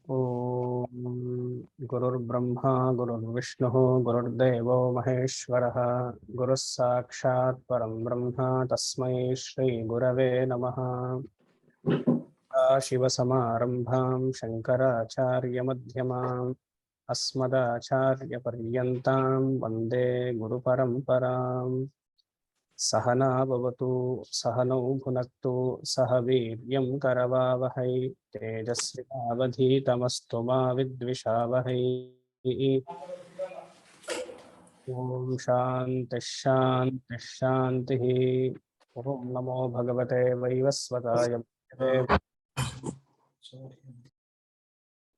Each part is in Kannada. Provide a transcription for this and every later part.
ಓಂ ಗುರುರ್ಬ್ರಹ್ಮ ಗುರುರ್ವಿಷ್ಣು ಗುರುರ್ದೇವೋ ಮಹೇಶ್ವರಃ ಗುರುಃ ಸಾಕ್ಷಾತ್ ಪರಂ ಬ್ರಹ್ಮ ತಸ್ಮೈ ಶ್ರೀ ಗುರವೇ ನಮಃ. ಶಿವಸಮಾರಂಭಾಂ ಶಂಕರಾಚಾರ್ಯಮಧ್ಯಮಾಂ ಅಸ್ಮದಾಚಾರ್ಯಪರ್ಯಂತಾಂ ವಂದೇ ಗುರುಪರಂಪರಾಂ. ಸಹನಾ ಭವತು ಸಹನೌ ಭುನಕ್ತು ಸಹ ವೀರ್ಯಂ ಕರವಾವಹೈ ತೇಜಸ್ವಿನಾವಧೀತಮಸ್ತು ಮಾ ವಿದ್ವಿಷಾವಹೈ. ಓಂ ಶಾಂತಿ ಶಾಂತಿ ಶಾಂತಿ. ಓಂ ನಮೋ ಭಗವತೆ ವೈವಸ್ವತಾಯ.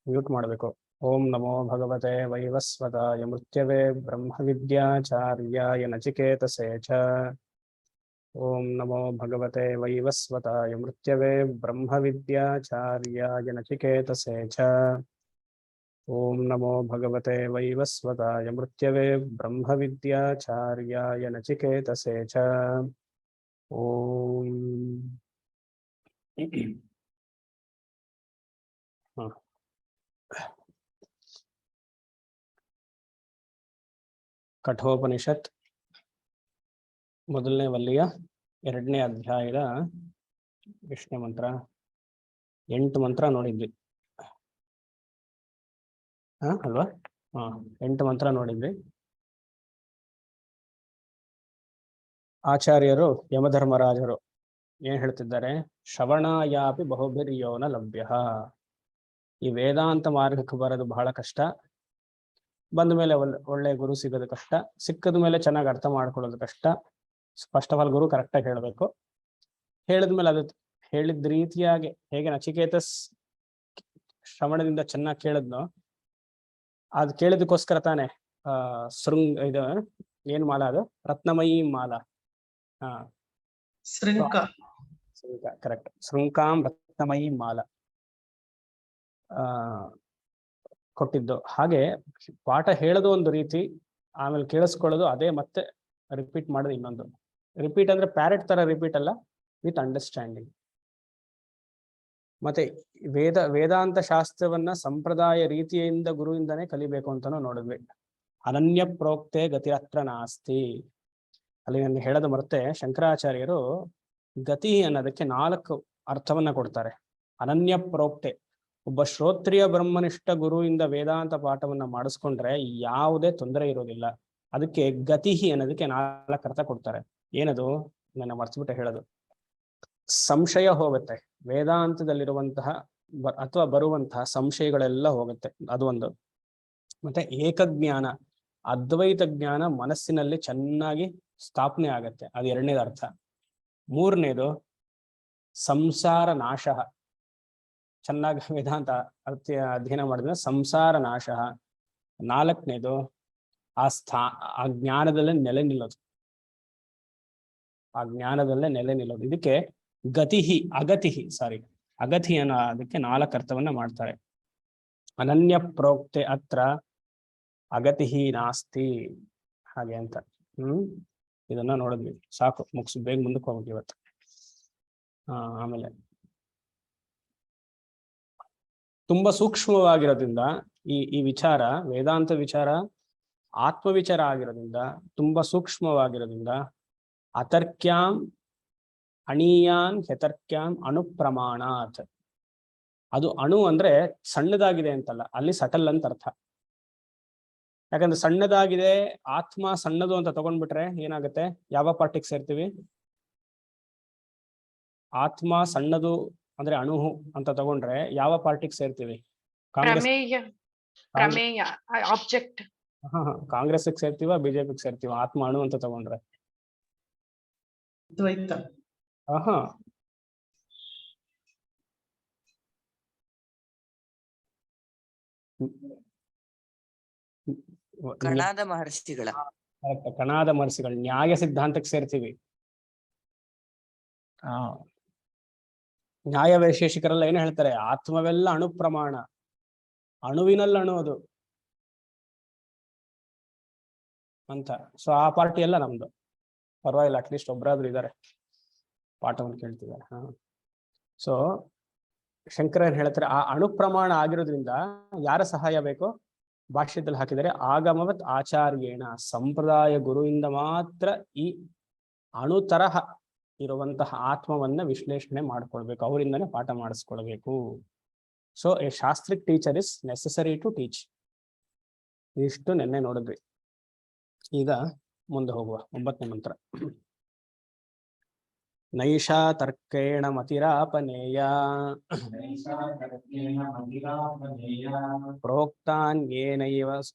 ಮ್ಯೂಟ್ ಮಾಡಬೇಕು. ಓಂ ನಮೋ ಭಗವತೆ ವೈವಸ್ವತಾಯ ಮೃತ್ಯವೆ ಬ್ರಹ್ಮವಿದ್ಯಾಚಾರ್ಯಾಯ ನಚಿಕೇತಸೇ ಚ. ಓಂ ನಮೋ ಭಗವತೆ ವೈವಸ್ವತಾಯ ಮೃತ್ಯವೆ ಬ್ರಹ್ಮವಿದ್ಯಾಚಾರ್ಯಾಯ ನಚಿಕೇತಸೇ ಚ. ಓಂ ನಮೋ ಭಗವತೆ ವೈವಸ್ವತಾಯ ಮೃತ್ಯವೆ ಬ್ರಹ್ಮವಿದ್ಯಾಚಾರ್ಯಾಯ ನಚಿಕೇತಸೇ ಚ. ಓಂ ಕಠೋಪನಿಷತ್ ಮೊದಲನೇ ವಲ್ಲಿಯ 2ನೇ ಅಧ್ಯಾಯದ ಎಷ್ಟನೇ ಮಂತ್ರ? 8 ಮಂತ್ರ ನೋಡಿದ್ವಿ ಅಲ್ವಾ? 8 ಮಂತ್ರ ನೋಡಿದ್ವಿ. ಆಚಾರ್ಯರು ಯಮಧರ್ಮರಾಜರು ಏನ್ ಹೇಳ್ತಿದ್ದಾರೆ? ಶ್ರವಣಾಯಾಪಿ ಬಹುಭಿರ್ಯೋನ ಲಭ್ಯ. ಈ ವೇದಾಂತ ಮಾರ್ಗಕ್ಕೆ ಬರೋದು ಬಹಳ ಕಷ್ಟ. ಬಂದ ಮೇಲೆ ಒಳ್ಳೆ ಗುರು ಸಿಗೋದು ಕಷ್ಟ. ಸಿಕ್ಕದ ಮೇಲೆ ಚೆನ್ನಾಗಿ ಅರ್ಥ ಮಾಡ್ಕೊಳ್ಳೋದು ಕಷ್ಟ. ಫಸ್ಟ್ ಆಫ್ ಆಲ್ ಗುರು ಕರೆಕ್ಟಾಗಿ ಹೇಳಬೇಕು. ಹೇಳಿದ್ಮೇಲೆ ಅದು ಹೇಳಿದ ರೀತಿಯಾಗಿ ಹೇಗೆ ನಚಿಕೇತಸ್ ಶ್ರವಣದಿಂದ ಚೆನ್ನಾಗಿ ಕೇಳಿದ್ನೋ, ಅದು ಕೇಳಿದಕ್ಕೋಸ್ಕರ ತಾನೆ ಇದು ಏನ್ ಮಾಲ? ಅದು ರತ್ನಮಯಿ ಮಾಲ. ಕರೆಕ್ಟ್. ಶೃಂಕಾಂ ರತ್ನಮಯಿ ಮಾಲ ಕೊಟ್ಟಿದ್ದು. ಹಾಗೆ ಪಾಠ ಹೇಳೋದು ಒಂದು ರೀತಿ, ಆಮೇಲೆ ಕೇಳಿಸ್ಕೊಳ್ಳೋದು ಅದೇ, ಮತ್ತೆ ರಿಪೀಟ್ ಮಾಡೋದು ಇನ್ನೊಂದು. ರಿಪೀಟ್ ಅಂದ್ರೆ ಪ್ಯಾರೆಟ್ ತರ ರಿಪೀಟ್ ಅಲ್ಲ, ವಿತ್ ಅಂಡರ್ಸ್ಟ್ಯಾಂಡಿಂಗ್. ಮತ್ತೆ ವೇದಾಂತ ಶಾಸ್ತ್ರವನ್ನ ಸಂಪ್ರದಾಯ ರೀತಿಯಿಂದ ಗುರುವಿಂದನೇ ಕಲಿಬೇಕು ಅಂತಾನು ನೋಡಿದ್ವಿ. ಅನನ್ಯ ಪ್ರೋಕ್ತೆ ಗತಿರತ್ರ ನಾಸ್ತಿ. ಅಲ್ಲಿ ನನಗೆ ಹೇಳೋದು ಮರುತ್ತೆ, ಶಂಕರಾಚಾರ್ಯರು ಗತಿ ಅನ್ನೋದಕ್ಕೆ 4 ಅರ್ಥವನ್ನ ಕೊಡ್ತಾರೆ. ಅನನ್ಯ ಪ್ರೋಕ್ತೆ, ಒಬ್ಬ ಶ್ರೋತ್ರಿಯ ಬ್ರಹ್ಮನಿಷ್ಠ ಗುರುವಿಂದ ವೇದಾಂತ ಪಾಠವನ್ನ ಮಾಡಿಸ್ಕೊಂಡ್ರೆ ಯಾವುದೇ ತೊಂದರೆ ಇರೋದಿಲ್ಲ. ಅದಕ್ಕೆ ಗತಿ ಅನ್ನೋದಕ್ಕೆ 4 ಅರ್ಥ ಕೊಡ್ತಾರೆ. ಏನದು? ನನ್ನ ಮರ್ಸ್ಬಿಟ್ಟೆ ಹೇಳೋದು. ಸಂಶಯ ಹೋಗುತ್ತೆ, ವೇದಾಂತದಲ್ಲಿರುವಂತಹ ಅಥವಾ ಬರುವಂತಹ ಸಂಶಯಗಳೆಲ್ಲ ಹೋಗುತ್ತೆ, ಅದು ಒಂದು. ಮತ್ತೆ ಏಕಜ್ಞಾನ, ಅದ್ವೈತ ಜ್ಞಾನ ಮನಸ್ಸಿನಲ್ಲಿ ಚೆನ್ನಾಗಿ ಸ್ಥಾಪನೆ ಆಗತ್ತೆ, ಅದು 2ನೇದು ಅರ್ಥ. 3ನೇದು ಸಂಸಾರ ನಾಶ. ಚೆನ್ನಾಗಿ ವೇದಾಂತ ಅಧ್ಯಯನ ಮಾಡಿದ್ರೆ ಸಂಸಾರ ನಾಶ. 4ನೇದು ಆ ಜ್ಞಾನದಲ್ಲೇ ನೆಲೆ ನಿಲ್ಲೋದು. ಆ ಜ್ಞಾನದಲ್ಲೇ ನೆಲೆ ನಿಲ್ಲೋದು. ಇದಕ್ಕೆ ಅಗತಿ ಅನ್ನೋ ಅದಕ್ಕೆ 4 ಅರ್ಥವನ್ನ ಮಾಡ್ತಾರೆ. ಅನನ್ಯ ಪ್ರೋಕ್ತೆ ಅತ್ರ ಅಗತಿ ನಾಸ್ತಿ, ಹಾಗೆ ಅಂತ. ಇದನ್ನ ನೋಡಿದ್ವಿ. ಸಾಕು, ಮುಗಿಸ್ ಬೇಗ ಮುಂದಕ್ಕೆ ಹೋಗ್ಬೇಕು ಇವತ್ತು. ಆಮೇಲೆ ತುಂಬಾ ಸೂಕ್ಷ್ಮವಾಗಿರೋದ್ರಿಂದ ಈ ವಿಚಾರ, ವೇದಾಂತ ವಿಚಾರ ಆತ್ಮವಿಚಾರ ಆಗಿರೋದ್ರಿಂದ, ತುಂಬಾ ಸೂಕ್ಷ್ಮವಾಗಿರೋದ್ರಿಂದ ಅತರ್ಕ್ಯಾಂ ಅಣೀಯಾನ್ ಹೆತರ್ಕ್ಯಾಂ ಅಣುಪ್ರಮಾಣಾತ್. ಅದು ಅಣು ಅಂದ್ರೆ ಸಣ್ಣದಾಗಿದೆ ಅಂತಲ್ಲ, ಅಲ್ಲಿ ಸಟಲ್ ಅಂತ ಅರ್ಥ. ಯಾಕಂದ್ರೆ ಸಣ್ಣದಾಗಿದೆ, ಆತ್ಮ ಸಣ್ಣದು ಅಂತ ತಗೊಂಡ್ಬಿಟ್ರೆ ಏನಾಗುತ್ತೆ? ಯಾವ ಪಾರ್ಟಿಗೆ ಸೇರ್ತೀವಿ? ಆತ್ಮ ಸಣ್ಣದು ಅಂದ್ರೆ ಅಣು ಅಂತ ತಗೊಂಡ್ರೆ ಯಾವ ಪಾರ್ಟಿಗೆ ಸೇರ್ತೀವಿ? ಕಾಂಗ್ರೆಸ್ಗೆ ಸೇರ್ತೀವ, ಬಿಜೆಪಿಗೆ ಸೇರ್ತೀವ? ಆತ್ಮ ಅಣು ಅಂತ ತಗೊಂಡ್ರೆ ಕಣಾದ ಮಹರ್ಷಿಗಳ ನ್ಯಾಯ ಸಿದ್ಧಾಂತಕ್ಕೆ ಸೇರ್ತೀವಿ. ನ್ಯಾಯ ವೈಶೇಷಿಕರೆಲ್ಲ ಏನ್ ಹೇಳ್ತಾರೆ? ಆತ್ಮವೆಲ್ಲ ಅಣು ಪ್ರಮಾಣ, ಅಣುವಿನಲ್ಲಿ ಅಣು ಅದು ಅಂತ. ಸೊ ಆ ಪಾರ್ಟಿ ಎಲ್ಲ ನಮ್ದು. ಪರವಾಗಿಲ್ಲ, ಅಟ್ಲೀಸ್ಟ್ ಒಬ್ಬರಾದ್ರೂ ಇದ್ದಾರೆ ಪಾಠವನ್ನು ಕೇಳ್ತಿದ್ದಾರೆ. ಸೊ ಶಂಕರ ಏನ್ ಹೇಳ್ತಾರೆ, ಆ ಅಣು ಪ್ರಮಾಣ ಆಗಿರೋದ್ರಿಂದ ಯಾರ ಸಹಾಯ ಬೇಕು? ಭಾಷ್ಯದಲ್ಲಿ ಹಾಕಿದರೆ ಆಗಮವತ್ ಆಚಾರ್ಯೇಣ, ಸಂಪ್ರದಾಯ ಗುರುವಿಂದ ಮಾತ್ರ ಈ ಅಣು ತರಹ ಇರುವಂತಹ ಆತ್ಮವನ್ನ ವಿಶ್ಲೇಷಣೆ ಮಾಡ್ಕೊಳ್ಬೇಕು, ಅವರಿಂದನೇ ಪಾಠ ಮಾಡಿಸ್ಕೊಳ್ಬೇಕು. ಸೊ ಎ ಶಾಸ್ತ್ರಿಕ್ teacher is necessary to teach. ಇಷ್ಟು ನೆನ್ನೆ ನೋಡಿದ್ವಿ. ಈಗ ಮುಂದೆ ಹೋಗುವ 9ನೇ ಮಂತ್ರ. ನೈಷಾ ತರ್ಕೇಣ ಮತಿರಾಪನೇಯ ಪ್ರೋಕ್ತಾನ್ಯೇನೈವ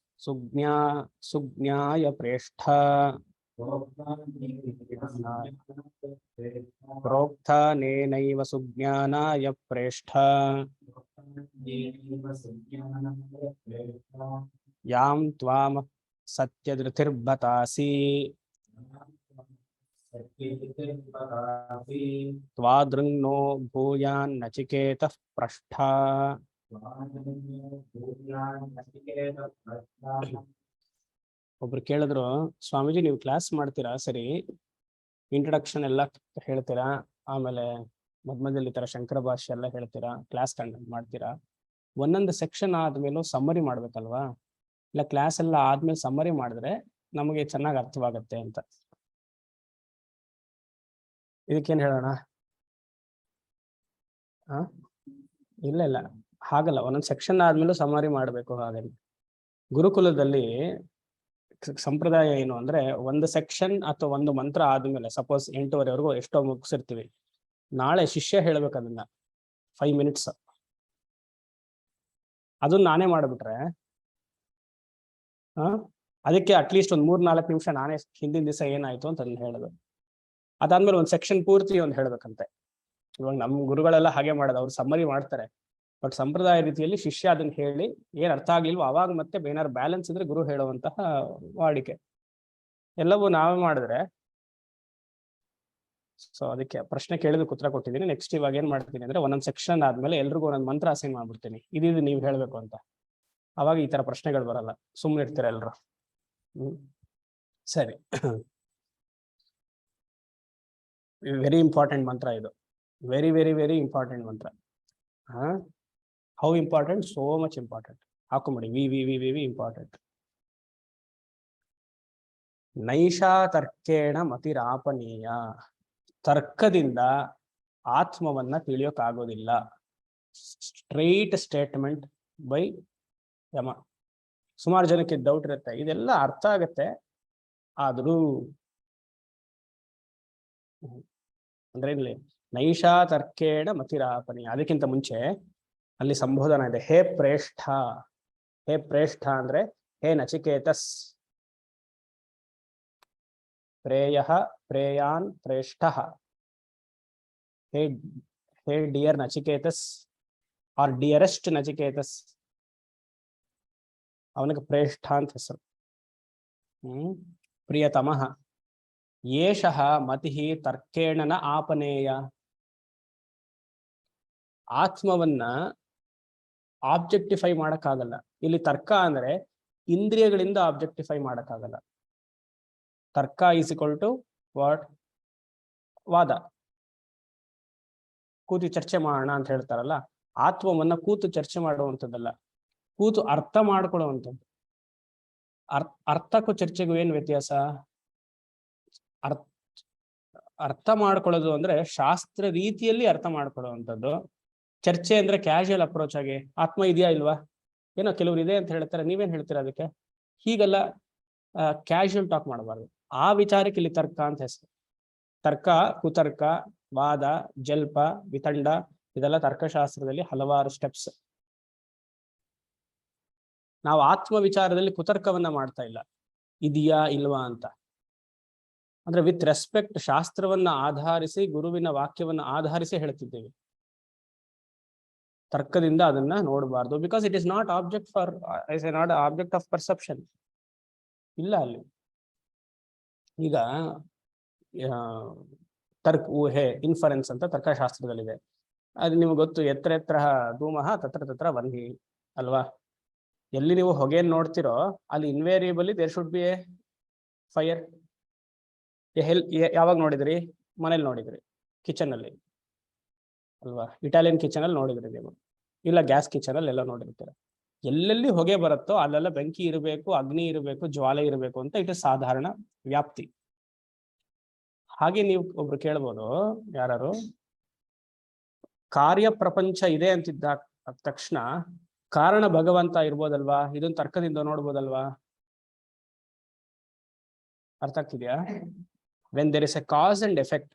ಸುಜ್ಞಾಯ ಪ್ರೇಷ್ಠ ಪ್ರೋಕ್ತಾನೇನೈವ ಸುಜ್ಞಾನಾಯ ಪ್ರೇಷ್ಠ ಯಾಂ ತ್ವಾಮ ಸತ್ಯಧೃತಿರ್ಬತಾಸಿ ತ್ವಾದೃಂಗ್ನೋ ಭೂಯಾನ್ ನಚಿಕೇತಃ ಪೃಷ್ಠ. ಒಬ್ರು ಕೇಳಿದ್ರು, ಸ್ವಾಮೀಜಿ ನೀವು ಕ್ಲಾಸ್ ಮಾಡ್ತೀರಾ, ಸರಿ ಇಂಟ್ರಡಕ್ಷನ್ ಎಲ್ಲ ಹೇಳ್ತೀರಾ, ಆಮೇಲೆ ಮಧ್ಯದಲ್ಲಿ ಈ ತರ ಶಂಕರ ಭಾಷ್ಯ ಎಲ್ಲ ಹೇಳ್ತೀರಾ, ಕ್ಲಾಸ್ ಕಂಡಕ್ಟ್ ಮಾಡ್ತೀರಾ, ಒಂದೊಂದು ಸೆಕ್ಷನ್ ಆದ್ಮೇಲೂ ಸಮ್ಮರಿ ಮಾಡ್ಬೇಕಲ್ವಾ? ಇಲ್ಲ ಕ್ಲಾಸ್ ಎಲ್ಲ ಆದ್ಮೇಲೆ ಸಮ್ಮರಿ ಮಾಡಿದ್ರೆ ನಮಗೆ ಚೆನ್ನಾಗಿ ಅರ್ಥವಾಗತ್ತೆ ಅಂತ. ಇದಕ್ಕೇನ್ ಹೇಳೋಣ? ಇಲ್ಲ ಇಲ್ಲ, ಹಾಗಲ್ಲ, ಒಂದೊಂದು ಸೆಕ್ಷನ್ ಆದ್ಮೇಲೂ ಸಮ್ಮರಿ ಮಾಡಬೇಕು. ಹಾಗಾಗಿ ಗುರುಕುಲದಲ್ಲಿ ಸಂಪ್ರದಾಯ ಏನು ಅಂದ್ರೆ, ಒಂದು ಸೆಕ್ಷನ್ ಅಥವಾ ಒಂದು ಮಂತ್ರ ಆದ್ಮೇಲೆ, ಸಪೋಸ್ 8:30ವರೆಗೂ ಎಷ್ಟೋ ಮುಗಿಸಿರ್ತೀವಿ, ನಾಳೆ ಶಿಷ್ಯ ಹೇಳ್ಬೇಕು ಅದನ್ನ 5 ಮಿನಿಟ್ಸ್. ಅದನ್ನ ನಾನೇ ಮಾಡ್ಬಿಟ್ರೆ ಅದಕ್ಕೆ ಅಟ್ಲೀಸ್ಟ್ ಒಂದು 3-4 ನಿಮಿಷ ನಾನೇ ಹಿಂದಿನ ದಿವಸ ಏನಾಯ್ತು ಅಂತ ಅದನ್ನ ಹೇಳೋದು. ಅದಾದ್ಮೇಲೆ ಒಂದು ಸೆಕ್ಷನ್ ಪೂರ್ತಿ ಒಂದು ಹೇಳ್ಬೇಕಂತೆ. ಇವಾಗ ನಮ್ಮ ಗುರುಗಳೆಲ್ಲ ಹಾಗೆ ಮಾಡೋದು, ಅವ್ರು ಸಮ್ಮರಿ ಮಾಡ್ತಾರೆ. ಬಟ್ ಸಂಪ್ರದಾಯ ರೀತಿಯಲ್ಲಿ ಶಿಷ್ಯ ಅದನ್ನ ಹೇಳಿ ಏನ್ ಅರ್ಥ ಆಗ್ಲಿಲ್ವೋ ಅವಾಗ ಮತ್ತೆ ಏನಾದ್ರು ಬ್ಯಾಲೆನ್ಸ್ ಇದ್ರೆ ಗುರು ಹೇಳುವಂತಹ ವಾಡಿಕೆ. ಎಲ್ಲವೂ ನಾವೇ ಮಾಡಿದ್ರೆ, ಸೊ ಅದಕ್ಕೆ ಪ್ರಶ್ನೆ ಕೇಳಿದಕ್ಕೆ ಉತ್ತರ ಕೊಟ್ಟಿದ್ದೀನಿ. ನೆಕ್ಸ್ಟ್ ಇವಾಗ ಏನ್ ಮಾಡ್ತೀನಿ ಅಂದ್ರೆ, ಒಂದೊಂದು ಸೆಕ್ಷನ್ ಆದ್ಮೇಲೆ ಎಲ್ರಿಗೂ ಒಂದೊಂದು ಮಂತ್ರ ಅಸೈನ್ ಮಾಡ್ಬಿಡ್ತೀನಿ, ಇದು ನೀವು ಹೇಳ್ಬೇಕು ಅಂತ. ಅವಾಗ ಈ ತರ ಪ್ರಶ್ನೆಗಳು ಬರಲ್ಲ, ಸುಮ್ಮನೆ ಇರ್ತೀರ ಎಲ್ರು. ಸರಿ. ವೆರಿ ಇಂಪಾರ್ಟೆಂಟ್ ಮಂತ್ರ ಇದು, very very very important mantra. How important? So much important. ಹಾಕೊಂಬಿಡಿ, very very very very very important. ನೈಷಾ ತರ್ಕೇಣ ಮತಿರಾಪನೀಯ, ತರ್ಕದಿಂದ ಆತ್ಮವನ್ನ ತಿಳಿಯೋಕ್ಕಾಗೋದಿಲ್ಲ. Straight statement by Yama. ಸುಮಾರು ಜನಕ್ಕೆ ಡೌಟ್ ಇರುತ್ತೆ, ಇದೆಲ್ಲ ಅರ್ಥ ಆಗತ್ತೆ ಆದ್ರೂ ಅಂದ್ರೆ ಇಲ್ಲಿ ನೈಷಾ ತರ್ಕೇಣ ಮತಿರಾಪನೀಯ. ಅದಕ್ಕಿಂತ ಮುಂಚೆ ಅಲ್ಲಿ ಸಂಬೋಧನ ಇದೆ, ಹೇ ಪ್ರೇಷ್ಠ. ಹೇ ಪ್ರೇಷ್ಠ ಅಂದ್ರೆ ಹೇ ನಚಿಕೇತಸ್, ಪ್ರೇಯ ಪ್ರೇಯಾನ್ ಪ್ರೇಷ್ಠ. ಹೇ ಹೇ ಡಿಯರ್ ನಚಿಕೇತಸ್ ಆರ್ ಡಿಯರೆಸ್ಟ್ ನಚಿಕೇತಸ್, ಅವನಿಗೆ ಪ್ರೇಷ್ಠ ಅಂತ ಹೆಸರು. ಪ್ರಿಯತಮಃ ಯೇಷಃ ಮತಿ ತರ್ಕೇಣ ನ ಆಪನೇಯ. ಆತ್ಮವನ್ನ ಆಬ್ಜೆಕ್ಟಿಫೈ ಮಾಡಕ್ಕಾಗಲ್ಲ. ಇಲ್ಲಿ ತರ್ಕ ಅಂದ್ರೆ ಇಂದ್ರಿಯಗಳಿಂದ ಆಬ್ಜೆಕ್ಟಿಫೈ ಮಾಡಕ್ಕಾಗಲ್ಲ. ತರ್ಕ ಈಸ್ ಈಕ್ವಲ್ ಟು ವಾಟ್? ವಾದ. ಕೂತು ಚರ್ಚೆ ಮಾಡೋಣ ಅಂತ ಹೇಳ್ತಾರಲ್ಲ, ಆತ್ಮವನ್ನ ಕೂತು ಚರ್ಚೆ ಮಾಡುವಂಥದ್ದಲ್ಲ, ಕೂತು ಅರ್ಥ ಮಾಡ್ಕೊಳ್ಳುವಂಥದ್ದು. ಅರ್ಥಕ್ಕೂ ಚರ್ಚೆಗೂ ಏನ್ ವ್ಯತ್ಯಾಸ? ಅರ್ಥ ಮಾಡ್ಕೊಳ್ಳೋದು ಅಂದ್ರೆ ಶಾಸ್ತ್ರ ರೀತಿಯಲ್ಲಿ ಅರ್ಥ ಮಾಡ್ಕೊಳ್ಳುವಂಥದ್ದು. ಚರ್ಚೆ ಅಂದ್ರೆ ಕ್ಯಾಶುಯಲ್ ಅಪ್ರೋಚ್ ಆಗಿ ಆತ್ಮ ಇದೆಯಾ ಇಲ್ವಾ, ಏನೋ ಕೆಲವ್ರು ಇದೆ ಅಂತ ಹೇಳ್ತಾರೆ, ನೀವೇನ್ ಹೇಳ್ತೀರಾ ಅದಕ್ಕೆ? ಹೀಗೆಲ್ಲ ಕ್ಯಾಶುಯಲ್ ಟಾಕ್ ಮಾಡಬಾರ್ದು. ಆ ವಿಚಾರಕ್ಕೆ ಇಲ್ಲಿ ತರ್ಕ ಅಂತ ಹೆಸರು. ತರ್ಕ, ಕುತರ್ಕ, ವಾದ, ಜಲ್ಪ, ವಿತಂಡ, ಇದೆಲ್ಲ ತರ್ಕಶಾಸ್ತ್ರದಲ್ಲಿ ಹಲವಾರು ಸ್ಟೆಪ್ಸ್. ನಾವು ಆತ್ಮ ವಿಚಾರದಲ್ಲಿ ಕುತರ್ಕವನ್ನ ಮಾಡ್ತಾ ಇಲ್ಲ, ಇದೆಯಾ ಇಲ್ವಾ ಅಂತ. ಅಂದ್ರೆ ವಿತ್ ರೆಸ್ಪೆಕ್ಟ್ ಶಾಸ್ತ್ರವನ್ನ ಆಧರಿಸಿ, ಗುರುವಿನ ವಾಕ್ಯವನ್ನ ಆಧರಿಸಿ ಹೇಳ್ತಿದ್ದೇವೆ. ತರ್ಕದಿಂದ ಅದನ್ನ ನೋಡಬಾರ್ದು. Because it is not object for, is not object of perception. ಇಲ್ಲ ಅಲ್ಲಿ. ಈಗ ಊಹೆ, ಇನ್ಫರೆನ್ಸ್ ಅಂತ ತರ್ಕಶಾಸ್ತ್ರದಲ್ಲಿದೆ. ಅದು ನಿಮ್ಗೆ ಗೊತ್ತು, ಎತ್ರ ಎತ್ರ ಧೂಮಃ ತತ್ರ ತತ್ರ ವನ್ಹಿ ಅಲ್ವಾ? ಎಲ್ಲಿ ನೀವು ಹೊಗೆಯನ್ನು ನೋಡ್ತಿರೋ ಅಲ್ಲಿ invariably there should be a fire. ಯಾವಾಗ ನೋಡಿದ್ರಿ? ಮನೇಲಿ ನೋಡಿದ್ರಿ, ಕಿಚನ್ ಅಲ್ಲಿ. ಅಲ್ವಾ? ಇಟಾಲಿಯನ್ ಕಿಚನ್ ಅಲ್ಲಿ ನೋಡಿದ್ರಿ ನೀವು, ಇಲ್ಲ ಗ್ಯಾಸ್ ಕಿಚನ್ ಅಲ್ಲಿ ಎಲ್ಲ ನೋಡಿರ್ತೀರ. ಎಲ್ಲೆಲ್ಲಿ ಹೊಗೆ ಬರುತ್ತೋ ಅಲ್ಲೆಲ್ಲ ಬೆಂಕಿ ಇರಬೇಕು, ಅಗ್ನಿ ಇರಬೇಕು, ಜ್ವಾಲೆ ಇರಬೇಕು ಅಂತ ಇದು ಸಾಧಾರಣ ವ್ಯಾಪ್ತಿ. ಹಾಗೆ ನೀವು ಒಬ್ರು ಕೇಳ್ಬೋದು, ಯಾರು ಕಾರ್ಯ ಪ್ರಪಂಚ ಇದೆ ಅಂತಿದ್ದ ತಕ್ಷಣ ಕಾರಣ ಭಗವಂತ ಇರ್ಬೋದಲ್ವಾ? ಇದನ್ನ ತರ್ಕದಿಂದ ನೋಡ್ಬೋದಲ್ವಾ? ಅರ್ಥ ಆಗ್ತಿದ್ಯಾ? When there is a cause and effect,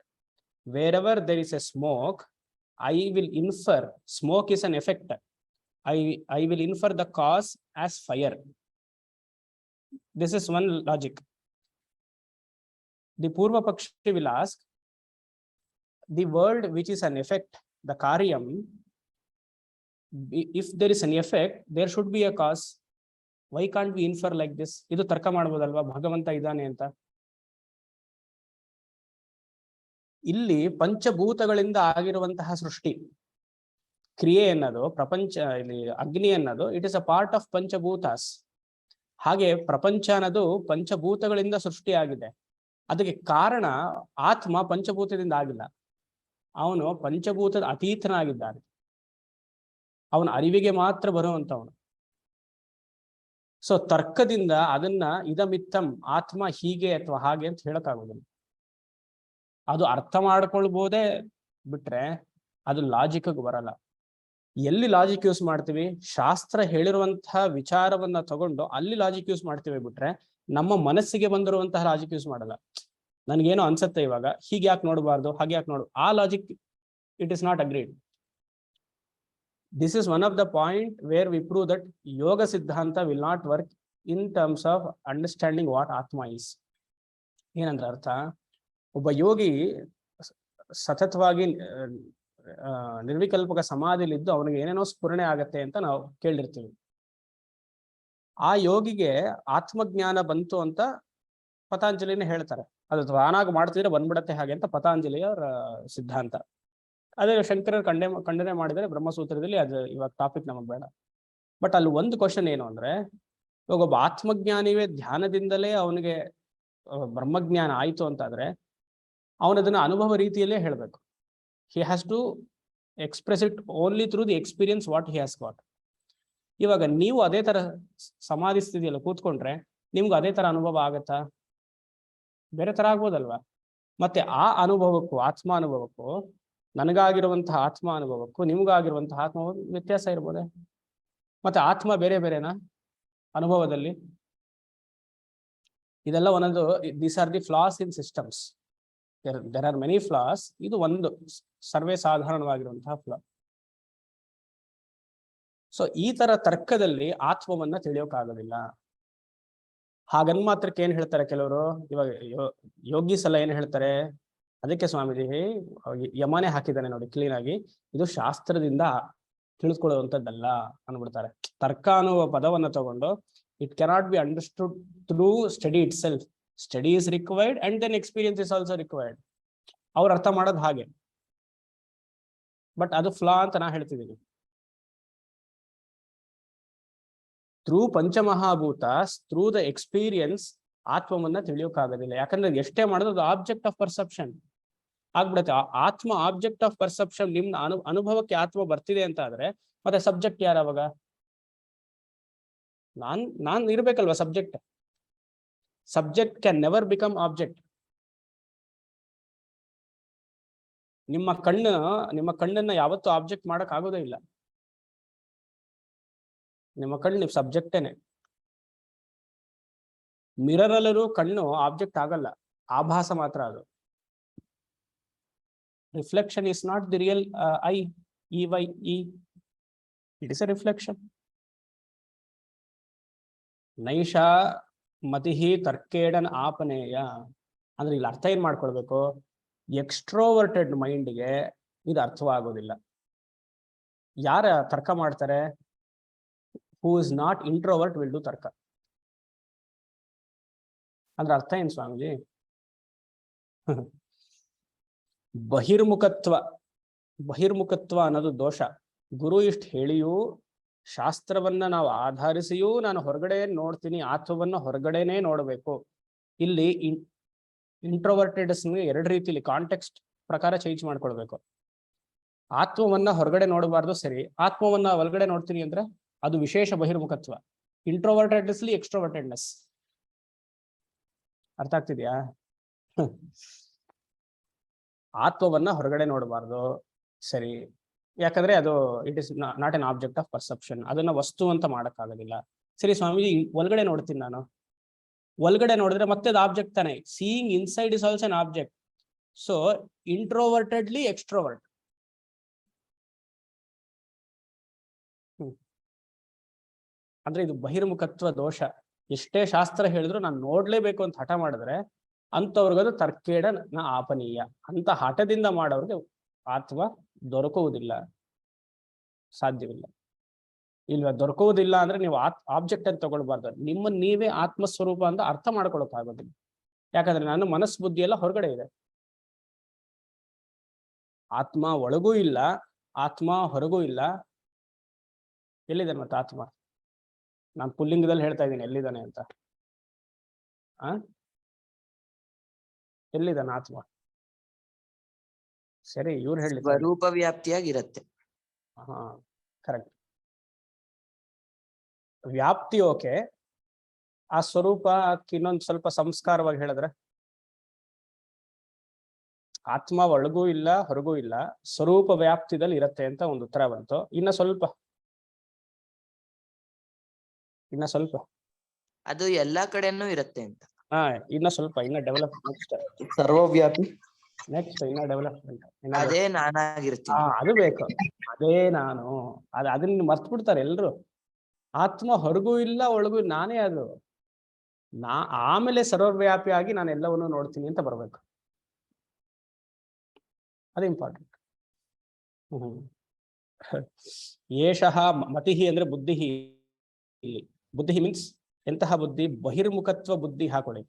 wherever there is a smoke, I will infer smoke is an effect. I will infer the cause as fire. This is one logic. The Purva Pakshi will ask, the world which is an effect, the karyam, if there is an effect, there should be a cause. Why can't we infer like this? Idu tarka ಮಾಡಬಹುದಲ್ವಾ ಭಗವಂತ ಇದ್ದಾನೆ ಅಂತ? ಇಲ್ಲಿ ಪಂಚಭೂತಗಳಿಂದ ಆಗಿರುವಂತಹ ಸೃಷ್ಟಿ ಕ್ರಿಯೆ ಅನ್ನೋದು, ಪ್ರಪಂಚ ಇಲ್ಲಿ ಅಗ್ನಿ ಅನ್ನೋದು it is a part of panchabhutas. ಹಾಗೆ ಪ್ರಪಂಚ ಅನ್ನೋದು ಪಂಚಭೂತಗಳಿಂದ ಸೃಷ್ಟಿಯಾಗಿದೆ. ಅದಕ್ಕೆ ಕಾರಣ ಆತ್ಮ ಪಂಚಭೂತದಿಂದ ಆಗಿಲ್ಲ, ಅವನು ಪಂಚಭೂತದ ಅತೀತನಾಗಿದ್ದಾನೆ, ಅವನ ಅರಿವಿಗೆ ಮಾತ್ರ ಬರುವಂತವನು. ಸೊ ತರ್ಕದಿಂದ ಅದನ್ನ ಇದಮಿತ್ತಂ ಆತ್ಮ ಹೀಗೆ ಅಥವಾ ಹಾಗೆ ಅಂತ ಹೇಳಕ್ಕಾಗೋದಿಲ್ಲ. ಅದು ಅರ್ಥ ಮಾಡ್ಕೊಳ್ಬೋದೇ ಬಿಟ್ರೆ ಅದು ಲಾಜಿಕ್ ಬರಲ್ಲ. ಎಲ್ಲಿ ಲಾಜಿಕ್ ಯೂಸ್ ಮಾಡ್ತೀವಿ? ಶಾಸ್ತ್ರ ಹೇಳಿರುವಂತಹ ವಿಚಾರವನ್ನ ತಗೊಂಡು ಅಲ್ಲಿ ಲಾಜಿಕ್ ಯೂಸ್ ಮಾಡ್ತೀವಿ ಬಿಟ್ರೆ ನಮ್ಮ ಮನಸ್ಸಿಗೆ ಬಂದಿರುವಂತಹ ಲಾಜಿಕ್ ಯೂಸ್ ಮಾಡಲ್ಲ. ನನ್ಗೇನೋ ಅನ್ಸುತ್ತೆ ಇವಾಗ, ಹೀಗೆ ಯಾಕೆ ನೋಡಬಾರ್ದು, ಹಾಗೆ ಯಾಕೆ ನೋಡು, ಆ logic it is not agreed. This is one of the point where we prove that yoga siddhanta will not work in terms of understanding what atma is. ಏನಂದ್ರೆ ಅರ್ಥ, ಒಬ್ಬ ಯೋಗಿ ಸತತವಾಗಿ ನಿರ್ವಿಕಲ್ಪಕ ಸಮಾಧಿಲಿದ್ದು ಅವನಿಗೆ ಏನೇನೋ ಸ್ಫುರಣೆ ಆಗತ್ತೆ ಅಂತ ನಾವು ಕೇಳಿರ್ತೀವಿ. ಆ ಯೋಗಿಗೆ ಆತ್ಮಜ್ಞಾನ ಬಂತು ಅಂತ ಪತಾಂಜಲಿನೇ ಹೇಳ್ತಾರೆ. ಅದು ತಾನಾಗಿ ಮಾಡ್ತಿದ್ರೆ ಬಂದ್ಬಿಡತ್ತೆ ಹಾಗೆ ಅಂತ ಪತಾಂಜಲಿಯ ಸಿದ್ಧಾಂತ. ಅದೇ ಶಂಕರರು ಖಂಡನೆ ಮಾಡಿದರೆ ಬ್ರಹ್ಮಸೂತ್ರದಲ್ಲಿ. ಅದು ಇವಾಗ ಟಾಪಿಕ್ ನಮಗೆ ಬೇಡ. ಬಟ್ ಅಲ್ಲಿ ಒಂದು ಕ್ವಶನ್ ಏನು ಅಂದ್ರೆ, ಇವಾಗ ಒಬ್ಬ ಆತ್ಮಜ್ಞಾನಿವೇ ಧ್ಯಾನದಿಂದಲೇ ಅವನಿಗೆ ಬ್ರಹ್ಮಜ್ಞಾನ ಆಯ್ತು ಅಂತಾದ್ರೆ ಅವನದನ್ನ ಅನುಭವ ರೀತಿಯಲ್ಲೇ ಹೇಳಬೇಕು. he has to express it only through the experience what he has got. ಇವಾಗ ನೀವು ಅದೇ ತರ ಸಮಾಧಿ ಸ್ಥಿತಿಯಲ್ಲಿ ಕೂತ್ಕೊಂಡ್ರೆ ನಿಮ್ಗೆ ಅದೇ ತರ ಅನುಭವ ಆಗತ್ತಾ? ಬೇರೆ ತರ ಆಗ್ಬೋದಲ್ವಾ? ಮತ್ತೆ ಆ ಅನುಭವಕ್ಕೂ ಆತ್ಮ ಅನುಭವಕ್ಕೂ, ನನಗಾಗಿರುವಂತಹ ಆತ್ಮ ಅನುಭವಕ್ಕೂ ನಿಮ್ಗಾಗಿರುವಂತಹ ಆತ್ಮ ವ್ಯತ್ಯಾಸ ಇರ್ಬೋದೆ? ಮತ್ತೆ ಆತ್ಮ ಬೇರೆ ಬೇರೆನಾ ಅನುಭವದಲ್ಲಿ? ಇದೆಲ್ಲ ಒಂದೊಂದು, these are the flaws in systems. there are many flaws. ಇದು ಒಂದು ಸರ್ವೇ ಸಾಧಾರಣವಾಗಿರುವಂತಹ ಫ್ಲಾ. ಸೊ ಈ ತರ ತರ್ಕದಲ್ಲಿ ಆತ್ಮವನ್ನ ತಿಳಿಯೋಕ್ಕಾಗೋದಿಲ್ಲ. ಹಾಗನ್ ಮಾತ್ರಕ್ಕೆ ಏನ್ ಹೇಳ್ತಾರೆ ಕೆಲವರು, ಇವಾಗ ಯೋಗೀಸ್ ಎಲ್ಲ ಏನ್ ಹೇಳ್ತಾರೆ, ಅದಕ್ಕೆ ಸ್ವಾಮೀಜಿ ಯಮನೆ ಹಾಕಿದ್ದಾನೆ ನೋಡಿ ಕ್ಲೀನ್ ಆಗಿ, ಇದು ಶಾಸ್ತ್ರದಿಂದ ತಿಳಿದುಕೊಳ್ಳುವಂಥದ್ದಲ್ಲ ಅನ್ಬಿಡ್ತಾರೆ. ತರ್ಕ ಅನ್ನುವ ಪದವನ್ನ ತಗೊಂಡು it cannot be understood through study itself. Study is required and then experience is also required. ಅವ್ರು ಅರ್ಥ ಮಾಡೋದು ಹಾಗೆ, ಬಟ್ ಅದು ಫ್ಲಾ ಅಂತ ನಾ ಹೇಳ್ತಿದ್ದೀನಿ. Through panchamahabhuta, through the experience ಆತ್ಮವನ್ನ ತಿಳಿಯೋಕ್ಕಾಗೋದಿಲ್ಲ. ಯಾಕಂದ್ರೆ ಎಷ್ಟೇ ಮಾಡೋದು ಅದು ಆಬ್ಜೆಕ್ಟ್ ಆಫ್ ಪರ್ಸೆಪ್ಷನ್ ಆಗ್ಬಿಡತ್ತೆ. ಆತ್ಮ ಆಬ್ಜೆಕ್ಟ್ ಆಫ್ ಪರ್ಸೆಪ್ಷನ್. ನಿಮ್ ಅನುಭವಕ್ಕೆ ಆತ್ಮ ಬರ್ತಿದೆ ಅಂತ ಆದ್ರೆ ಮತ್ತೆ ಸಬ್ಜೆಕ್ಟ್ ಯಾರು ಅವಾಗ? ನಾನ್ ಇರ್ಬೇಕಲ್ವಾ subject. Subject can never become object. ನಿಮ್ಮ ಕಣ್ಣನ್ನ ಯಾವತ್ತೂ ಆಬ್ಜೆಕ್ಟ್ ಮಾಡಕ್ ಆಗೋದೇ ಇಲ್ಲ. ನಿಮ್ಮ ಕಣ್ಣು ನೀವು ಸಬ್ಜೆಕ್ಟೇನೆ. ಮಿರರ್ ಅಲ್ಲೂ ಕಣ್ಣು ಆಬ್ಜೆಕ್ಟ್ ಆಗಲ್ಲ, ಆಭಾಸ ಮಾತ್ರ ಅದು. Reflection is not the real I. It is a reflection. ನೈಷಾ ಮತಿಹಿ ತರ್ಕೇಡನ್ ಆಪನೇಯ ಅಂದ್ರೆ ಇಲ್ಲಿ ಅರ್ಥ ಏನ್ ಮಾಡ್ಕೊಳ್ಬೇಕು, ಎಕ್ಸ್ಟ್ರೋವರ್ಟೆಡ್ ಮೈಂಡ್ಗೆ ಇದು ಅರ್ಥವಾಗೋದಿಲ್ಲ. ಯಾರ ತರ್ಕ ಮಾಡ್ತಾರೆ? Who is not introvert will do ತರ್ಕ. ಅಂದ್ರೆ ಅರ್ಥ ಏನ್ ಸ್ವಾಮೀಜಿ? ಬಹಿರ್ಮುಖತ್ವ ಅನ್ನೋದು ದೋಷ. ಗುರು ಇಷ್ಟು ಹೇಳಿಯೂ, ಶಾಸ್ತ್ರವನ್ನ ನಾವು ಆಧರಿಸಿಯೂ ನಾನು ಹೊರಗಡೆ ನೋಡ್ತೀನಿ, ಆತ್ಮವನ್ನ ಹೊರಗಡೆನೆ ನೋಡಬೇಕು. ಇಲ್ಲಿ ಇಂಟ್ರೋವರ್ಟೆಡ್ಸ್ ಎರಡು ರೀತಿಲಿ ಕಾಂಟೆಕ್ಸ್ಟ್ ಪ್ರಕಾರ ಚೇಂಜ್ ಮಾಡ್ಕೊಳ್ಬೇಕು. ಆತ್ಮವನ್ನ ಹೊರಗಡೆ ನೋಡಬಾರ್ದು, ಸರಿ. ಆತ್ಮವನ್ನ ಒಳಗಡೆ ನೋಡ್ತೀನಿ ಅಂದ್ರೆ ಅದು ವಿಶೇಷ ಬಹಿರ್ಮುಖತ್ವ, ಇಂಟ್ರೋವರ್ಟೆಡ್ನೆಸ್ಲಿ ಎಕ್ಸ್ಟ್ರೋವರ್ಟೆಡ್ನೆಸ್. ಅರ್ಥ ಆಗ್ತಿದ್ಯಾ? ಆತ್ಮವನ್ನ ಹೊರಗಡೆ ನೋಡಬಾರ್ದು, ಸರಿ. ಯಾಕಂದ್ರೆ ಅದು it is not an object of perception. ಅದನ್ನ ವಸ್ತು ಅಂತ ಮಾಡಕ್ಕಾಗೋದಿಲ್ಲ. ಸರಿ ಸ್ವಾಮೀಜಿ, ಒಳಗಡೆ ನೋಡ್ತೀನಿ ನಾನು. ಒಳಗಡೆ ನೋಡಿದ್ರೆ ಮತ್ತೆ ಅದು ಆಬ್ಜೆಕ್ಟ್ ತಾನೆ. Seeing inside is also an object. So introvertedly extrovert. ಅಂದ್ರೆ ಇದು ಬಹಿರ್ಮುಖತ್ವ ದೋಷ. ಎಷ್ಟೇ ಶಾಸ್ತ್ರ ಹೇಳಿದ್ರು ನಾನು ನೋಡ್ಲೇಬೇಕು ಅಂತ ಹಠ ಮಾಡಿದ್ರೆ ಅಂತವ್ರಿಗದು ತರ್ಕೇಡ ಆಪನೀಯ. ಅಂತ ಹಠದಿಂದ ಮಾಡೋರಿಗೆ ಆತ್ಮ ದೊರಕುವುದಿಲ್ಲ, ಸಾಧ್ಯವಿಲ್ಲ. ಇಲ್ವಾ? ದೊರಕುವುದಿಲ್ಲ ಅಂದ್ರೆ ನೀವು ಆಬ್ಜೆಕ್ಟ್ ಅಂತ ತಗೊಳ್ಬಾರ್ದು. ನಿಮ್ಮ ನೀವೇ ಆತ್ಮಸ್ವರೂಪ ಅಂತ ಅರ್ಥ ಮಾಡ್ಕೊಳಕ್ ಆಗೋದಿಲ್ಲ. ಯಾಕಂದ್ರೆ ನನ್ನ ಮನಸ್ಸು ಬುದ್ಧಿ ಎಲ್ಲ ಹೊರಗಡೆ ಇದೆ. ಆತ್ಮ ಒಳಗೂ ಇಲ್ಲ, ಆತ್ಮ ಹೊರಗೂ ಇಲ್ಲ. ಎಲ್ಲಿದೆ ಮತ್ತೆ ಆತ್ಮ? ನಾನು ಪುಲ್ಲಿಂಗದಲ್ಲಿ ಹೇಳ್ತಾ ಇದ್ದೀನಿ ಎಲ್ಲಿದ್ದಾನೆ ಅಂತ. ಎಲ್ಲಿದ್ದಾನೆ ಆತ್ಮ? ಸರಿ, ಇವ್ರು ಹೇಳಿ. ಸ್ವರೂಪ ವ್ಯಾಪ್ತಿಯಾಗಿರುತ್ತೆ. ಹಾ, ಕರೆಕ್ಟ್. ವ್ಯಾಪ್ತಿ ಓಕೆ. ಆ ಸ್ವರೂಪ ಇನ್ನೊಂದು ಸ್ವಲ್ಪ ಸಂಸ್ಕಾರವಾಗಿ ಹೇಳಿದ್ರೆ, ಆತ್ಮ ಒಳಗೂ ಇಲ್ಲ ಹೊರಗೂ ಇಲ್ಲ, ಸ್ವರೂಪ ವ್ಯಾಪ್ತಿದಲ್ಲಿ ಇರತ್ತೆ ಅಂತ ಒಂದು ಉತ್ತರ ಬಂತು. ಇನ್ನ ಸ್ವಲ್ಪ ಅದು ಎಲ್ಲಾ ಕಡೆನೂ ಇರುತ್ತೆ ಅಂತ. ಇನ್ನ ಸ್ವಲ್ಪ ಇನ್ನ ಡೆವಲಪ್. ಸರ್ವವ್ಯಾಪಿ. ನೆಕ್ಸ್ಟ್ ಇನ್ನ ಡೆವಲಪ್ಮೆಂಟ್. ಅದೇ ನಾನಾಗಿರ್ತೀನಿ. ಅದು ಬೇಕು, ಅದೇ ನಾನು. ಅದನ್ನ ಮರ್ತ್ ಬಿಡ್ತಾರೆ ಎಲ್ರು. ಆತ್ಮ ಹೊರಗೂ ಇಲ್ಲ ಒಳಗೂ ನಾನೇ ಅದು. ಆಮೇಲೆ ಸರ್ವವ್ಯಾಪಿಯಾಗಿ ನಾನು ಎಲ್ಲವನ್ನೂ ನೋಡ್ತೀನಿ ಅಂತ ಬರ್ಬೇಕು. ಅದು ಇಂಪಾರ್ಟೆಂಟ್. ಏಷಃ ಮತಿ ಅಂದ್ರೆ ಬುದ್ಧಿ. ಇಲ್ಲಿ ಬುದ್ಧಿ ಮೀನ್ಸ್ ಎಂತಹ ಬುದ್ಧಿ? ಬಹಿರ್ಮುಖತ್ವ ಬುದ್ಧಿ ಹಾಕೊಳ್ಳಿ.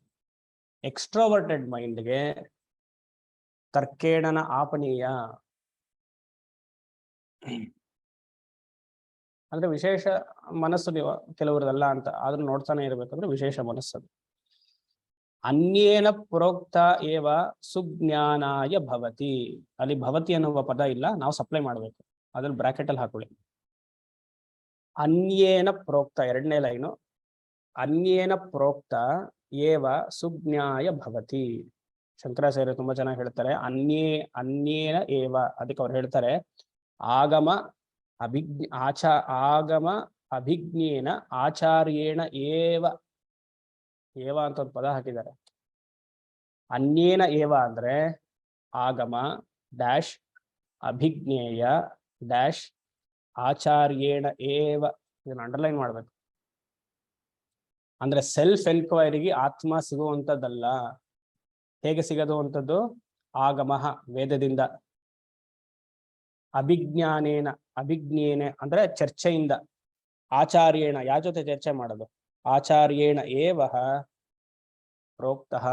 ಎಕ್ಸ್ಟ್ರೋವರ್ಟೆಡ್ ಮೈಂಡ್ಗೆ ತರ್ಕೇಣನ ಆಪನೀಯ ಅಂದ್ರೆ ವಿಶೇಷ ಮನಸ್ಸು. ನೀವು ಕೆಲವರದಲ್ಲ ಅಂತ ಆದ್ರೂ ನೋಡ್ತಾನೆ ಇರ್ಬೇಕಂದ್ರೆ ವಿಶೇಷ ಮನಸ್ಸದು. ಅನ್ಯೇನ ಪ್ರೋಕ್ತ ಏವ ಸುಜ್ಞಾನಾಯ ಭವತಿ. ಅಲ್ಲಿ ಭವತಿ ಅನ್ನುವ ಪದ ಇಲ್ಲ, ನಾವು ಸಪ್ಲೈ ಮಾಡ್ಬೇಕು. ಅದ್ರಲ್ಲಿ ಬ್ರಾಕೆಟ್ ಅಲ್ಲಿ ಹಾಕೊಳ್ಳಿ. ಅನ್ಯೇನ ಪ್ರೋಕ್ತ, ಎರಡನೇ ಲೈನು. ಅನ್ಯೇನ ಪ್ರೋಕ್ತ ಏವ ಸುಜ್ಞಾಯ ಭವತಿ. ಶಂಕರಾಚಾರ್ಯ ತುಂಬಾ ಚೆನ್ನಾಗಿ ಹೇಳ್ತಾರೆ, ಅನ್ಯೇನ ಏವ. ಅದಕ್ಕೆ ಅವ್ರು ಹೇಳ್ತಾರೆ ಆಗಮ ಅಭಿಜ್ಞೇನ ಆಚಾರ್ಯೇಣ ಏವ. ಏವ ಅಂತ ಒಂದು ಪದ ಹಾಕಿದ್ದಾರೆ. ಅನ್ಯೇನ ಏವ ಅಂದ್ರೆ ಆಗಮ ಡ್ಯಾಶ್ ಅಭಿಜ್ಞೇಯ ಡ್ಯಾಶ್ ಆಚಾರ್ಯೇಣ ಏವ. ಇದನ್ನ ಅಂಡರ್ಲೈನ್ ಮಾಡ್ಬೇಕು. ಅಂದ್ರೆ ಸೆಲ್ಫ್ ಎನ್ಕ್ವೈರಿಗೆ ಆತ್ಮ ಸಿಗುವಂಥದ್ದಲ್ಲ. ಹೇಗೆ ಸಿಗದು ಅಂತದ್ದು? ಆಗಮಃ, ವೇದದಿಂದ. ಅಭಿಜ್ಞಾನೇನ, ಅಭಿಜ್ಞೇನ ಅಂದ್ರೆ ಚರ್ಚೆಯಿಂದ. ಆಚಾರ್ಯೇಣ, ಯಾರ ಜೊತೆ ಚರ್ಚೆ ಮಾಡೋದು? ಆಚಾರ್ಯೇಣ ಏವ ಪ್ರೋಕ್ತಃ.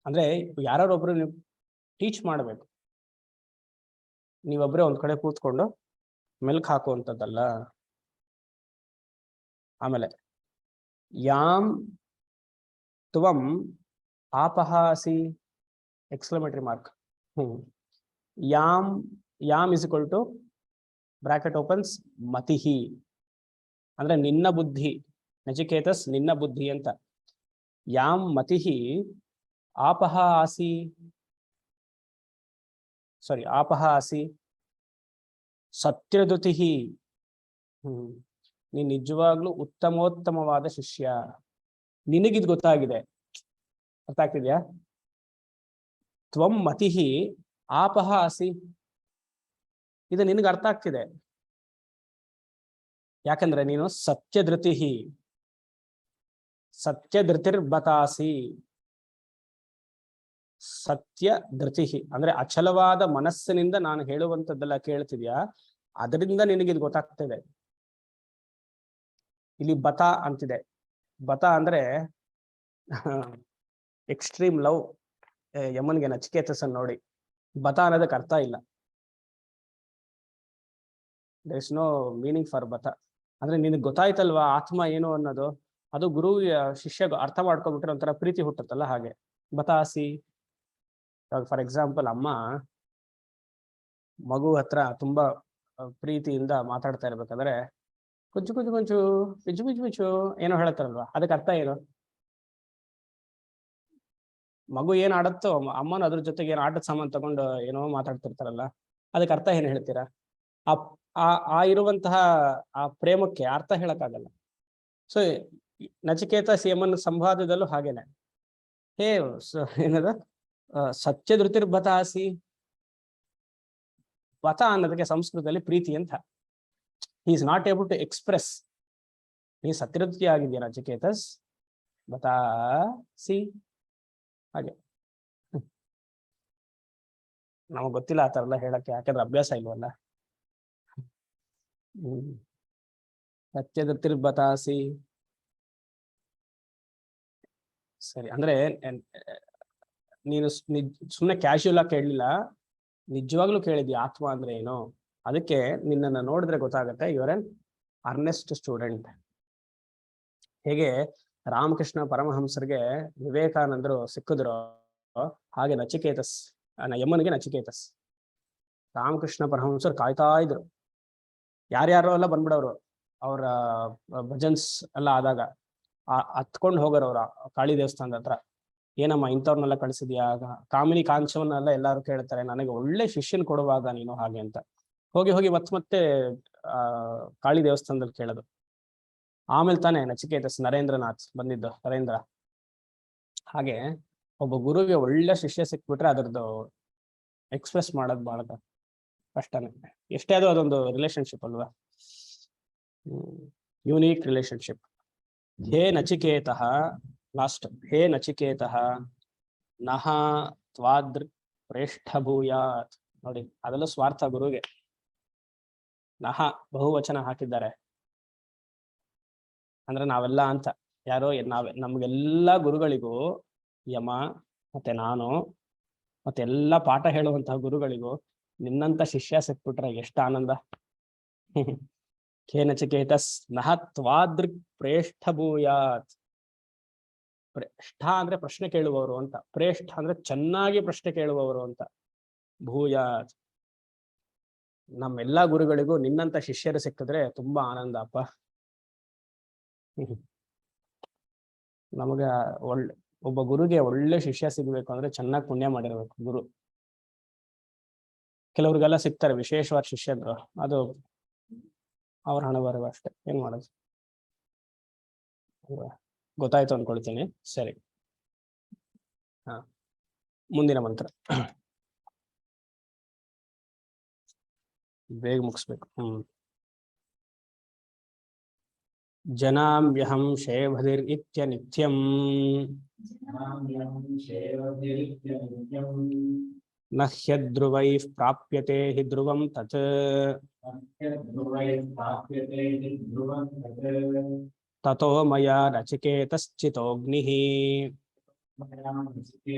ಅಂದ್ರೆ ಯಾರೊಬ್ರು ನೀವು ಟೀಚ್ ಮಾಡ್ಬೇಕು. ನೀವೊಬ್ರೆ ಒಂದ್ ಕಡೆ ಕೂತ್ಕೊಂಡು ಮೆಲ್ಕ್ ಹಾಕುವಂಥದ್ದಲ್ಲ. ಆಮೇಲೆ ಯಾಮ್ ತ್ವಂ ಆಪಹಾಸಿ ಎಕ್ಸ್ಕ್ಲಮೇಟರಿ ಮಾರ್ಕ್. ಯಾಮ್ is equal to bracket opens ಮತಿಹಿ ಅಂದ್ರೆ ನಿನ್ನ ಬುದ್ಧಿ. ನಚಿಕೇತಸ್, ನಿನ್ನ ಬುದ್ಧಿ ಅಂತ. ಯಾಮ್ ಮತಿಹಿ ಆಪಹ ಆಸಿ, ಸಾರಿ ಆಪಹ ಆಸಿ ಸತ್ಯಧೃತಿ. ನೀನ್ ನಿಜವಾಗ್ಲೂ ಉತ್ತಮೋತ್ತಮವಾದ ಶಿಷ್ಯ. ನಿನಗಿದ್ ಗೊತ್ತಾಗಿದೆ. ಅರ್ಥ ಆಗ್ತಿದ್ಯಾ? ತ್ವಂ ಮತಿಹಿ ಆಪಹ ಆಸಿ, ಇದು ನಿನಗೆ ಅರ್ಥ ಆಗ್ತಿದೆ. ಯಾಕಂದ್ರೆ ನೀನು ಸತ್ಯಧೃತಿ, ಸತ್ಯಧೃತಿರ್ಬತಾಸಿ. ಸತ್ಯ ಧೃತಿ ಅಂದ್ರೆ ಅಚಲವಾದ ಮನಸ್ಸಿನಿಂದ ನಾನು ಹೇಳುವಂಥದ್ದೆಲ್ಲ ಕೇಳ್ತಿದ್ಯಾ, ಅದರಿಂದ ನಿನಗಿದು ಗೊತ್ತಾಗ್ತಿದೆ. ಇಲ್ಲಿ ಬತ ಅಂತಿದೆ. ಬತ ಅಂದ್ರೆ ಎಕ್ಸ್ಟ್ರೀಮ್ ಲವ್. ಯಮನ್ಗೆ ನಚಿಕೇತಸನ್ ನೋಡಿ. ಬತ ಅನ್ನೋದಕ್ಕೆ ಅರ್ಥ ಇಲ್ಲ. There is no meaning for ಬತ. ಅಂದ್ರೆ ನಿನಗೆ ಗೊತ್ತಾಯ್ತಲ್ವಾ ಆತ್ಮ ಏನು ಅನ್ನೋದು. ಅದು ಗುರು ಶಿಷ್ಯ ಅರ್ಥ ಮಾಡ್ಕೊಬಿಟ್ರೆ ಒಂಥರ ಪ್ರೀತಿ ಹುಟ್ಟುತ್ತಲ್ಲ, ಹಾಗೆ ಬತಾಸಿ. ಫಾರ್ ಎಕ್ಸಾಂಪಲ್, ಅಮ್ಮ ಮಗು ಹತ್ರ ತುಂಬಾ ಪ್ರೀತಿಯಿಂದ ಮಾತಾಡ್ತಾ ಇರ್ಬೇಕಾದ್ರೆ ಕುಂಚು ಕುಂಚು ಕುಂಚು ಪಿಚ್ಚು ಪಿಚ್ಚು ಪಿಚ್ಚು ಏನೋ ಹೇಳ್ತಾರಲ್ವಾ, ಅದಕ್ಕೆ ಅರ್ಥ ಏನು? ಮಗು ಏನ್ ಆಡತ್ತೋ ಅಮ್ಮನ ಅದ್ರ ಜೊತೆಗೆ ಏನು ಆಟದ ಸಾಮಾನು ತಗೊಂಡು ಏನೋ ಮಾತಾಡ್ತಿರ್ತಾರಲ್ಲ, ಅದಕ್ಕೆ ಅರ್ಥ ಏನ್ ಹೇಳ್ತೀರಾ? ಆ ಇರುವಂತಹ ಆ ಪ್ರೇಮಕ್ಕೆ ಅರ್ಥ ಹೇಳಕ್ಕಾಗಲ್ಲ. ಸೊ ನಚಿಕೇತ ಯಮನ ಸಂವಾದದಲ್ಲೂ ಹಾಗೇನೆ. ಹೇ ಏನದ ಸತ್ಯ ಧೃತಿರ್ಬತಾಸಿ, ಬತ ಅನ್ನೋದಕ್ಕೆ ಸಂಸ್ಕೃತದಲ್ಲಿ ಪ್ರೀತಿ ಅಂತ. He is not able to express. ನೀ ಸತ್ಯಧೃತಿ ಆಗಿದೆಯಾ ನಚಿಕೇತಸ್, ಬತಾಸಿ ಹಾಗೆ. ನಮಗ್ ಗೊತ್ತಿಲ್ಲ ಆ ತರ ಎಲ್ಲ ಹೇಳಕ್ಕೆ, ಯಾಕಂದ್ರೆ ಅಭ್ಯಾಸ ಇಲ್ವಲ್ಲ. ಸತ್ಯಧೃತಿರ್ಬತಾಸಿ ಸರಿ. ಅಂದ್ರೆ ನೀನು ಸುಮ್ಮನೆ ಕ್ಯಾಶುಯಲ್ ಆಗಿ ಕೇಳಲಿಲ್ಲ, ನಿಜವಾಗ್ಲೂ ಕೇಳಿದ್ಯಾ ಆತ್ಮ ಅಂದ್ರೆ ಏನು. ಅದಕ್ಕೆ ನಿನ್ನನ್ನ ನೋಡಿದ್ರೆ ಗೊತ್ತಾಗುತ್ತೆ you are an earnest student. ಹೇಗೆ ರಾಮಕೃಷ್ಣ ಪರಮಹಂಸರಿಗೆ ವಿವೇಕಾನಂದರು ಸಿಕ್ಕಿದ್ರು, ಹಾಗೆ ನಚಿಕೇತಸ್ ಯಮನಿಗೆ ನಚಿಕೇತಸ್. ರಾಮಕೃಷ್ಣ ಪರಮಹಂಸರು ಕಾಯ್ತಾ ಇದ್ರು, ಯಾರ್ಯಾರೋ ಎಲ್ಲ ಬಂದ್ಬಿಡೋರು ಅವ್ರ ಭಜನ್ಸ್ ಎಲ್ಲ ಆದಾಗ. ಹತ್ಕೊಂಡು ಹೋಗೋರು ಅವ್ರ ಕಾಳಿ ದೇವಸ್ಥಾನದ ಹತ್ರ. ಏನಮ್ಮ ಇಂಥವ್ರನ್ನೆಲ್ಲ ಕಳಿಸಿದ್ಯಾ, ಕಾಮಿನಿ ಕಾಂಚವನ್ನೆಲ್ಲ ಎಲ್ಲಾರು ಕೇಳ್ತಾರೆ, ನನಗೆ ಒಳ್ಳೆ ಶಿಷ್ಯನ್ ಕೊಡುವಾಗ ನೀನು ಹಾಗೆ ಅಂತ. ಹೋಗಿ ಹೋಗಿ ಮತ್ತೆ ಕಾಳಿ ದೇವಸ್ಥಾನದಲ್ಲಿ ಕೇಳೋದು. ಆಮೇಲೆ ತಾನೇ ನಚಿಕೇತಸ್ ನರೇಂದ್ರನಾಥ್ ಬಂದಿದ್ದು, ನರೇಂದ್ರ. ಹಾಗೆ ಒಬ್ಬ ಗುರುವಿಗೆ ಒಳ್ಳೆ ಶಿಷ್ಯ ಸಿಕ್ಬಿಟ್ರೆ ಅದರದ್ದು ಎಕ್ಸ್ಪ್ರೆಸ್ ಮಾಡೋದು ಬಹಳ ಕಷ್ಟನೇ. ಎಷ್ಟೇ ಅದು ಅದೊಂದು ರಿಲೇಶನ್ಶಿಪ್ ಅಲ್ವಾ, ಯೂನಿಕ್ ರಿಲೇಶನ್ಶಿಪ್. ಹೇ ನಚಿಕೇತಃ, ಲಾಸ್ಟ್, ಹೇ ನಚಿಕೇತಃ ನಹ ತ್ವಾದೃ ಪ್ರೇಷ್ಠಭೂಯಾತ್. ನೋಡಿ ಅದೆಲ್ಲ ಸ್ವಾರ್ಥ ಗುರುಗೆ. ನಹ ಬಹುವಚನ ಹಾಕಿದ್ದಾರೆ ಅಂದ್ರೆ ನಾವೆಲ್ಲ ಅಂತ. ಯಾರೋ ನಮ್ಗೆಲ್ಲ ಗುರುಗಳಿಗೂ, ಯಮ ಮತ್ತೆ ನಾನು ಮತ್ತೆ ಎಲ್ಲ ಪಾಠ ಹೇಳುವಂತಹ ಗುರುಗಳಿಗೂ ನಿನ್ನಂತ ಶಿಷ್ಯ ಸಿಕ್ಬಿಟ್ರೆ ಎಷ್ಟು ಆನಂದ. ಖೇ ನಚಿಕೇತಸ್ ನಹ ತ್ವಾದೃಕ್ ಪ್ರೇಷ್ಠಭೂಯಾತ್. ಪ್ರೇಷ್ಠ ಅಂದ್ರೆ ಪ್ರಶ್ನೆ ಕೇಳುವವರು ಅಂತ, ಪ್ರೇಷ್ಠ ಅಂದ್ರೆ ಚೆನ್ನಾಗಿ ಪ್ರಶ್ನೆ ಕೇಳುವವರು ಅಂತ. ಭೂಯಾತ್, ನಮ್ಮೆಲ್ಲಾ ಗುರುಗಳಿಗೂ ನಿನ್ನಂತ ಶಿಷ್ಯರು ಸಿಕ್ಕಿದ್ರೆ ತುಂಬಾ ಆನಂದ ಅಪ್ಪ. ನಮಗ ಒಬ್ಬ ಗುರುಗೆ ಒಳ್ಳೆ ಶಿಷ್ಯ ಸಿಗ್ಬೇಕು ಅಂದ್ರೆ ಚೆನ್ನಾಗಿ ಪುಣ್ಯ ಮಾಡಿರ್ಬೇಕು ಗುರು. ಕೆಲವ್ರಿಗೆಲ್ಲ ಸಿಗ್ತಾರೆ ವಿಶೇಷವಾದ ಶಿಷ್ಯರು, ಅದು ಅವ್ರ ಹಣ ಬರುವ ಅಷ್ಟೇ, ಏನ್ ಮಾಡೋದು. ಗೊತ್ತಾಯ್ತು ಅನ್ಕೊಳ್ತೀನಿ. ಸರಿ, ಮುಂದಿನ ಮಂತ್ರ ಬೇಗ ಮುಗಿಸ್ಬೇಕು. ಜನಾಮ್ಯಹಂ ಶೇವಧಿರ್ ಇತ್ಯ ನಿತ್ಯಂ ನ ಹ್ಯಧ್ರುವೈಃ ಪ್ರಾಪ್ಯತೆ ಹಿ ಧ್ರುವಂ ತತ್ ತತೋ ಮಯಾ ನಚಿಕೇತಶ್ಚಿತೋಗ್ನಿಃ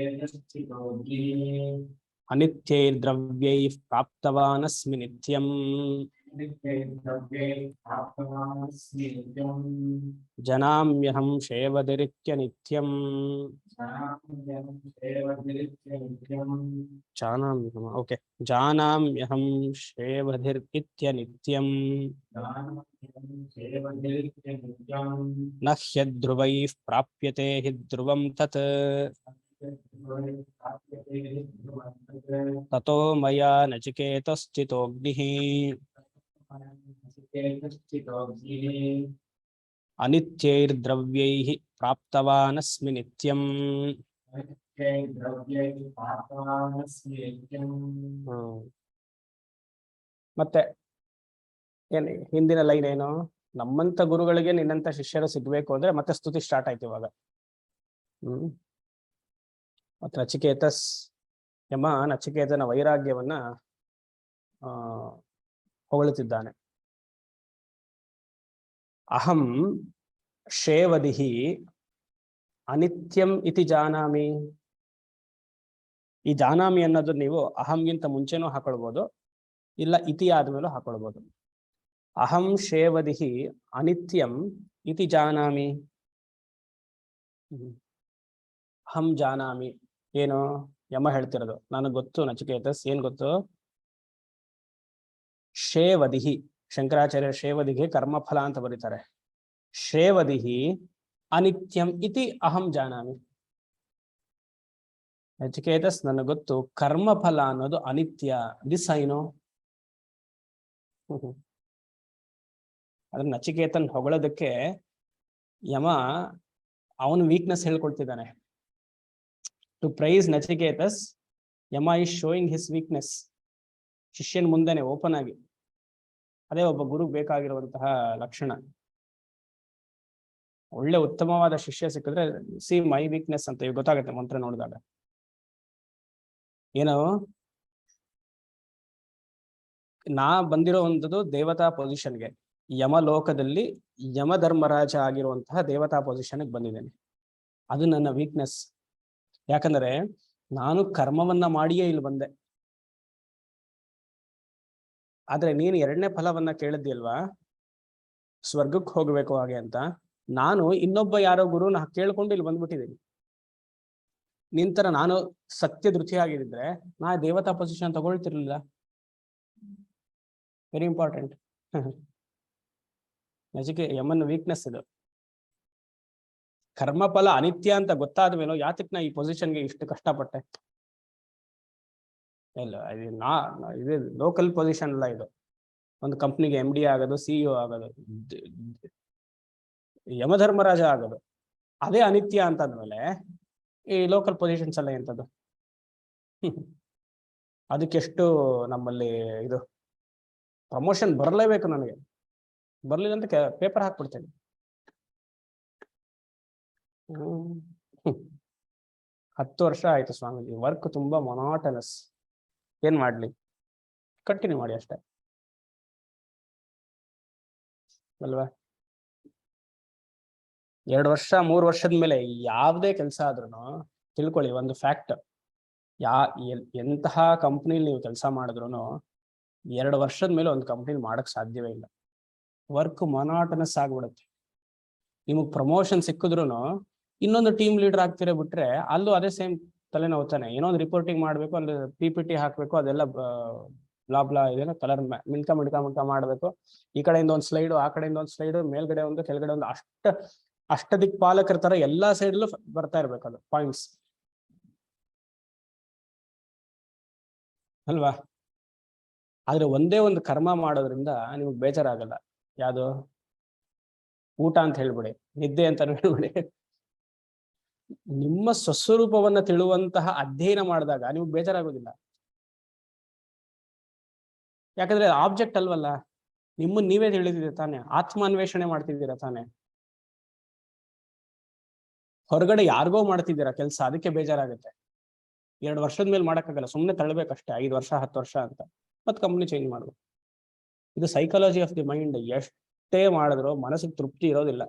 ಅನಿತ್ಯೈರ್ದ್ರವ್ಯೈಃ ಪ್ರಾಪ್ತವಾನಸ್ಮಿ ನಿತ್ಯಂ ಜನಾಮ್ಯಹಂ ಶೇವಧಿರಿತ್ಯ ನಿತ್ಯಂ ಜಾನಾಮ್ಯಹಂ. ಓಕೆ, ಜಾನಾಮ್ಯಹಂ ಶೇವಧಿರ್ ಇತ್ಯ ನಿತ್ಯಂ ನ ಹ್ಯಧ್ರುವೈಃ ಪ್ರಾಪ್ಯತೆ ಹಿ ಧ್ರುವಂ ತತ್ ತತೋ ಮಯಾ ನಚಿಕೇತಶ್ಚಿತೋಗ್ನಿಃ ಅನಿತ್ಯೈರ್ದ್ರವ್ಯೈಃ ಪ್ರಾಪ್ತವಾನಸ್ಮಿ ನಿತ್ಯಂ. ಮತ್ತೆ ಏನ್ ಹಿಂದಿನ ಲೈನ್ ಏನು? ನಮ್ಮಂತ ಗುರುಗಳಿಗೆ ನಿನ್ನಂತ ಶಿಷ್ಯರು ಸಿಗ್ಬೇಕು ಅಂದ್ರೆ ಮತ್ತೆ ಸ್ತುತಿ ಸ್ಟಾರ್ಟ್ ಆಯ್ತು ಇವಾಗ. ಮತ್ತೆ ನಚಿಕೇತಸ್ ಯಮ ನಚಿಕೇತನ ವೈರಾಗ್ಯವನ್ನ ಹೊಗಳುತ್ತಿದ್ದಾನೆ. ಅಹಂ ಶೇವದಿಹಿ ಅನಿತ್ಯಂ ಇತಿ ಜಾನಾಮಿ. ಈ ಜಾನಾಮಿ ಅನ್ನೋದು ನೀವು ಅಹಂಗಿಂತ ಮುಂಚೆನೂ ಹಾಕೊಳ್ಬೋದು, ಇಲ್ಲ ಇತಿ ಆದ್ಮೇಲೂ ಹಾಕೊಳ್ಬೋದು. ಅಹಂ ಶೇವದಿಹಿ ಅನಿತ್ಯಂ ಇತಿ ಜಾನಾಮಿ. ಅಹಂ ಜಾನಾಮಿ ಏನು? ಯಮ ಹೇಳ್ತಿರೋದು ನನಗೆ ಗೊತ್ತು ನಚಿಕೇತಸ್. ಏನ್ ಗೊತ್ತು? ಶ್ರೇವದಿಹಿ, ಶಂಕರಾಚಾರ್ಯ ಶ್ರೇವದಿಗೆ ಕರ್ಮಫಲ ಅಂತ ಬರೀತಾರೆ. ಶ್ರೇವದಿಹಿ ಅನಿತ್ಯಂ ಇತಿ ಅಹಂ ಜಾನಾಮಿ. ನಚಿಕೇತಸ್, ನನಗೆ ಗೊತ್ತು ಕರ್ಮಫಲ ಅನ್ನೋದು ಅನಿತ್ಯ. This I know. ಅದ್ರ ನಚಿಕೇತನ್ ಹೊಗಳೋದಕ್ಕೆ ಯಮ ಅವನು ವೀಕ್ನೆಸ್ ಹೇಳ್ಕೊಳ್ತಿದ್ದಾನೆ. To praise Nachiketas, Yama is showing his weakness ಶಿಷ್ಯನ್ ಮುಂದೆನೆ ಓಪನ್ ಆಗಿ. ಅದೇ ಒಬ್ಬ ಗುರು ಬೇಕಾಗಿರುವಂತಹ ಲಕ್ಷಣ. ಒಳ್ಳೆ ಉತ್ತಮವಾದ ಶಿಷ್ಯ ಸಿಕ್ಕಿದ್ರೆ ಸಿ ಮೈ ವೀಕ್ನೆಸ್ ಅಂತ ಗೊತ್ತಾಗುತ್ತೆ ಮಂತ್ರ ನೋಡಿದಾಗ. ಏನು, ನಾ ಬಂದಿರೋ ಒಂದು ದೇವತಾ ಪೊಸಿಷನ್ಗೆ, ಯಮಲೋಕದಲ್ಲಿ ಯಮಧರ್ಮರಾಜ ಆಗಿರುವಂತಹ ದೇವತಾ ಪೊಸಿಷನ್ಗೆ ಬಂದಿದ್ದೇನೆ. ಅದು ನನ್ನ ವೀಕ್ನೆಸ್. ಯಾಕಂದ್ರೆ ನಾನು ಕರ್ಮವನ್ನ ಮಾಡಿಯೇ ಇಲ್ಲಿ ಬಂದೆ. ಆದ್ರೆ ನೀನು ಎರಡನೇ ಫಲವನ್ನ ಕೇಳಿದ್ಯಲ್ವಾ, ಸ್ವರ್ಗಕ್ಕೆ ಹೋಗ್ಬೇಕು ಹಾಗೆ ಅಂತ. ನಾನು ಇನ್ನೊಬ್ಬ ಯಾರೋ ಗುರುನ ಕೇಳ್ಕೊಂಡು ಇಲ್ಲಿ ಬಂದ್ಬಿಟ್ಟಿದ್ದೀನಿ. ನಿಂತರ ನಾನು ಸತ್ಯ ಧೃತಿ ಆಗಿದ್ರೆ ನಾ ದೇವತಾ ಪೊಸಿಷನ್ ತಗೊಳ್ತಿರ್ಲಿಲ್ಲ. Very important. ನಚಿಕೆ ಯಮನ್ ವೀಕ್ನೆಸ್ ಇದು. ಕರ್ಮಫಲ ಅನಿತ್ಯ ಅಂತ ಗೊತ್ತಾದ ಮೇಲೂ ಯಾತಕ್ ನಾ ಈ ಪೊಸಿಷನ್ಗೆ ಇಷ್ಟು ಕಷ್ಟಪಟ್ಟೆ? ಇಲ್ಲ, ಇದು ಲೋಕಲ್ ಪೊಸಿಷನ್ ಅಲ್ಲ. ಇದು ಒಂದು ಕಂಪ್ನಿಗೆ MD ಆಗೋದು, CEO ಆಗೋದು, ಯಮಧರ್ಮರಾಜ ಆಗೋದು, ಅದೇ ಅನಿತ್ಯ ಅಂತಂದ್ಮೇಲೆ ಈ ಲೋಕಲ್ ಪೊಸಿಷನ್ಸ್ ಎಲ್ಲ ಎಂತದ್ದು? ಅದಕ್ಕೆಷ್ಟು ನಮ್ಮಲ್ಲಿ ಇದು ಪ್ರಮೋಷನ್ ಬರಲೇಬೇಕು. ನನಗೆ ಬರ್ಲಿಲ್ಲ ಅಂತ ಪೇಪರ್ ಹಾಕ್ಬಿಡ್ತೇನೆ. 10 ವರ್ಷ ಆಯ್ತು ಸ್ವಾಮೀಜಿ, ವರ್ಕ್ ತುಂಬಾ ಮೊನಾಟನಸ್. ಏನ್ ಮಾಡ್ಲಿ, ಕಂಟಿನ್ಯೂ ಮಾಡಿ ಅಷ್ಟೇ ಅಲ್ವಾ? 2 ವರ್ಷ 3 ವರ್ಷದ ಮೇಲೆ ಯಾವ್ದೇ ಕೆಲಸ ಆದ್ರೂ ತಿಳ್ಕೊಳ್ಳಿ ಒಂದು ಫ್ಯಾಕ್ಟ್. ಎಂತಹ ಕಂಪ್ನಿಲಿ ನೀವು ಕೆಲಸ ಮಾಡಿದ್ರು 2 ವರ್ಷದ ಮೇಲೆ ಒಂದು ಕಂಪ್ನಿ ಮಾಡಕ್ ಸಾಧ್ಯವೇ ಇಲ್ಲ. ವರ್ಕ್ ಮೊನಾಟನಸ್ ಆಗ್ಬಿಡುತ್ತೆ. ನಿಮಗ್ ಪ್ರಮೋಷನ್ ಸಿಕ್ಕಿದ್ರು ಇನ್ನೊಂದು ಟೀಮ್ ಲೀಡರ್ ಆಗ್ತಿರೋ ಬಿಟ್ರೆ ಅಲ್ಲೂ ಅದೇ ಸೇಮ್ ತಲೆನೋವ್ತಾನೆ. ಏನೋ ಒಂದು ರಿಪೋರ್ಟಿಂಗ್ ಮಾಡ್ಬೇಕು, ಅಲ್ಲಿ PPT ಹಾಕ್ಬೇಕು, ಅದೆಲ್ಲ ಬ್ಲಾ ಇದೇನೋ ಕಲರ್ ಮಿಣ್ಕ ಮಾಡ್ಬೇಕು. ಈ ಕಡೆಯಿಂದ ಒಂದು ಸ್ಲೈಡು, ಆ ಕಡೆಯಿಂದ ಒಂದು ಸ್ಲೈಡು, ಮೇಲ್ಗಡೆ ಒಂದು ಕೆಳಗಡೆ ಒಂದು, ಅಷ್ಟದಿಕ್ಪಾಲಕರ ತರ ಎಲ್ಲಾ ಸೈಡ್ಲೂ ಬರ್ತಾ ಇರ್ಬೇಕು ಅದು ಪಾಯಿಂಟ್ಸ್ ಅಲ್ವಾ? ಆದ್ರೆ ಒಂದೇ ಒಂದು ಕರ್ಮ ಮಾಡೋದ್ರಿಂದ ನಿಮ್ಗೆ ಬೇಜಾರಾಗಲ್ಲ. ಯಾವುದು? ಊಟ ಅಂತ ಹೇಳ್ಬಿಡಿ, ನಿದ್ದೆ ಅಂತ ಹೇಳ್ಬಿಡಿ. ನಿಮ್ಮ ಸ್ವಸ್ವರೂಪವನ್ನ ತಿಳುವಂತಹ ಅಧ್ಯಯನ ಮಾಡಿದಾಗ ನಿಮ್ಗೆ ಬೇಜಾರಾಗೋದಿಲ್ಲ. ಯಾಕಂದ್ರೆ ಆಬ್ಜೆಕ್ಟ್ ಅಲ್ವಲ್ಲ, ನಿಮ್ಮನ್ನ ನೀವೇ ತಿಳಿದಿದೆ ತಾನೆ, ಆತ್ಮಾನ್ವೇಷಣೆ ಮಾಡ್ತಿದ್ದೀರಾ ತಾನೆ. ಹೊರಗಡೆ ಯಾರಿಗೋ ಮಾಡ್ತಿದ್ದೀರಾ ಕೆಲಸ, ಅದಕ್ಕೆ ಬೇಜಾರಾಗುತ್ತೆ. 2 ವರ್ಷದ ಮೇಲೆ ಮಾಡಕ್ಕಾಗಲ್ಲ, ಸುಮ್ಮನೆ ತಳ್ಳಬೇಕಷ್ಟೇ. 5 ವರ್ಷ 10 ವರ್ಷ ಅಂತ ಮತ್ತೆ ಕಂಪ್ನಿ ಚೇಂಜ್ ಮಾಡ್ಬೇಕು. ಇದು ಸೈಕಾಲಜಿ ಆಫ್ ದಿ ಮೈಂಡ್. ಎಷ್ಟೇ ಮಾಡಿದ್ರು ಮನಸ್ಸಿಗೆ ತೃಪ್ತಿ ಇರೋದಿಲ್ಲ.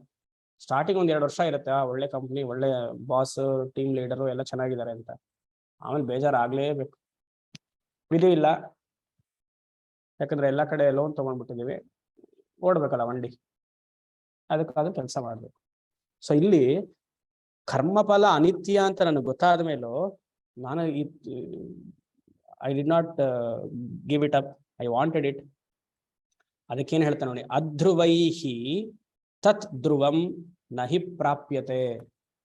ಸ್ಟಾರ್ಟಿಂಗ್ 1-2 ವರ್ಷ ಇರುತ್ತೆ, ಒಳ್ಳೆ ಕಂಪ್ನಿ, ಒಳ್ಳೆ ಬಾಸ್, ಟೀಮ್ ಲೀಡರು ಎಲ್ಲ ಚೆನ್ನಾಗಿದ್ದಾರೆ ಅಂತ. ಆಮೇಲೆ ಬೇಜಾರಾಗ್ಲೇಬೇಕು. ವಿಧಿ ಇಲ್ಲ, ಯಾಕಂದ್ರೆ ಎಲ್ಲಾ ಕಡೆ ಲೋನ್ ತಗೊಂಡ್ಬಿಟ್ಟಿದೀವಿ, ಓಡ್ಬೇಕಲ್ಲ ವಂಡಿ. ಅದಕ್ಕಾದ್ರೂ ಕೆಲಸ ಮಾಡ್ಬೇಕು. ಸೊ ಇಲ್ಲಿ ಕರ್ಮಫಲ ಅನಿತ್ಯ ಅಂತ ನನಗೆ ಗೊತ್ತಾದ ಮೇಲೂ ನಾನು I did not give it up, I wanted it. ಅದಕ್ಕೇನು ಹೇಳ್ತಾನೆ ನೋಡಿ, ಅಧ್ರುವೈಹಿ ತತ್ ಧ್ರುವಂ ನಹಿ ಪ್ರಾಪ್ಯತೆ.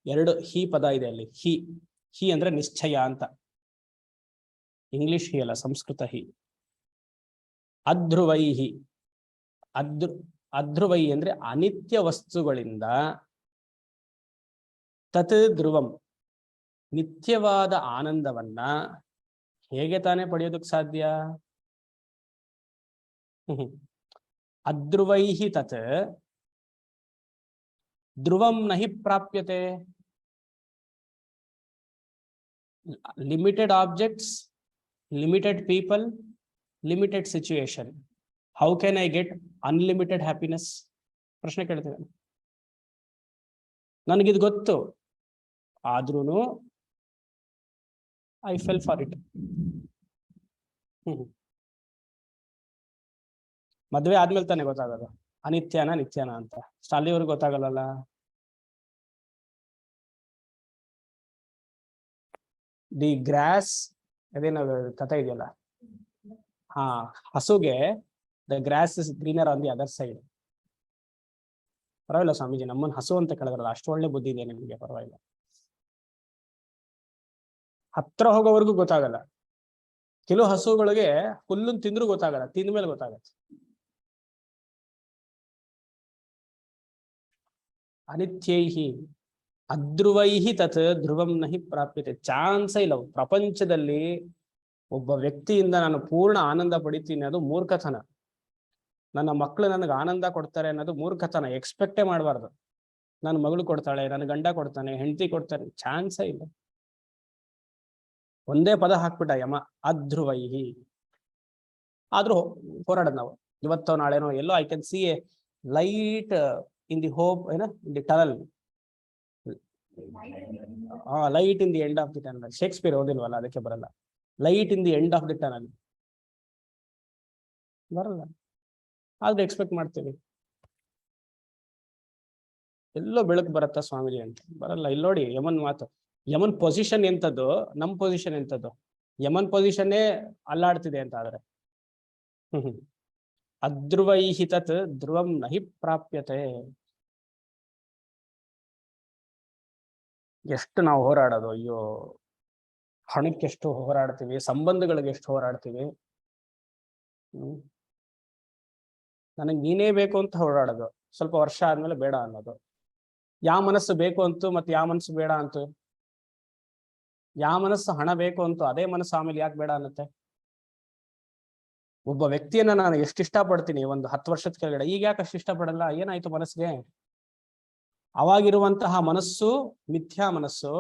2 ಹಿ ಪದ ಇದೆ ಅಲ್ಲಿ. ಹಿ ಅಂದ್ರೆ ನಿಶ್ಚಯ ಅಂತ. ಇಂಗ್ಲಿಷ್ ಹಿ ಅಲ್ಲ, ಸಂಸ್ಕೃತ ಹಿ. ಅಧ್ರುವೈಹಿ, ಅಧ್ರುವೈ ಅಂದ್ರೆ ಅನಿತ್ಯ ವಸ್ತುಗಳಿಂದ, ತತ್ ಧ್ರುವಂ ನಿತ್ಯವಾದ ಆನಂದವನ್ನ ಹೇಗೆ ತಾನೇ ಪಡೆಯೋದಕ್ಕೆ ಸಾಧ್ಯ? ಅಧ್ರುವೈಹಿ ತತ್ ಧ್ರುವಂ ನಹಿ ಪ್ರಾಪ್ಯತೆ. Limited objects, limited people, limited situation. How can I get unlimited happiness? ಪ್ರಶ್ನೆ ಕೇಳ್ತಿದ್ದೇನೆ. ನನಗಿದು ಗೊತ್ತು, ಆದ್ರೂ ಐ ಫೆಲ್ ಫಾರ್ ಇಟ್. ಮದ್ವೆ ಆದ್ಮೇಲೆ ತಾನೇ ಗೊತ್ತಾಗೋದು ಅನಿತ್ಯನ ನಿತ್ಯನ ಅಂತ. ಅಲ್ಲಿವರೆಗೂ ಗೊತ್ತಾಗಲ್ಲ. ದಿ ಗ್ರಾಸ್, ಅದೇನೋ ಕಥೆ ಇದೆಯಲ್ಲ, ಹಸುಗೆ the grass is greener on the other side. ಪರವಾಗಿಲ್ಲ ಸ್ವಾಮೀಜಿ, ನಮ್ಮನ್ನು ಹಸು ಅಂತ ಕೇಳಿದ್ರಲ್ಲ, ಅಷ್ಟು ಒಳ್ಳೆ ಬುದ್ಧಿ ಇದೆ ನಿಮಗೆ, ಪರವಾಗಿಲ್ಲ. ಹತ್ರ ಹೋಗೋವರೆಗೂ ಗೊತ್ತಾಗಲ್ಲ. ಕೆಲವು ಹಸುಗಳಿಗೆ ಹುಲ್ಲನ್ನು ತಿಂದ್ರೂ ಗೊತ್ತಾಗಲ್ಲ, ತಿಂದ ಮೇಲೆ ಗೊತ್ತಾಗತ್ತೆ. ಅನಿತ್ಯೈಹಿ ಅಧ್ರುವೈಹಿ ತತ್ ಧ್ರುವಂ ನಹಿ ಪ್ರಾಪ್ಯತೆ. ಚಾನ್ಸೇ ಇಲ್ಲ ಪ್ರಪಂಚದಲ್ಲಿ ಒಬ್ಬ ವ್ಯಕ್ತಿಯಿಂದ ನಾನು ಪೂರ್ಣ ಆನಂದ ಪಡಿತೀನಿ ಅದು ಮೂರ್ಖತನ. ನನ್ನ ಮಕ್ಕಳು ನನಗೆ ಆನಂದ ಕೊಡ್ತಾರೆ ಅನ್ನೋದು ಮೂರ್ಖತನ. ಎಕ್ಸ್ಪೆಕ್ಟೇ ಮಾಡಬಾರ್ದು. ನನ್ನ ಮಗಳು ಕೊಡ್ತಾಳೆ, ನನ್ನ ಗಂಡ ಕೊಡ್ತಾನೆ, ಹೆಂಡತಿ ಕೊಡ್ತಾನೆ, ಚಾನ್ಸೇ ಇಲ್ಲ. ಒಂದೇ ಪದ ಹಾಕ್ಬಿಟ್ಟ ಯಮ, ಅಧ್ರುವೈಹಿ. ಆದ್ರೂ ಹೋರಾಡೋದು ನಾವು. ಇವತ್ತೋ ನಾಳೆನೋ ಎಲ್ಲೋ I can see a light in the hope, in the tunnel. Light in the end of the tunnel. Shakespeare ಓದಿಲ್ವಲ್ಲ, ಅದಕ್ಕೆ ಬರಲ್ಲ. Light in the end of the tunnel ಬರಲ್ಲ, ಆದ್ರೆ ಎಕ್ಸ್ಪೆಕ್ಟ್ ಮಾಡ್ತೀವಿ ಎಲ್ಲೋ ಬೆಳಕು ಬರುತ್ತಾ ಸ್ವಾಮೀಜಿ ಅಂತ. ಬರಲ್ಲ. ಇಲ್ಲಿ ನೋಡಿ ಯಮನ್ ಮಾತು. ಯಮನ್ ಪೊಸಿಷನ್ ಎಂತದ್ದು, ನಮ್ ಪೊಸಿಷನ್ ಎಂತದ್ದು. ಯಮನ್ ಪೊಸಿಷನ್ನೇ ಅಲ್ಲಾಡ್ತಿದೆ ಅಂತ ಆದ್ರೆ. ಅಧ್ರುವೈಹಿ ತತ್ ಧ್ರುವಂ ನಹಿ ಪ್ರಾಪ್ಯತೆ. ಎಷ್ಟು ನಾವು ಹೋರಾಡೋದು, ಅಯ್ಯೋ ಹಣಕ್ಕೆ ಎಷ್ಟು ಹೋರಾಡ್ತೀವಿ, ಸಂಬಂಧಗಳಿಗೆ ಎಷ್ಟು ಹೋರಾಡ್ತೀವಿ. ನನಗೆ ನೀನೇ ಬೇಕು ಅಂತ ಹೋರಾಡೋದು, ಸ್ವಲ್ಪ ವರ್ಷ ಆದ್ಮೇಲೆ ಬೇಡ ಅನ್ನೋದು. ಯಾವ ಮನಸ್ಸು ಬೇಕು ಅಂತು ಮತ್ತೆ ಯಾವ ಮನಸ್ಸು ಬೇಡ ಅಂತು. ಯಾವ ಮನಸ್ಸು ಹಣ ಬೇಕು ಅಂತು ಅದೇ ಮನಸ್ಸು ಆಮೇಲೆ ಯಾಕೆ ಬೇಡ ಅನ್ನತ್ತೆ. ಒಬ್ಬ ವ್ಯಕ್ತಿಯನ್ನ ನಾನು ಎಷ್ಟು ಇಷ್ಟಪಡ್ತೀನಿ ಒಂದು 10 ವರ್ಷದ ಕೆಳಗಡೆ, ಈಗ ಯಾಕೆ ಅಷ್ಟು ಇಷ್ಟಪಡಲ್ಲ, ಏನಾಯ್ತು ಮನಸ್ಸಿಗೆ? ಅವಾಗಿರುವಂತಹ ಮನಸ್ಸು ಮಿಥ್ಯಾ ಮನಸ್ಸು,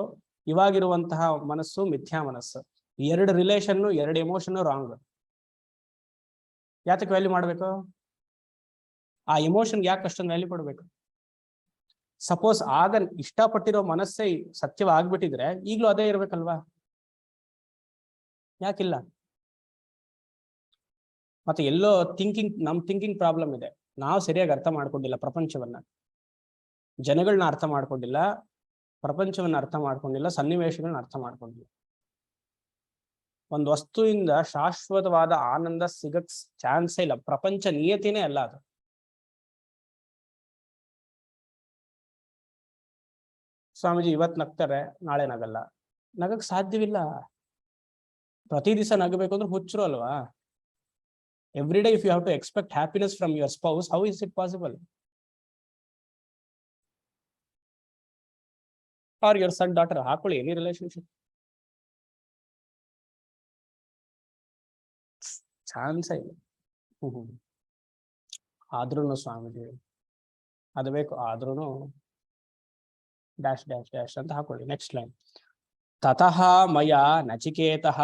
ಇವಾಗಿರುವಂತಹ ಮನಸ್ಸು ಮಿಥ್ಯಾ ಮನಸ್ಸು. ಎರಡು ರಿಲೇಷನ್, ಎರಡು ಎಮೋಷನ್ ರಾಂಗ್. ಯಾತಕ್ಕೆ ವ್ಯಾಲ್ಯೂ ಮಾಡ್ಬೇಕು? ಆ ಎಮೋಷನ್ ಯಾಕೆ ಅಷ್ಟೊಂದು ವ್ಯಾಲ್ಯೂ ಕೊಡ್ಬೇಕು? ಸಪೋಸ್ ಆಗ ಇಷ್ಟಪಟ್ಟಿರೋ ಮನಸ್ಸೇ ಸತ್ಯವಾಗ್ಬಿಟ್ಟಿದ್ರೆ ಈಗ್ಲೂ ಅದೇ ಇರ್ಬೇಕಲ್ವಾ? ಯಾಕಿಲ್ಲ? ಮತ್ತೆ ಎಲ್ಲೋ ನಮ್ ಥಿಂಕಿಂಗ್ ಪ್ರಾಬ್ಲಮ್ ಇದೆ. ನಾವು ಸರಿಯಾಗಿ ಅರ್ಥ ಮಾಡ್ಕೊಂಡಿಲ್ಲ ಪ್ರಪಂಚವನ್ನ, ಜನಗಳನ್ನ ಅರ್ಥ ಮಾಡ್ಕೊಂಡಿಲ್ಲ, ಪ್ರಪಂಚವನ್ನ ಅರ್ಥ ಮಾಡ್ಕೊಂಡಿಲ್ಲ, ಸನ್ನಿವೇಶಗಳನ್ನ ಅರ್ಥ ಮಾಡ್ಕೊಂಡಿಲ್ಲ. ಒಂದು ವಸ್ತುವಿಂದ ಶಾಶ್ವತವಾದ ಆನಂದ ಸಿಗಕ್ ಚಾನ್ಸೇ ಇಲ್ಲ. ಪ್ರಪಂಚ ನಿಯತಿನೇ ಅಲ್ಲ ಅದು. ಸ್ವಾಮೀಜಿ ಇವತ್ತು ನಗ್ತಾರೆ, ನಾಳೆ ನಗಲ್ಲ. ನಗಕ್ ಸಾಧ್ಯವಿಲ್ಲ. ಪ್ರತಿ ದಿವಸ ನಗಬೇಕು ಅಂದ್ರೆ ಹುಚ್ಚರು ಅಲ್ವಾ? Every day if you have to expect happiness from your spouse, how is it possible? Or your son daughter, ಹಾಕೊಳ್ಳಿ ಎನಿ ರಿಲೇಶನ್ಶಿಪ್, ಚಾನ್ಸೇ ಇಲ್ಲ. ಆದ್ರೂನು ಸ್ವಾಮೀಜಿ ಅದು ಬೇಕು, ಆದ್ರೂನು ಡ್ಯಾಶ್ ಡ್ಯಾಶ್ ಡ್ಯಾಶ್ ಅಂತ ಹಾಕೊಳ್ಳಿ. ನೆಕ್ಸ್ಟ್ ಲೈನ್, ತತಃ ಮಯ ನಚಿಕೇತಃ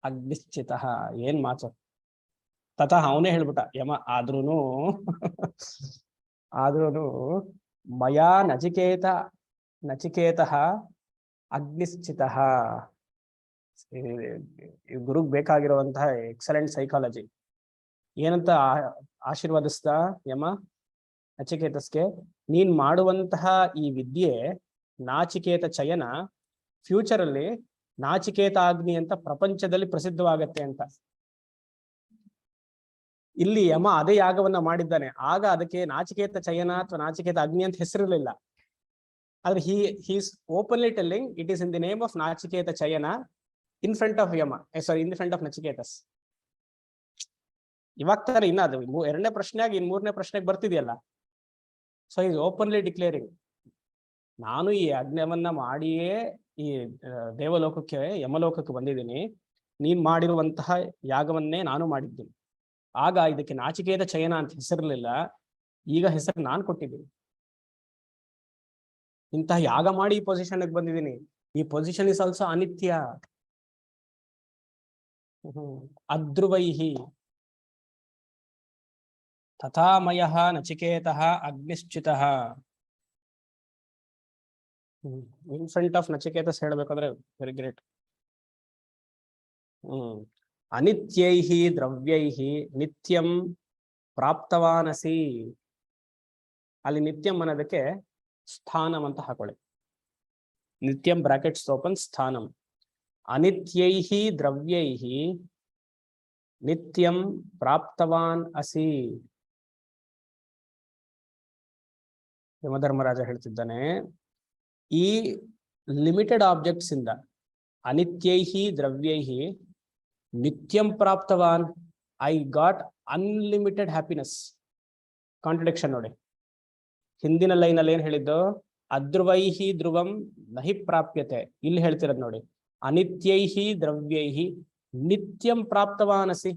ಅಗ್ನಿಶ್ಚಿತಃ. ಏನ್ ಮಾತು! ತತಃ ಅವನೇ ಹೇಳ್ಬಿಟ್ಟ ಯಮ, ಆದ್ರೂನು ಮಯಾ ನಚಿಕೇತಃ ಅಗ್ನಿಶ್ಚಿತಃ. ಗುರುಗ್ ಬೇಕಾಗಿರುವಂತಹ ಎಕ್ಸಲೆಂಟ್ ಸೈಕಾಲಜಿ. ಏನಂತ ಆಶೀರ್ವಾದಿಸ್ತಾ ಯಮ ನಚಿಕೇತಸ್ಗೆ? ನೀನ್ ಮಾಡುವಂತಹ ಈ ವಿದ್ಯೆ ನಾಚಿಕೇತ ಚಯನ ಫ್ಯೂಚರ್ ಅಲ್ಲಿ ನಾಚಿಕೇತ ಅಗ್ನಿ ಅಂತ ಪ್ರಪಂಚದಲ್ಲಿ ಪ್ರಸಿದ್ಧವಾಗತ್ತೆ ಅಂತ. ಇಲ್ಲಿ ಯಮ ಅದೇ ಯಾಗವನ್ನ ಮಾಡಿದ್ದಾನೆ. ಆಗ ಅದಕ್ಕೆ ನಾಚಿಕೇತ ಚಯನ ಅಥವಾ ನಾಚಿಕೇತ ಅಗ್ನಿ ಅಂತ ಹೆಸರಿರಲಿಲ್ಲ. ಆದ್ರೆ he's openly telling it is in the name of Nachiketa chayana in front of Yama, sorry, in front of Nachiketas. ಇವಾಗ ತರ ಇನ್ನ ಅದು ಎರಡನೇ ಪ್ರಶ್ನೆಯಾಗಿ ಇನ್ ಮೂರನೇ ಪ್ರಶ್ನೆಗೆ ಬರ್ತಿದೆಯಲ್ಲ. ಸೊ ಈಸ್ ಓಪನ್ಲಿ ಡಿಕ್ಲೇರಿಂಗ್, ನಾನು ಈ ಯಜ್ಞವನ್ನ ಮಾಡಿಯೇ ಈ ದೇವಲೋಕಕ್ಕೆ ಯಮಲೋಕಕ್ಕೆ ಬಂದಿದ್ದೀನಿ. ನೀನ್ ಮಾಡಿರುವಂತಹ ಯಾಗವನ್ನೇ ನಾನು ಮಾಡಿದ್ದೀನಿ. ಆಗ ಇದಕ್ಕೆ ನಾಚಿಕೇತ ಚಯನ ಅಂತ ಹೆಸರಿರಲಿಲ್ಲ, ಈಗ ಹೆಸರು ನಾನು ಕೊಟ್ಟಿದ್ದೀನಿ. ಇಂತಹ ಯಾಗ ಮಾಡಿ ಈ ಪೊಸಿಷನ್ಗೆ ಬಂದಿದ್ದೀನಿ. ಈ ಪೊಸಿಷನ್ ಇಸ್ ಆಲ್ಸೋ ಅನಿತ್ಯ. ಅಧ್ರುವೈಹಿ ತಥಾ ಮಯಃ ನಚಿಕೇತಃ ಅಗ್ನಿಶ್ಚಿತಃ. ಇನ್ ಫ್ರಂಟ್ ಆಫ್ ನಚಿಕೇತಸ್ ಹೇಳ್ಬೇಕಾದ್ರೆ ವೆರಿ ಗ್ರೇಟ್. ಅನಿತ್ಯೈಹಿ ದ್ರವ್ಯೈಹಿ ನಿತ್ಯಂ ಪ್ರಾಪ್ತವಾನಸಿ. ಅಲ್ಲಿ ನಿತ್ಯಂ ಅನ್ನೋದಕ್ಕೆ ಸ್ಥಾನಂ ಅಂತ ಹಾಕೊಳ್ಳಿ. ನಿತ್ಯಂ ಬ್ರಾಕೆಟ್ಸ್ ಓಪನ್, ಸ್ಥಾನಂ. ಅನಿತ್ಯೈಹಿ ದ್ರವ್ಯೈಹಿ ನಿತ್ಯಂ ಪ್ರಾಪ್ತವಾನ್ ಅಸಿ. ಯಮಧರ್ಮರಾಜ ಹೇಳ್ತಿದ್ದಾನೆ, ಈ ಲಿಮಿಟೆಡ್ ಆಬ್ಜೆಕ್ಟ್ಸ್ ಇಂದ ಅನಿತ್ಯೈಹಿ ದ್ರವ್ಯೈಹಿ ನಿತ್ಯಂ ಪ್ರಾಪ್ತವಾನ್, I got unlimited happiness. Contradiction ನೋಡಿ, ಹಿಂದಿನ ಲೈನ್ ಅಲ್ಲಿ ಏನ್ ಹೇಳಿದ್ದು, ಅಧ್ರುವೈಹಿ ಧ್ರುವಂ ನಹಿ ಪ್ರಾಪ್ಯತೆ. ಇಲ್ಲಿ ಹೇಳ್ತಿರೋದು ನೋಡಿ, ಅನಿತ್ಯೈಹಿ ದ್ರವ್ಯೈಹಿ ನಿತ್ಯಂ ಪ್ರಾಪ್ತವಾನಸಿ.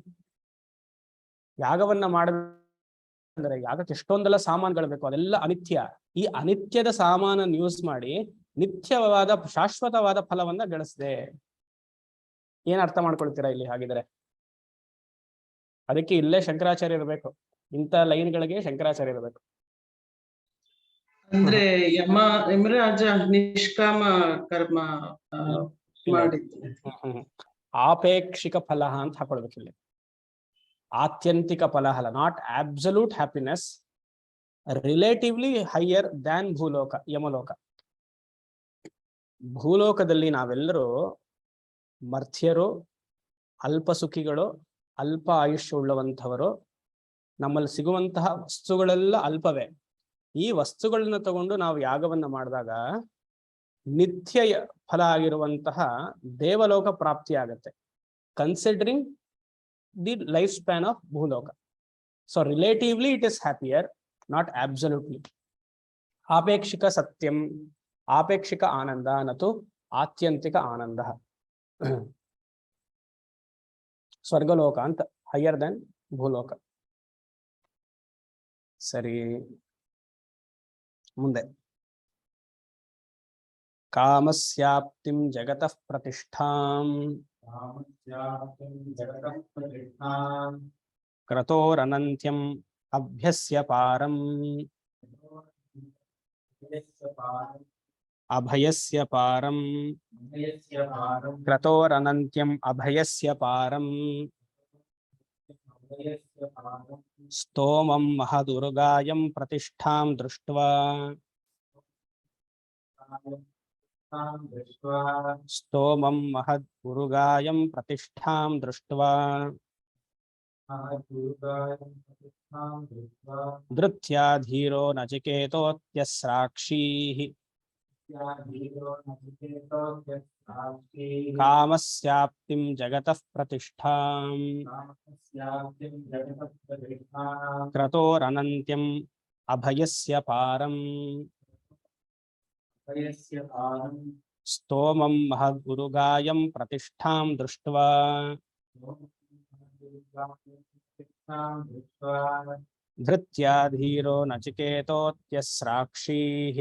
ಯಾಗವನ್ನ ಮಾಡಬೇಕಂದ್ರೆ ಯಾಗಕ್ಕೆ ಎಷ್ಟೊಂದೆಲ್ಲ ಸಾಮಾನುಗಳು ಬೇಕು, ಅದೆಲ್ಲ ಅನಿತ್ಯ. ಈ ಅನಿತ್ಯದ ಸಾಮಾನನ್ನು ಯೂಸ್ ಮಾಡಿ ನಿತ್ಯವಾದ ಶಾಶ್ವತವಾದ ಫಲವನ್ನ ಗಳಿಸಿದೆ. ಏನ್ ಅರ್ಥ ಮಾಡ್ಕೊಳ್ತೀರಾ ಇಲ್ಲಿ ಹಾಗಿದ್ರೆ? ಅದಕ್ಕೆ ಇಲ್ಲೇ ಶಂಕರಾಚಾರ್ಯ ಇರಬೇಕು, ಇಂಥ ಲೈನ್ಗಳಿಗೆ ಶಂಕರಾಚಾರ್ಯ ಇರಬೇಕು. ಅಂದ್ರೆ ಯಮರಾಜ ನಿಷ್ಕಾಮ ಕರ್ಮ ಮಾಡಿದ್ದು. ಆಪೇಕ್ಷಿಕ ಫಲ ಅಂತ ಹಾಕೊಳ್ಬೇಕು ಇಲ್ಲಿ. ಆತ್ಯಂತಿಕ ಫಲ ಅಲ್ಲ, not absolute happiness, relatively higher than ಭೂಲೋಕ, ಯಮಲೋಕ. ಭೂಲೋಕದಲ್ಲಿ ನಾವೆಲ್ಲರೂ ಮರ್ತ್ಯರು, ಅಲ್ಪ ಸುಖಿಗಳು, ಅಲ್ಪ ಆಯುಷ್ಯ ಉಳ್ಳವಂಥವರು. ನಮ್ಮಲ್ಲಿ ಸಿಗುವಂತಹ ವಸ್ತುಗಳೆಲ್ಲ ಅಲ್ಪವೇ. ಈ ವಸ್ತುಗಳನ್ನ ತಗೊಂಡು ನಾವು ಯಾಗವನ್ನ ಮಾಡಿದಾಗ ನಿತ್ಯ ಫಲ ಆಗಿರುವಂತಹ ದೇವಲೋಕ ಪ್ರಾಪ್ತಿ ಆಗತ್ತೆ, considering the life span of Bhuloka. So relatively it is happier, not absolutely. ಆಪೇಕ್ಷಿಕ ಸತ್ಯಂ, ಆಪೇಕ್ಷಿಕ ಆನಂದ ನತು ಆತ್ಯಂತಿಕ ಆನಂದ. ಸ್ವರ್ಗಲೋಕ ಅಂತ ಹೈಯರ್ ದೆನ್ ಭೂಲೋಕ. ಸರಿ, ಮುಂದೆ ಕಾಮಸ್ಯಾಪ್ತಿಂ ಜಗತಃ ಪ್ರತಿಷ್ಠಾಂ ಕ್ರತೋರನಂತ್ಯಂ ಅಭ್ಯಸ್ಯ ಪಾರಂ ಅಭಯಸ್ಯ ಪಾರಂ ಕ್ರತೋರನಂತ್ಯಂ ಅಭಯಸ್ಯ ಪಾರಂ ಸ್ತೋಮಂ ಮಹದುರ್ಗಾಯಂ ಪ್ರತಿಷ್ಠಾಂ ದೃಷ್ಟ್ವಾ ಸ್ತೋಮಂ ಮಹದುರ್ಗಾಯಂ ಪ್ರತಿಷ್ಠಾಂ ದೃಷ್ಟ್ವಾ ಧೃತ್ಯಾಧೀರೋ ನಚಿಕೇತೋತ್ಯಸ್ರಾಕ್ಷೀಃ ಕಾಮಸ್ಯಾಪ್ತಿಂ ಜಗತಃ ಪ್ರತಿಷ್ಠಾಂ ಕ್ರತೋರನಂತ್ಯಂ ಅಭಯಸ್ಯ ಪಾರಂ ಸ್ತೋಮಂ ಮಹದ್ಗುರುಗಾಯಂ ಪ್ರತಿಷ್ಠಾಂ ದೃಷ್ಟ್ವಾ ಧೃತ್ಯಾಧೀರೋ ನಚಿಕೇತೋತ್ಯಸ್ರಾಕ್ಷೀಃ.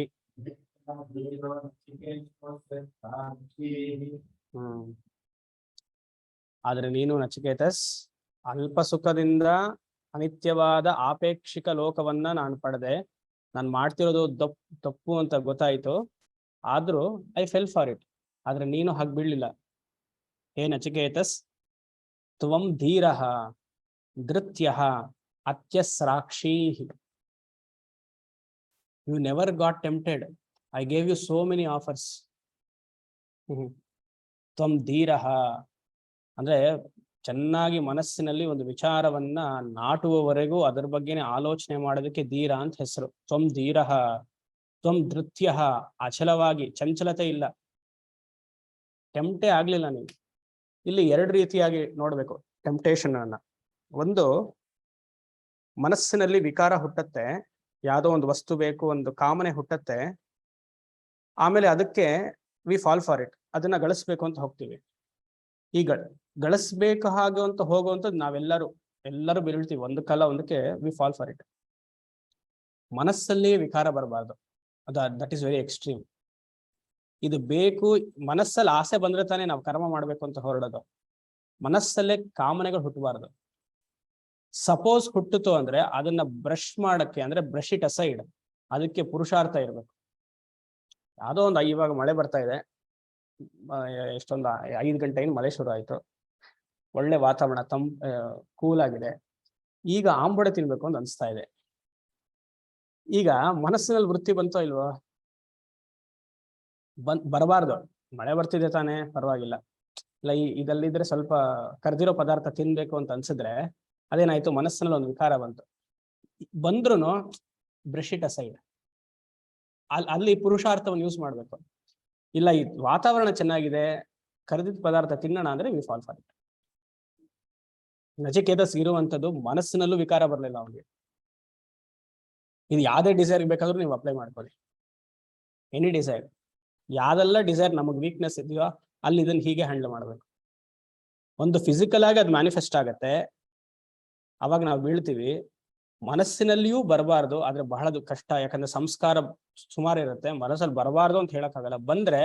ಆದ್ರೆ ನೀನು ನಚಿಕೇತಸ್ ಅಲ್ಪ ಸುಖದಿಂದ ಅನಿತ್ಯವಾದ ಆಪೇಕ್ಷಿಕ ಲೋಕವನ್ನ ನಾನು ಪಡೆದೆ. ನಾನು ಮಾಡ್ತಿರೋದು ತಪ್ಪು ಅಂತ ಗೊತ್ತಾಯ್ತು, ಆದ್ರೂ ಐ ಫೆಲ್ ಫಾರ್ ಇಟ್. ಆದ್ರೆ ನೀನು ಹಾಗೆ ಬೀಳಲಿಲ್ಲ. ಹೇ ನಚಿಕೇತಸ್, ತ್ವಂ ಧೀರಃ ಧೃತ್ಯಃ ಅತ್ಯಸ್ರಾಕ್ಷೀಃ. You never got tempted. I gave you so many offers. ತ್ವಂ ಧೀರಃ ಅಂದ್ರೆ ಚೆನ್ನಾಗಿ ಮನಸ್ಸಿನಲ್ಲಿ ಒಂದು ವಿಚಾರವನ್ನ ನಾಟುವವರೆಗೂ ಅದರ ಬಗ್ಗೆನೇ ಆಲೋಚನೆ ಮಾಡೋದಕ್ಕೆ ಧೀರ ಅಂತ ಹೆಸರು. ತ್ವಂ ಧೀರಃ ತ್ವಂ ಧೃತ್ಯಃ, ಅಚಲವಾಗಿ, ಚಂಚಲತೆ ಇಲ್ಲ, ಟೆಂಪ್ಟೇ ಆಗ್ಲಿಲ್ಲ ನೀವು. ಇಲ್ಲಿ ಎರಡು ರೀತಿಯಾಗಿ ನೋಡ್ಬೇಕು ಟೆಂಪ್ಟೇಷನ್ ಅನ್ನ. ಒಂದು, ಮನಸ್ಸಿನಲ್ಲಿ ವಿಕಾರ ಹುಟ್ಟತ್ತೆ, ಯಾವುದೋ ಒಂದು ವಸ್ತು ಬೇಕು, ಒಂದು ಕಾಮನೆ ಹುಟ್ಟತ್ತೆ, ಆಮೇಲೆ ಅದಕ್ಕೆ ವಿ ಫಾಲ್ ಫಾರ್ ಇಟ್, ಅದನ್ನ ಗಳಿಸ್ಬೇಕು ಅಂತ ಹೋಗ್ತೀವಿ. ಈ ಗಳಿಸ್ಬೇಕು ಹಾಗೆ ಅಂತ ಹೋಗುವಂಥದ್ದು ಎಲ್ಲರೂ ಬೀಳ್ತೀವಿ, ಒಂದು ಕಾಲ ಒಂದಕ್ಕೆ ವಿ ಫಾಲ್ ಫಾರ್ ಇಟ್. ಮನಸ್ಸಲ್ಲಿ ವಿಕಾರ ಬರಬಾರ್ದು, ದಟ್ ಈಸ್ ವೆರಿ ಎಕ್ಸ್ಟ್ರೀಮ್. ಇದು ಬೇಕು, ಮನಸ್ಸಲ್ಲಿ ಆಸೆ ಬಂದ್ರೆ ತಾನೇ ನಾವು ಕರ್ಮ ಮಾಡ್ಬೇಕು ಅಂತ ಹೊರಡೋದು. ಮನಸ್ಸಲ್ಲೇ ಕಾಮನೆಗಳು ಹುಟ್ಟಬಾರ್ದು. ಸಪೋಸ್ ಹುಟ್ಟಿತು ಅಂದ್ರೆ ಅದನ್ನ ಬ್ರಷ್ ಮಾಡಕ್ಕೆ, ಅಂದ್ರೆ ಬ್ರಷ್ ಇಟ್ ಅಸೈಡ್, ಅದಕ್ಕೆ ಪುರುಷಾರ್ಥ ಇರ್ಬೇಕು. ಯಾವುದೋ ಒಂದು, ಇವಾಗ ಮಳೆ ಬರ್ತಾ ಇದೆ, ಎಷ್ಟೊಂದು 5 ಗಂಟೆ ಮಳೆ ಶುರು ಆಯ್ತು, ಒಳ್ಳೆ ವಾತಾವರಣ, ಕೂಲ್ ಆಗಿದೆ. ಈಗ ಆಂಬೂಡೆ ತಿನ್ಬೇಕು ಅಂತ ಅನಿಸ್ತಾ ಇದೆ. ಈಗ ಮನಸ್ಸಿನಲ್ಲಿ ವೃತ್ತಿ ಬಂತೋ ಇಲ್ವೋ? ಬರಬಾರ್ದು. ಮಳೆ ಬರ್ತಿದೆ ತಾನೇ, ಪರವಾಗಿಲ್ಲ, ಇಲ್ಲ ಇದಲ್ಲಿದ್ರೆ ಸ್ವಲ್ಪ ಕರ್ದಿರೋ ಪದಾರ್ಥ ತಿನ್ಬೇಕು ಅಂತ ಅನ್ಸಿದ್ರೆ ಅದೇನಾಯ್ತು, ಮನಸ್ಸಿನಲ್ಲಿ ಒಂದು ವಿಕಾರ ಬಂದ್ರು ಬ್ರಷ್ ಇಟ್ ಅಸೈಡ್. ಅಲ್ಲಿ ಪುರುಷಾರ್ಥವನ್ನು ಯೂಸ್ ಮಾಡ್ಬೇಕು. ಇಲ್ಲ ಈ ವಾತಾವರಣ ಚೆನ್ನಾಗಿದೆ, ಕರೆದಿದ್ದ ಪದಾರ್ಥ ತಿನ್ನೋಣ ಅಂದ್ರೆ ವಿ ಫಾಲ್ ಫಾರ್ ಇಟ್. ನಚಿಕೇತಸ್ ಇರುವಂತದ್ದು ಮನಸ್ಸಿನಲ್ಲೂ ವಿಕಾರ ಬರಲಿಲ್ಲ ಅವನಿಗೆ. ಇದು ಯಾವ್ದೇ ಡಿಸೈರ್ ಬೇಕಾದ್ರೂ ನೀವು ಅಪ್ಲೈ ಮಾಡ್ಕೊಳ್ಳಿ, ಎನಿ ಡಿಸೈರ್. ಯಾವ್ದೆಲ್ಲ ಡಿಸೈರ್ ನಮಗೆ ವೀಕ್ನೆಸ್ ಇದೆಯೋ ಅಲ್ಲಿ ಇದನ್ನ ಹೀಗೆ ಹ್ಯಾಂಡಲ್ ಮಾಡ್ಬೇಕು. ಒಂದು ಫಿಸಿಕಲ್ ಆಗಿ ಅದು ಮ್ಯಾನಿಫೆಸ್ಟ್ ಆಗತ್ತೆ, ಅವಾಗ ನಾವು ಬೀಳ್ತೀವಿ. ಮನಸ್ಸಿನಲ್ಲಿಯೂ ಬರಬಾರ್ದು, ಆದ್ರೆ ಬಹಳ ಕಷ್ಟ. ಯಾಕಂದ್ರೆ ಸಂಸ್ಕಾರ ಸುಮಾರು ಇರುತ್ತೆ, ಮನಸ್ಸಲ್ಲಿ ಬರಬಾರ್ದು ಅಂತ ಹೇಳಕ್ಕಾಗಲ್ಲ. ಬಂದ್ರೆ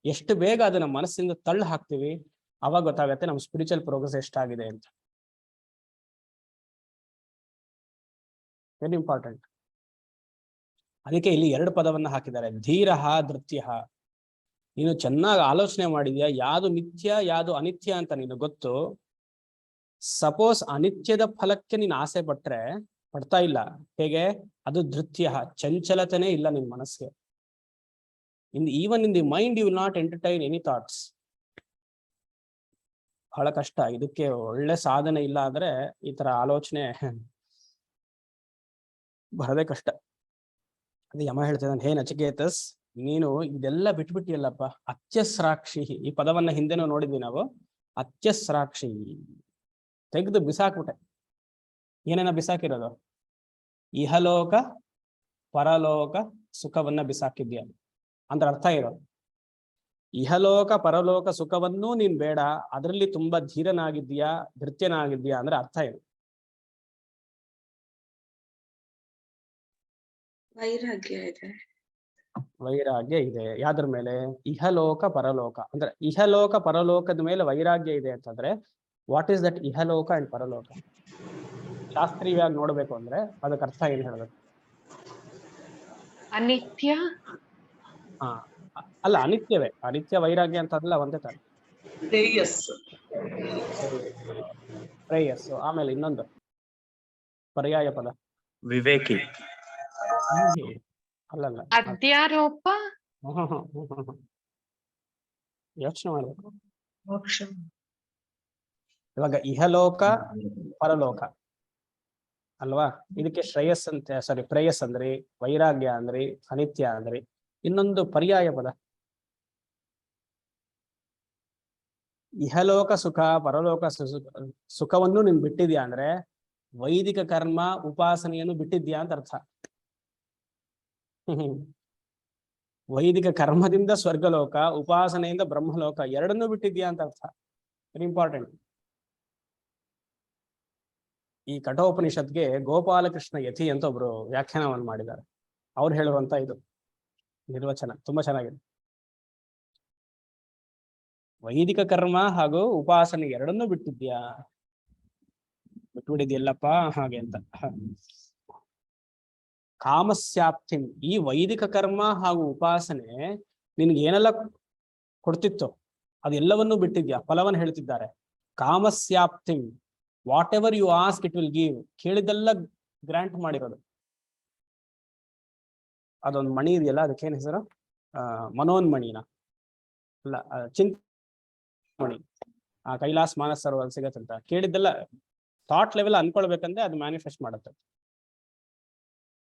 ಎಷ್ಟು ಬೇಗ ಅದನ್ನ ಮನಸ್ಸಿಂದ ತಳ್ಳು ಹಾಕ್ತಿವಿ, ಅವಾಗ ಗೊತ್ತಾಗತ್ತೆ ನಮ್ಮ ಸ್ಪಿರಿಚುವಲ್ ಪ್ರೋಗ್ರೆಸ್ ಎಷ್ಟಾಗಿದೆ ಅಂತ. Very important. ಅದಕ್ಕೆ ಇಲ್ಲಿ 2 ಪದವನ್ನ ಹಾಕಿದ್ದಾರೆ, ಧೀರಃ ಧೃತ್ಯಃ. ನೀನು ಚೆನ್ನಾಗಿ ಆಲೋಚನೆ ಮಾಡಿದ್ಯಾ, ಯಾವುದು ನಿತ್ಯ ಯಾವುದು ಅನಿತ್ಯ ಅಂತ ನೀನು ಗೊತ್ತು. ಸಪೋಸ್ ಅನಿತ್ಯದ ಫಲಕ್ಕೆ ನೀನು ಆಸೆ ಪಡ್ತಾ ಇಲ್ಲ, ಹೇಗೆ? ಅದು ಧೃತ್ಯ, ಚಂಚಲತನೇ ಇಲ್ಲ ನಿನ್ ಮನಸ್ಸಿಗೆ. Even in the mind you will not entertain any thoughts. ಬಹಳ ಕಷ್ಟ. ಇದಕ್ಕೆ ಒಳ್ಳೆ ಸಾಧನೆ ಇಲ್ಲ ಅಂದ್ರೆ ಈ ತರ ಆಲೋಚನೆ ಬರದೇ ಕಷ್ಟ. ಅದು ಯಮ ಹೇಳ್ತಿದ್ದಾನೆ, ಹೇ ನಚಿಕೇತಸ್, ನೀನು ಇದೆಲ್ಲ ಬಿಟ್ಬಿಟ್ಟಿಯಲ್ಲಪ್ಪ. ಅತ್ಯಸ್ರಾಕ್ಷಿ, ಈ ಪದವನ್ನ ಹಿಂದೆನೂ ನೋಡಿದ್ವಿ ನಾವು. ಅತ್ಯಸ್ರಾಕ್ಷಿ ತೆಗೆದು ಬಿಸಾಕ್ಬಿಟ್ಟೆ. ಏನೇನ ಬಿಸಾಕಿರೋದು? ಇಹಲೋಕ ಪರಲೋಕ ಸುಖವನ್ನ ಬಿಸಾಕಿದ್ಯಾ ಅಂದ್ರೆ ಅರ್ಥ ಇರೋದು. ಇಹಲೋಕ ಪರಲೋಕ ಸುಖವನ್ನೂ ನೀನ್ ಬೇಡ, ಅದರಲ್ಲಿ ತುಂಬಾ ಧೀರನಾಗಿದ್ಯಾ, ಧೃತ್ಯನಾಗಿದ್ಯಾ ಅಂದ್ರೆ ಅರ್ಥ ಏನು? ವೈರಾಗ್ಯ ಇದೆ. ಯಾವ್ದ್ರ ಮೇಲೆ? ಇಹಲೋಕ ಪರಲೋಕ. ಅಂದ್ರೆ ಇಹಲೋಕ ಪರಲೋಕದ ಮೇಲೆ ವೈರಾಗ್ಯ ಇದೆ ಅಂತಂದ್ರೆ ವಾಟ್ ಈಸ್ ದಟ್ ಇಹಲೋಕ ಅಂಡ್ ಪರಲೋಕ? ಶಾಸ್ತ್ರೀಯವಾಗಿ ನೋಡ್ಬೇಕು ಅಂದ್ರೆ ಅದಕ್ಕೆ ಅರ್ಥ ಏನ್ ಹೇಳ್ಬೇಕು? ಅನಿತ್ಯ. ಅಲ್ಲ, ಅನಿತ್ಯವೇ. ಅನಿತ್ಯ ವೈರಾಗ್ಯ ಅಂತಲ್ಲ ಒಂದೇ ತರ. ಶ್ರೇಯಸ್ಸು. ಆಮೇಲೆ ಇನ್ನೊಂದು ಪರ್ಯಾಯ ಪದ ವಿವೇಕಿ. ಅಲ್ಲಲ್ಲ, ಅಧ್ಯಾರೋಪ. ಯೋಚನೆ ಮಾಡ್ಬೇಕು. ಇವಾಗ ಇಹಲೋಕ ಪರಲೋಕ ಅಲ್ವಾ? ಇದಕ್ಕೆ ಶ್ರೇಯಸ್ ಅಂತ, ಸಾರಿ ಪ್ರೇಯಸ್ ಅಂದ್ರಿ, ವೈರಾಗ್ಯ ಅಂದ್ರಿ, ಅನಿತ್ಯ ಅಂದ್ರಿ. ಇನ್ನೊಂದು ಪರ್ಯಾಯ ಪದ ಇಹಲೋಕ ಸುಖ ಪರಲೋಕ ಸುಖವನ್ನು ನೀನ್ ಬಿಟ್ಟಿದ್ಯಾ ಅಂದ್ರೆ ವೈದಿಕ ಕರ್ಮ ಉಪಾಸನೆಯನ್ನು ಬಿಟ್ಟಿದ್ಯಾ ಅಂತ ಅರ್ಥ. ವೈದಿಕ ಕರ್ಮದಿಂದ ಸ್ವರ್ಗಲೋಕ, ಉಪಾಸನೆಯಿಂದ ಬ್ರಹ್ಮಲೋಕ ಎರಡನ್ನೂ ಬಿಟ್ಟಿದ್ಯಾ ಅಂತ ಅರ್ಥ. Very important. ಈ ಕಠೋಪನಿಷತ್ಗೆ ಗೋಪಾಲಕೃಷ್ಣ ಯತಿ ಅಂತ ಒಬ್ರು ವ್ಯಾಖ್ಯಾನವನ್ನು ಮಾಡಿದ್ದಾರೆ. ಅವ್ರು ಹೇಳುವಂತ ಇದು ನಿರ್ವಚನ ತುಂಬಾ ಚೆನ್ನಾಗಿದೆ. ವೈದಿಕ ಕರ್ಮ ಹಾಗೂ ಉಪಾಸನೆ ಎರಡನ್ನೂ ಬಿಟ್ಬಿಟ್ಟಿದ್ಯಲ್ಲಪ್ಪ ಹಾಗೆ ಅಂತ. ಕಾಮಸ್ಯಾಪ್ತಿಂ, ಈ ವೈದಿಕ ಕರ್ಮ ಹಾಗೂ ಉಪಾಸನೆ ನಿನ್ಗೆ ಏನೆಲ್ಲ ಕೊಡ್ತಿತ್ತು ಅದೆಲ್ಲವನ್ನೂ ಬಿಟ್ಟಿದ್ಯಾ, ಫಲವನ್ನು ಹೇಳ್ತಿದ್ದಾರೆ. ಕಾಮಸ್ಯಾಪ್ತಿಂ, whatever you ask it will give. ಕೇಳಿದೆಲ್ಲ ಗ್ರಾಂಟ್ ಮಾಡಿರೋದು. ಅದೊಂದು ಮಣಿ ಇದೆಯಲ್ಲ, ಅದಕ್ಕೇನು ಹೆಸರು? ಮನೋನ್ಮಣಿನ ಅಲ್ಲ, ಚಿಂತಾಮಣಿ. ಕೈಲಾಸ್ ಮಾನಸ್ ಸರೋವರ ಸಿಗತ್ತಂತ. ಕೇಳಿದ್ದೆಲ್ಲ ಥಾಟ್ ಲೆವೆಲ್ ಅನ್ಕೊಳ್ಬೇಕಂದ್ರೆ ಅದು ಮ್ಯಾನಿಫೆಸ್ಟ್ ಮಾಡುತ್ತೆ.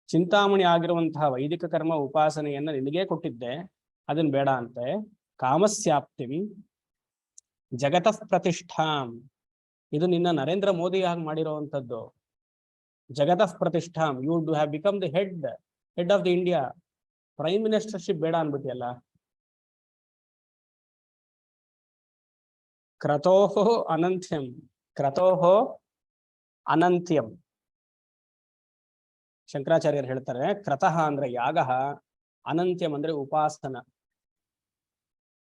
ಚಿಂತಾಮಣಿ ಆಗಿರುವಂತಹ ವೈದಿಕ ಕರ್ಮ ಉಪಾಸನೆಯನ್ನ ನಿನಗೇ ಕೊಟ್ಟಿದ್ದೆ, ಅದನ್ನ ಬೇಡ ಅಂತೆ. ಕಾಮಸ್ಯಾಪ್ತಿಂ ಜಗತಃ ಪ್ರತಿಷ್ಠಾಂ, ಇದು ನಿನ್ನ ನರೇಂದ್ರ ಮೋದಿ ಆಗಿ ಮಾಡಿರುವಂತದ್ದು. ಜಗತಃ ಪ್ರತಿಷ್ಠಾಂ, you do have become the head of the India. Prime ministership ಬೇಡ ಅನ್ಬಿಟ್ಟಿಯಲ್ಲ. ಕ್ರತೋಹೋ ಅನಂತ್ಯಂ, ಕ್ರತೋಹೋ ಅನಂತ್ಯಂ. ಶಂಕರಾಚಾರ್ಯರು ಹೇಳ್ತಾರೆ, ಕ್ರತಃ ಅಂದ್ರೆ ಯಾಗ, ಅನಂತ್ಯಂ ಅಂದ್ರೆ ಉಪಾಸನ.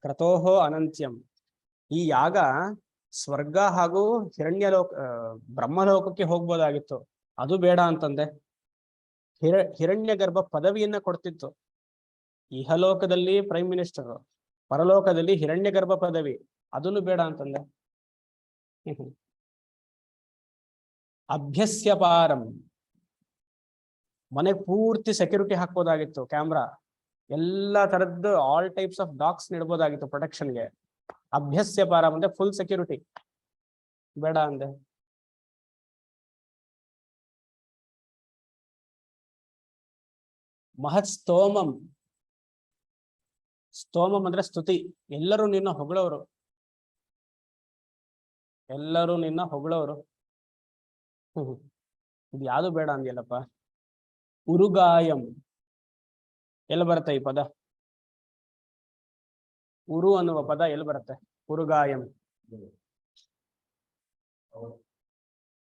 ಕ್ರತೋಹೋ ಅನಂತ್ಯಂ, ಈ ಯಾಗ ಸ್ವರ್ಗ ಹಾಗೂ ಬ್ರಹ್ಮಲೋಕಕ್ಕೆ ಹೋಗ್ಬೋದಾಗಿತ್ತು, ಅದು ಬೇಡ ಅಂತಂದೆ. ಹಿರಣ್ಯ ಗರ್ಭ ಪದವಿಯನ್ನ ಕೊಡ್ತಿತ್ತು. ಇಹಲೋಕದಲ್ಲಿ ಪ್ರೈಮ್ ಮಿನಿಸ್ಟರ್, ಪರಲೋಕದಲ್ಲಿ ಹಿರಣ್ಯ ಗರ್ಭ ಪದವಿ, ಅದನ್ನು ಬೇಡ ಅಂತಂದೆ. ಅಭ್ಯಸ್ಯ ಪಾರಂ, ಮನೆ ಪೂರ್ತಿ ಸೆಕ್ಯೂರಿಟಿ ಹಾಕ್ಬೋದಾಗಿತ್ತು, ಕ್ಯಾಮ್ರಾ, ಎಲ್ಲಾ ತರದ್ದು ಆಲ್ ಟೈಪ್ಸ್ ಆಫ್ ಡಾಗ್ಸ್ ಇಡ್ಬೋದಾಗಿತ್ತು ಪ್ರೊಟೆಕ್ಷನ್ಗೆ. ಅಭ್ಯಸ್ಯ ಪಾರಂ ಅಂದ್ರೆ ಫುಲ್ ಸೆಕ್ಯೂರಿಟಿ ಬೇಡ ಅಂದೆ. ಮಹತ್ ಸ್ತೋಮಂ, ಸ್ತೋಮಂ ಅಂದ್ರೆ ಸ್ತುತಿ. ಎಲ್ಲರೂ ನಿನ್ನ ಹೊಗಳವರು, ಎಲ್ಲರೂ ನಿನ್ನ ಹೊಗಳವರು. ಇದು ಯಾವುದು ಬೇಡ ಅಂದ್ಯಲ್ಲಪ್ಪ. ಉರುಗಾಯಂ ಎಲ್ಲಿ ಬರುತ್ತೆ ಈ ಪದ? ಉರು ಅನ್ನುವ ಪದ ಎಲ್ಲಿ ಬರುತ್ತೆ? ಉರುಗಾಯಂ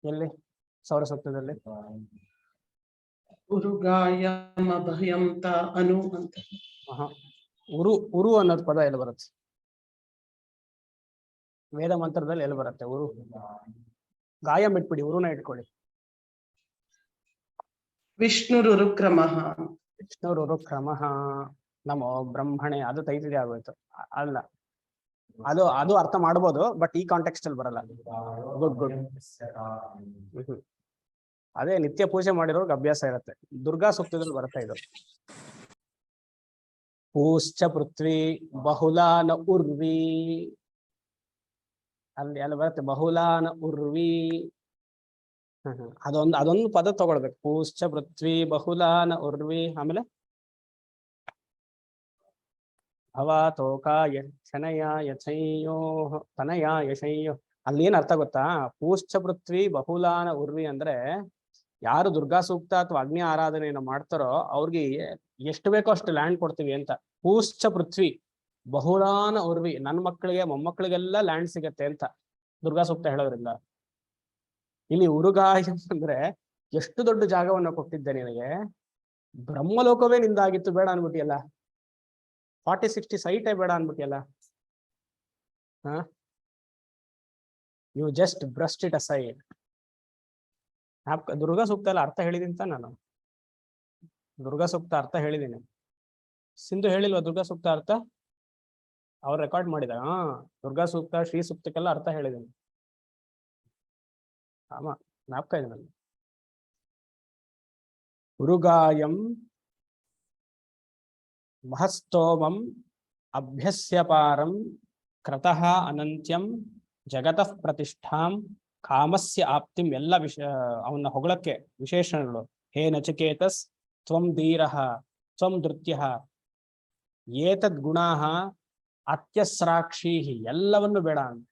ಎಲ್ಲಿ? ಸೌರಸೂಕ್ತದಲ್ಲಿ ಉರುಗಾಯಂ ಅಭಯಂ ತ ಅನು ಅಂತ. ಉರು, ಉರು ಅನ್ನೋದು ಪದ ಎಲ್ಲಿ ಬರುತ್ತೆ? ವೇದ ಮಂತ್ರದಲ್ಲಿ ಎಲ್ಲಿ ಬರುತ್ತೆ ಉರು? ಗಾಯಂ ಇಟ್ಬಿಡಿ, ಉರುನ ಇಟ್ಕೊಳ್ಳಿ. ವಿಷ್ಣುರುರುಕ್ರಮಃ, ವಿಷ್ಣುರುರುಕ್ರಮಃ ನಮೋ ಬ್ರಹ್ಮಣೆ, ಅದು ತೈತಿರಿ ಆಗೋಯ್ತು. ಅಲ್ಲ, ಅದು ಅದು ಅರ್ಥ ಮಾಡ್ಬೋದು, ಬಟ್ ಈ ಕಾಂಟೆಕ್ಸ್ಟ್ ಅಲ್ಲಿ ಬರಲ್ಲ. Good good. ಅದೇ ನಿತ್ಯ ಪೂಜೆ ಮಾಡಿರೋರ್ಗೆ ಅಭ್ಯಾಸ ಇರುತ್ತೆ. ದುರ್ಗಾ ಸೂಕ್ತದಲ್ಲಿ ಬರುತ್ತೆ ಇದು. ಪೂಶ್ಚ ಪೃಥ್ವಿ ಬಹುಲಾನ ಉರ್ವಿ, ಅಲ್ಲಿ ಬರುತ್ತೆ ಬಹುಲಾನ ಉರ್ವಿ. ಅದೊಂದು ಪದ ತಗೊಳ್ಬೇಕು. ಪೂಶ್ಚ ಪೃಥ್ವಿ ಬಹುಲಾನ ಉರ್ವಿ. ಆಮೇಲೆ ಭವಾತೋಕಾಯ ಶನಯ ಯಶಯ್ಯೋ ತನಯ ಯಶಯ್ಯೋ. ಅಲ್ಲಿ ಏನ್ ಅರ್ಥ ಗೊತ್ತಾ? ಪೂಶ್ಚ ಪೃಥ್ವಿ ಬಹುಲಾನ ಉರ್ವಿ ಅಂದ್ರೆ ಯಾರು ದುರ್ಗಾ ಸೂಕ್ತ ಅಥವಾ ಅಗ್ನಿ ಆರಾಧನೆಯನ್ನು ಮಾಡ್ತಾರೋ ಅವ್ರಿಗೆ ಎಷ್ಟು ಬೇಕೋ ಅಷ್ಟು ಲ್ಯಾಂಡ್ ಕೊಡ್ತೀವಿ ಅಂತ. ಪೂಶ್ಚ ಪೃಥ್ವಿ ಬಹುಲಾನ ಉರ್ವಿ, ನನ್ನ ಮಕ್ಕಳಿಗೆ ಮೊಮ್ಮಕ್ಕಳಿಗೆಲ್ಲ ಲ್ಯಾಂಡ್ ಸಿಗತ್ತೆ ಅಂತ ದುರ್ಗಾ ಸೂಕ್ತ ಹೇಳೋದ್ರಿಂದ. ಇಲ್ಲಿ ಉರುಗಾಯ ಅಂದ್ರೆ ಎಷ್ಟು ದೊಡ್ಡ ಜಾಗವನ್ನು ಕೊಟ್ಟಿದ್ದೆ ನಿನಗೆ, ಬ್ರಹ್ಮಲೋಕವೇ ನಿಂದಾಗಿತ್ತು ಬೇಡ ಅನ್ಬಿಟ್ಟಿಯಲ್ಲ. 40-60 ಸೈಟೇ ಬೇಡ ಅನ್ಬಿಟ್ಟಿಯಲ್ಲ. You just brush it aside. Durga Sukta ಎಲ್ಲ ಅರ್ಥ ಹೇಳಿದೀನಿ ಅಂತ ನಾನು. ದುರ್ಗಾ ಸೂಕ್ತ ಅರ್ಥ ಹೇಳಿದ್ದೀನಿ. ಸಿಂಧು ಹೇಳಿಲ್ವಾ ದುರ್ಗಾ ಸೂಕ್ತ ಅರ್ಥ? ಅವ್ರು ರೆಕಾರ್ಡ್ ಮಾಡಿದ. ದುರ್ಗಾ ಸೂಕ್ತ ಶ್ರೀ ಸೂಕ್ತಕ್ಕೆಲ್ಲ ಅರ್ಥ ಹೇಳಿದ್ದೀನಿ. ಆಮ ಜ್ಞಾಪಕ ಇದೆ ನನಗೆ. ಉರುಗಾಯಂ ಮಹಸ್ತೋಮಂ ಅಭ್ಯಸ್ಯ ಪಾರಂ ಕ್ರತಃ ಅನಂತ್ಯಂ ಜಗತಃ ಪ್ರತಿಷ್ಠಾಂ ಕಾಮಸ್ಯ ಆಪ್ತಿಂ. ಎಲ್ಲ ಅವನ ಹೊಗಳಕ್ಕೆ ವಿಶೇಷಣಗಳು. ಹೇ ನಚಿಕೇತಸ್ ತ್ವಂ ಧೀರಃ ತ್ವಂ ಧೃತ್ಯಃ ಏತದ್ ಗುಣಾಃ ಅತ್ಯಸ್ರಾಕ್ಷೀಹಿ. ಎಲ್ಲವನ್ನು ಬೇಡ ಅಂತ.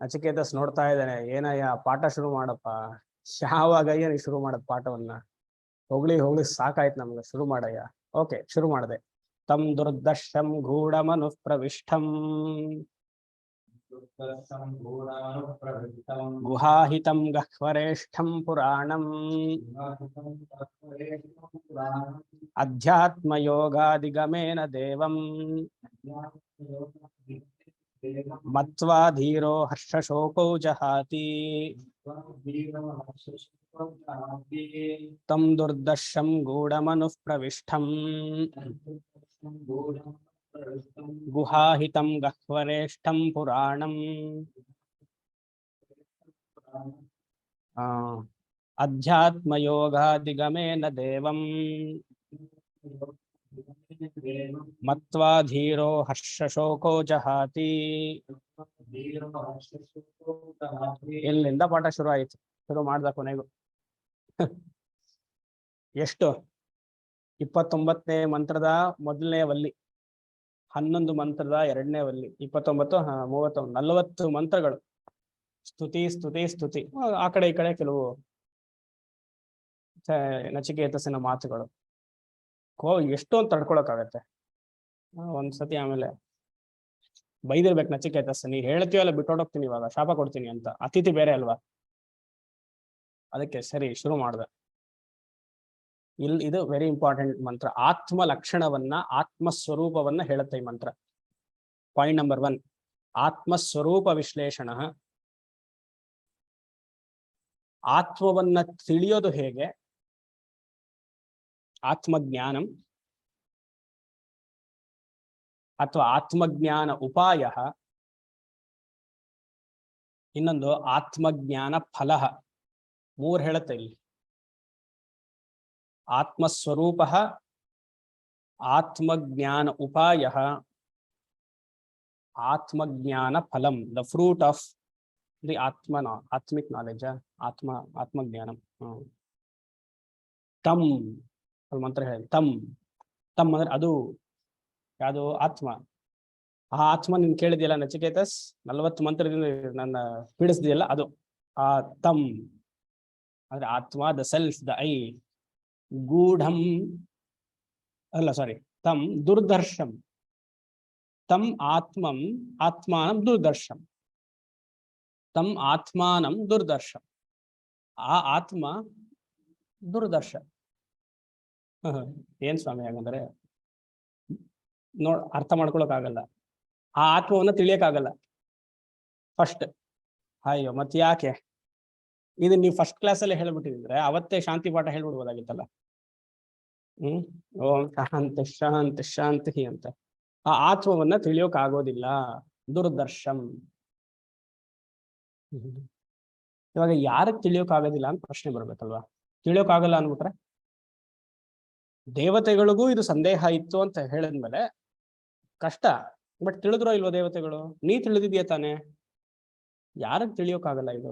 ನಚಿಕೇತಸ್ ನೋಡ್ತಾ ಇದ್ದಾನೆ, ಏನಯ್ಯ ಪಾಠ ಶುರು ಮಾಡಪ್ಪ. ಯಾವಾಗಯ್ಯ ನೀ ಶುರು ಮಾಡದ್ ಪಾಠವನ್ನ? ಹೋಗ್ಲಿ ಸಾಕಾಯ್ತು ನಮ್ಗೆ, ಶುರು ಮಾಡಯ್ಯ. ಓಕೆ, ಶುರು ಮಾಡಿದೆ. ತಂ ದುರ್ದರ್ಶಂ ಗೂಢಮನು ಪ್ರವಿಷ್ಟಂ ಗುಹಾಹಿತಂ ಗಹ್ವರೇಷ್ಠಂ ಪುರಾಣಂ ಅಧ್ಯಾತ್ಮಯೋಗಾದಿಗಮೇನ ದೇವಂ ಮತ್ವಾ ಧೀರೋ ಹರ್ಷಶೋಕೌ ಜಹಾತಿ. ತಂ ದುರ್ದರ್ಶಂ ಗೂಢಮನು ಪ್ರವಿಷ್ಟಂ ಗುಹಾಹಿತಂ ಗಹ್ವರೇಷ್ಠಂ ಪುರಾಣಂ ಅಧ್ಯಾತ್ಮಯೋಗಾದಿಗಮೇನ ದೇವಂ ಮತ್ವಾ ಧೀರೋ ಹರ್ಷಶೋಕೋ ಜಹಾತಿ. ಎಲ್ಲಿಂದ ಪಾಠ ಶುರು ಆಯ್ತು? ಶುರು ಮಾಡ್ದ ಕೊನೆಗೂ. ಎಷ್ಟು? 29ನೇ ಮಂತ್ರದ ಮೊದಲನೇ ವಲ್ಲಿ, 11 ಮಂತ್ರದ 2ನೇ ವಲ್ಲಿ, 29, 31, 40 ಮಂತ್ರಗಳು. ಸ್ತುತಿ ಸ್ತುತಿ ಸ್ತುತಿ. ಆ ಕಡೆ ಈ ಕಡೆ ಕೆಲವು ನಚಿಕೇತಸಿನ ಮಾತುಗಳು. ಎಷ್ಟು ಅಂತ ತಡ್ಕೊಳಕ್ಕಾಗತ್ತೆ ಒಂದ್ಸತಿ. ಆಮೇಲೆ ಬೈದಿರ್ಬೇಕು ನಚಿಕೇತಸ್, ನೀ ಹೇಳ್ತೀವಲ್ಲ ಬಿಟ್ಟೋಡೋಗ್ತೀನಿ ಇವಾಗ, ಶಾಪ ಕೊಡ್ತೀನಿ ಅಂತ. ಅತಿಥಿ ಬೇರೆ ಅಲ್ವಾ, ಅದಕ್ಕೆ ಸರಿ ಶುರು ಮಾಡ್ದೆ. ಇದು ವೆರಿ ಇಂಪಾರ್ಟೆಂಟ್ ಮಂತ್ರ. ಆತ್ಮ ಲಕ್ಷಣವನ್ನ, ಆತ್ಮಸ್ವರೂಪವನ್ನ ಹೇಳುತ್ತೆ ಈ ಮಂತ್ರ. Point number 1, ಆತ್ಮಸ್ವರೂಪ ವಿಶ್ಲೇಷಣ. ಆತ್ಮವನ್ನ ತಿಳಿಯೋದು ಹೇಗೆ? ಆತ್ಮಜ್ಞಾನಂ ಅಥವಾ ಆತ್ಮಜ್ಞಾನ ಉಪಾಯ. ಇನ್ನೊಂದು ಆತ್ಮಜ್ಞಾನ ಫಲ. 3 ಹೇಳುತ್ತೆ ಇಲ್ಲಿ. ಆತ್ಮಸ್ವರೂಪ, ಆತ್ಮಜ್ಞಾನ ಉಪಾಯ, ಆತ್ಮಜ್ಞಾನ ಫಲಂ, the fruit of the atmic knowledge, ಆತ್ಮಜ್ಞಾನಂ. ತಮ್ ಮಂತ್ರ ಹೇಳಿ, ತಮ್ ಅಂದ್ರೆ ಅದು ಯಾವುದು ಆತ್ಮ. ಆ ಆತ್ಮ ನೀನ್ ಕೇಳಿದ್ಯಲ್ಲ ನಚಿಕೇತಸ್, 40 ಮಂತ್ರದಿಂದ ನನ್ನ ಪೀಡಿಸ್ದಿಯಲ್ಲ, ಅದು ಆ ತಮ್ ಅಂದ್ರೆ ಆತ್ಮ, ದ ಸೆಲ್ಫ್, ದ ಐ. ಗೂಢಂ ಅಲ್ಲ, ಸಾರಿ, ತಮ್ ದುರ್ದರ್ಶಂ, ತಮ್ ಆತ್ಮಾನಂ ದುರ್ದರ್ಶಂ, ತಮ್ ಆತ್ಮಾನಂ ದುರ್ದರ್ಶಂ. ಆ ಆತ್ಮ ದುರ್ದರ್ಶ. ಏನ್ ಸ್ವಾಮಿ ಹಾಗಂದ್ರೆ ಅರ್ಥ ಮಾಡ್ಕೊಳಕ್ ಆಗಲ್ಲ, ಆ ಆತ್ಮವನ್ನ ತಿಳಿಯಕ್ಕಾಗಲ್ಲ ಫಸ್ಟ್. ಅಯ್ಯೋ ಮತ್ತೆ ಯಾಕೆ ಇದು ನೀವು ಫಸ್ಟ್ ಕ್ಲಾಸಲ್ಲಿ ಹೇಳ್ಬಿಟ್ಟಿದ್ರೆ ಅವತ್ತೇ ಶಾಂತಿ ಪಾಠ ಹೇಳ್ಬಿಡ್ಬೋದಾಗಿತ್ತಲ್ಲ. ಓಂ ಶಾಂತಿ ಶಾಂತಿ ಶಾಂತಿ ಅಂತ. ಆ ಆತ್ಮವನ್ನ ತಿಳಿಯೋಕ್ ಆಗೋದಿಲ್ಲ, ದುರ್ದರ್ಶಂ. ಇವಾಗ ಯಾರಿಗೆ ತಿಳಿಯೋಕ್ ಆಗೋದಿಲ್ಲ ಅಂತ ಪ್ರಶ್ನೆ ಬರ್ಬೇಕಲ್ವಾ? ತಿಳಿಯೋಕ್ ಆಗಲ್ಲ ಅಂದ್ಬಿಟ್ರೆ, ದೇವತೆಗಳಿಗೂ ಇದು ಸಂದೇಹ ಇತ್ತು ಅಂತ ಹೇಳಿದ್ಮೇಲೆ ಕಷ್ಟ. ಬಟ್ ತಿಳಿದ್ರೋ ಇಲ್ವೋ ದೇವತೆಗಳು? ನೀ ತಿಳಿದಿದ್ಯಾ ತಾನೆ? ಯಾರಿಗೆ ತಿಳಿಯೋಕ್ಕಾಗಲ್ಲ ಇದು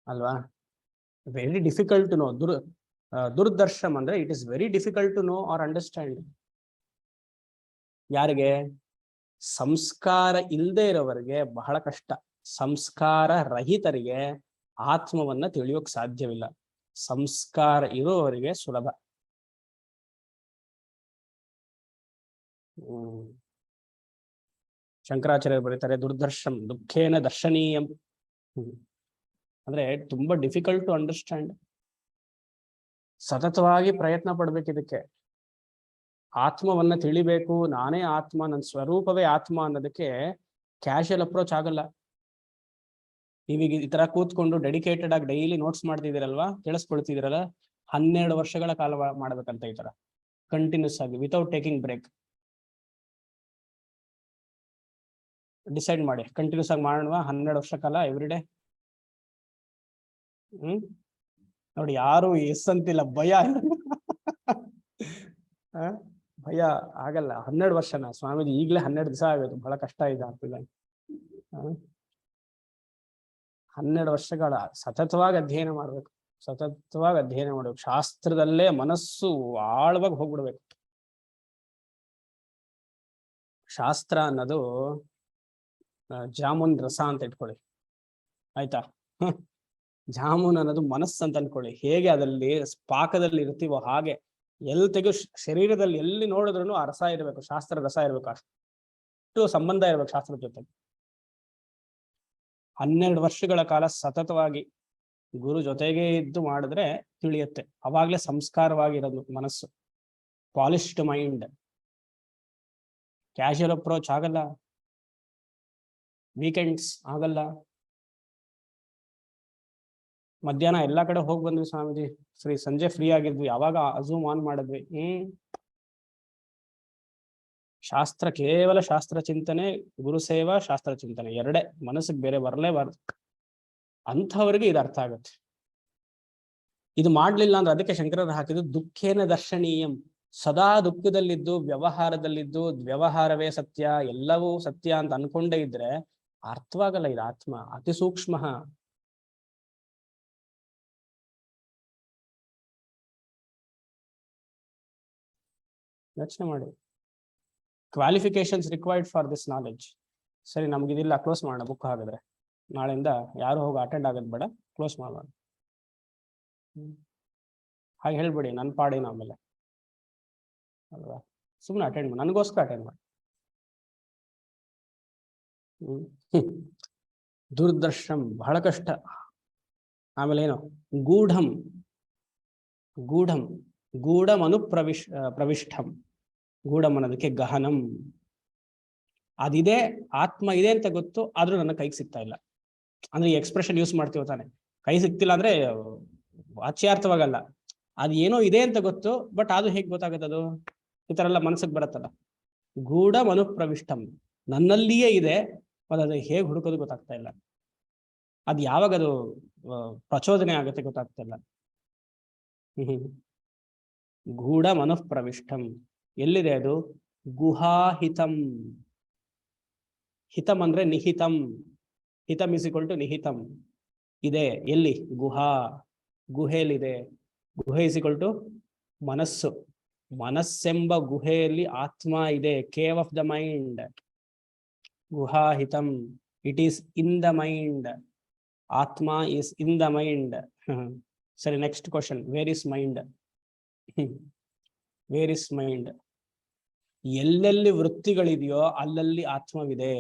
ಅಲ್ವಾ? Very difficult to know. ದುರ್ದರ್ಶಂ ಅಂದ್ರೆ it is very difficult to know or understand. ಯಾರಿಗೆ? ಸಂಸ್ಕಾರ ಇಲ್ಲದೆ ಇರೋವರಿಗೆ ಬಹಳ ಕಷ್ಟ. ಸಂಸ್ಕಾರ ರಹಿತರಿಗೆ ಆತ್ಮವನ್ನ ತಿಳಿಯೋಕ್ ಸಾಧ್ಯವಿಲ್ಲ. ಸಂಸ್ಕಾರ ಇರುವವರಿಗೆ ಸುಲಭ. ಶಂಕರಾಚಾರ್ಯರು ಬರೀತಾರೆ, ದುರ್ದರ್ಶಂ ದುಃಖೇನ ದರ್ಶನೀಯಂ. ಅಂದ್ರೆ ತುಂಬಾ ಡಿಫಿಕಲ್ಟ್ ಟು ಅಂಡರ್ಸ್ಟ್ಯಾಂಡ್. ಸತತವಾಗಿ ಪ್ರಯತ್ನ ಪಡ್ಬೇಕು ಇದಕ್ಕೆ. ಆತ್ಮವನ್ನ ತಿಳಿಬೇಕು, ನಾನೇ ಆತ್ಮ, ನನ್ನ ಸ್ವರೂಪವೇ ಆತ್ಮ ಅನ್ನೋದಕ್ಕೆ ಕ್ಯಾಶುಯಲ್ ಅಪ್ರೋಚ್ ಆಗಲ್ಲ. ನೀವೀಗ ಈ ತರ ಕೂತ್ಕೊಂಡು ಡೆಡಿಕೇಟೆಡ್ ಆಗಿ ಡೈಲಿ ನೋಟ್ಸ್ ಮಾಡ್ತಿದ್ದೀರಲ್ವಾ, ಕೇಳಿಸ್ಕೊಳ್ತಿದ್ದೀರಲ್ಲ, 12 ವರ್ಷಗಳ ಕಾಲ ಮಾಡ್ಬೇಕಂತ ಈ ತರ ಕಂಟಿನ್ಯೂಸ್ ಆಗಿ, ವಿತೌಟ್ ಟೇಕಿಂಗ್ ಬ್ರೇಕ್. ಡಿಸೈಡ್ ಮಾಡಿ, ಕಂಟಿನ್ಯೂಸ್ ಆಗಿ ಮಾಡೋಣ 12 ವರ್ಷ ಕಾಲ ಎವ್ರಿ ಡೇ. ನೋಡಿ, ಯಾರು ಎಸ್ ಅಂತಿಲ್ಲ, ಭಯ. ಭಯ ಆಗಲ್ಲ. 12 ವರ್ಷನ ಸ್ವಾಮೀಜಿ, ಈಗಲೇ 12 ದಿವಸ ಆಗೋದು, ಬಹಳ ಕಷ್ಟ ಇದೆ ಆಗ್ತಿಲ್ಲ. 12 ವರ್ಷಗಳ ಸತತವಾಗಿ ಅಧ್ಯಯನ ಮಾಡ್ಬೇಕು, ಸತತವಾಗಿ ಅಧ್ಯಯನ ಮಾಡ್ಬೇಕು. ಶಾಸ್ತ್ರದಲ್ಲೇ ಮನಸ್ಸು ಆಳವಾಗಿ ಹೋಗ್ಬಿಡ್ಬೇಕು. ಶಾಸ್ತ್ರ ಅನ್ನೋದು ಜಾಮೂನ್ ರಸ ಅಂತ ಇಟ್ಕೊಳ್ಳಿ, ಆಯ್ತಾ? ಜಾಮೂನ್ ಅನ್ನೋದು ಮನಸ್ಸು ಅಂತ ಅನ್ಕೊಳ್ಳಿ. ಹೇಗೆ ಅದರಲ್ಲಿ ಪಾಕದಲ್ಲಿ ಇರ್ತೀವೋ ಹಾಗೆ ಶರೀರದಲ್ಲಿ ಎಲ್ಲಿ ನೋಡಿದ್ರು ಆ ರಸ ಇರಬೇಕು, ಶಾಸ್ತ್ರ ರಸ ಇರ್ಬೇಕು. ಅಷ್ಟು ಸಂಬಂಧ ಇರ್ಬೇಕು ಶಾಸ್ತ್ರದ ಜೊತೆ. 12 ವರ್ಷಗಳ ಕಾಲ ಸತತವಾಗಿ ಗುರು ಜೊತೆಗೆ ಇದ್ದು ಮಾಡಿದ್ರೆ ತಿಳಿಯುತ್ತೆ. ಅವಾಗ್ಲೇ ಸಂಸ್ಕಾರವಾಗಿರೋದು ಮನಸ್ಸು, ಪಾಲಿಶ್ಡ್ ಮೈಂಡ್. ಕ್ಯಾಶುಯಲ್ ಅಪ್ರೋಚ್ ಆಗಲ್ಲ, ವೀಕೆಂಡ್ಸ್ ಆಗಲ್ಲ. ಮಧ್ಯಾಹ್ನ ಎಲ್ಲಾ ಕಡೆ ಹೋಗಿ ಬಂದ್ವಿ ಸ್ವಾಮೀಜಿ, ಸಂಜೆ ಫ್ರೀ ಆಗಿದ್ವಿ, ಯಾವಾಗ ಅಝೂಮ್ ಆನ್ ಮಾಡಿದ್ವಿ. ಶಾಸ್ತ್ರ, ಕೇವಲ ಶಾಸ್ತ್ರ ಚಿಂತನೆ, ಗುರು ಸೇವಾ, ಶಾಸ್ತ್ರ ಚಿಂತನೆ ಎರಡೇ, ಮನಸ್ಸಿಗೆ ಬೇರೆ ಬರಲೇಬಾರ್ದು. ಅಂಥವ್ರಿಗೆ ಇದು ಅರ್ಥ ಆಗುತ್ತೆ. ಇದು ಮಾಡ್ಲಿಲ್ಲ ಅಂದ್ರೆ ಅದಕ್ಕೆ ಶಂಕರರು ಹಾಕಿದ್ದು ದುಃಖೇನ ದರ್ಶನೀಯಂ. ಸದಾ ದುಃಖದಲ್ಲಿದ್ದು, ವ್ಯವಹಾರದಲ್ಲಿದ್ದು, ವ್ಯವಹಾರವೇ ಸತ್ಯ, ಎಲ್ಲವೂ ಸತ್ಯ ಅಂತ ಅನ್ಕೊಂಡೇ ಇದ್ರೆ ಅರ್ಥವಾಗಲ್ಲ. ಇದು ಆತ್ಮ ಅತಿ ಸೂಕ್ಷ್ಮ. ಯೋಚನೆ ಮಾಡಿ. Qualifications required for this knowledge. ಸರಿ, ನಮ್ಗಿದಿಲ್ಲ, ಕ್ಲೋಸ್ ಮಾಡೋಣ ಬುಕ್. ಹಾಗಾದ್ರೆ ನಾಳೆಯಿಂದ ಯಾರು ಹೋಗಿ ಅಟೆಂಡ್ ಆಗೋದು ಬೇಡ, ಕ್ಲೋಸ್ ಮಾಡೋಣ. ಹಾಗೆ ಹೇಳ್ಬೇಡಿ, ನನ್ನ ಪಾಡೇನು ಆಮೇಲೆ ಅಲ್ವಾ? ಸುಮ್ಮನೆ ಅಟೆಂಡ್ ಮಾಡಿ, ನನಗೋಸ್ಕರ ಅಟೆಂಡ್ ಮಾಡಿ. ದುರ್ದರ್ಶಂ ಬಹಳ ಕಷ್ಟ. ಆಮೇಲೆ ಏನು? ಗೂಢಂ, ಗೂಢಂ ಪ್ರವಿಷ್ಠಂ. ಗೂಢಂ ಅನ್ನೋದಕ್ಕೆ ಗಹನಂ. ಅದಿದೆ, ಆತ್ಮ ಇದೆ ಅಂತ ಗೊತ್ತು, ಆದ್ರೂ ನನ್ನ ಕೈಗೆ ಸಿಗ್ತಾ ಇಲ್ಲ. ಅಂದ್ರೆ ಈ ಎಕ್ಸ್ಪ್ರೆಷನ್ ಯೂಸ್ ಮಾಡ್ತೀವಿ ತಾನೆ, ಕೈ ಸಿಗ್ತಿಲ್ಲ ಅಂದ್ರೆ ವಾಚ್ಯಾರ್ಥವಾಗಲ್ಲ. ಅದು ಏನೋ ಇದೆ ಅಂತ ಗೊತ್ತು, ಬಟ್ ಅದು ಹೇಗೆ ಗೊತ್ತಾಗುತ್ತೆ? ಅದು ಈ ತರ ಎಲ್ಲ ಮನಸ್ಸಿಗೆ ಬರುತ್ತಲ್ಲ. ಗೂಢಂ ಅನುಪ್ರವಿಷ್ಟಂ, ನನ್ನಲ್ಲಿಯೇ ಇದೆ, ಅದು ಹೇಗೆ ಹುಡುಕೋದು ಗೊತ್ತಾಗ್ತಾ ಇಲ್ಲ. ಅದು ಯಾವಾಗ ಅದು ಪ್ರಚೋದನೆ ಆಗುತ್ತೆ ಗೊತ್ತಾಗ್ತಾ ಇಲ್ಲ. ಗೂಢ ಮನುಃಪ್ರವಿಷ್ಟಂ. ಎಲ್ಲಿದೆ ಅದು? ಗುಹಾಹಿತಂ. ಹಿತಂ ಅಂದ್ರೆ ನಿಹಿತಂ. ಹಿತಂ ಇಸ್ ಈಕ್ವಲ್ ಟು ನಿಹಿತಂ. ಇದೆ ಎಲ್ಲಿ? ಗುಹಾ, ಗುಹೆಯಲ್ಲಿದೆ. ಗುಹೆ ಇಸ್ ಈಕ್ವಲ್ ಟು ಮನಸ್ಸು. ಮನಸ್ಸೆಂಬ ಗುಹೆಯಲ್ಲಿ ಆತ್ಮ ಇದೆ. Cave of the mind. ಗುಹಾಹಿತಂ. It is in the mind. Atma is in the mind. ಸರಿ, next question. Where is mind? Where is mind? ಎಲ್ಲೆಲ್ಲಿ ವೃತ್ತಿಗಳಿದೆಯೋ ಅಲ್ಲಲ್ಲಿ ಆತ್ಮವಿದೆ.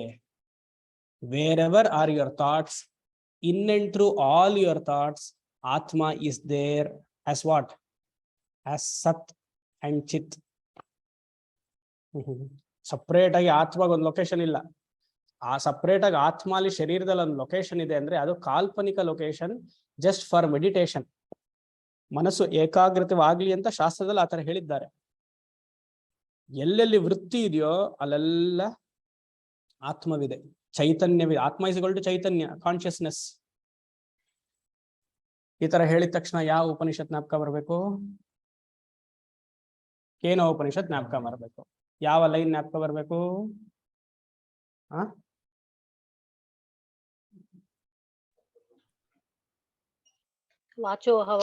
Wherever are your thoughts, in and through all your thoughts, atma is there as what? As sat and chit. Separate ಆಗಿ ಆತ್ಮಗೆ ಒಂದು ಲೊಕೇಶನ್ ಇಲ್ಲ. ಆ ಸಪ್ರೇಟ್ ಆಗಿ ಆತ್ಮ ಅಲ್ಲಿ ಶರೀರದಲ್ಲಿ ಒಂದು ಲೊಕೇಶನ್ ಇದೆ ಅಂದ್ರೆ ಅದು ಕಾಲ್ಪನಿಕ ಲೊಕೇಶನ್, ಜಸ್ಟ್ ಫಾರ್ ಮೆಡಿಟೇಷನ್. ಮನಸ್ಸು ಏಕಾಗ್ರತವಾಗ್ಲಿ ಅಂತ ಶಾಸ್ತ್ರದಲ್ಲಿ ಆತರ ಹೇಳಿದ್ದಾರೆ. ಎಲ್ಲೆಲ್ಲಿ ವೃತ್ತಿ ಇದೆಯೋ ಅಲ್ಲೆಲ್ಲ ಆತ್ಮವಿದೆ, ಚೈತನ್ಯವಿದೆ. ಆತ್ಮ ಇಸ್ ಈಕ್ವಲ್ ಟು ಚೈತನ್ಯ, ಕಾನ್ಶಿಯಸ್ನೆಸ್. ಈ ತರ ಹೇಳಿದ ತಕ್ಷಣ ಯಾವ ಉಪನಿಷತ್ ಜ್ಞಾಪಕ ಬರಬೇಕು? ಕೇನೋ ಉಪನಿಷತ್ ಜ್ಞಾಪಕ ಬರಬೇಕು. ಯಾವ ಲೈನ್ ಜ್ಞಾಪಕ ಬರಬೇಕು?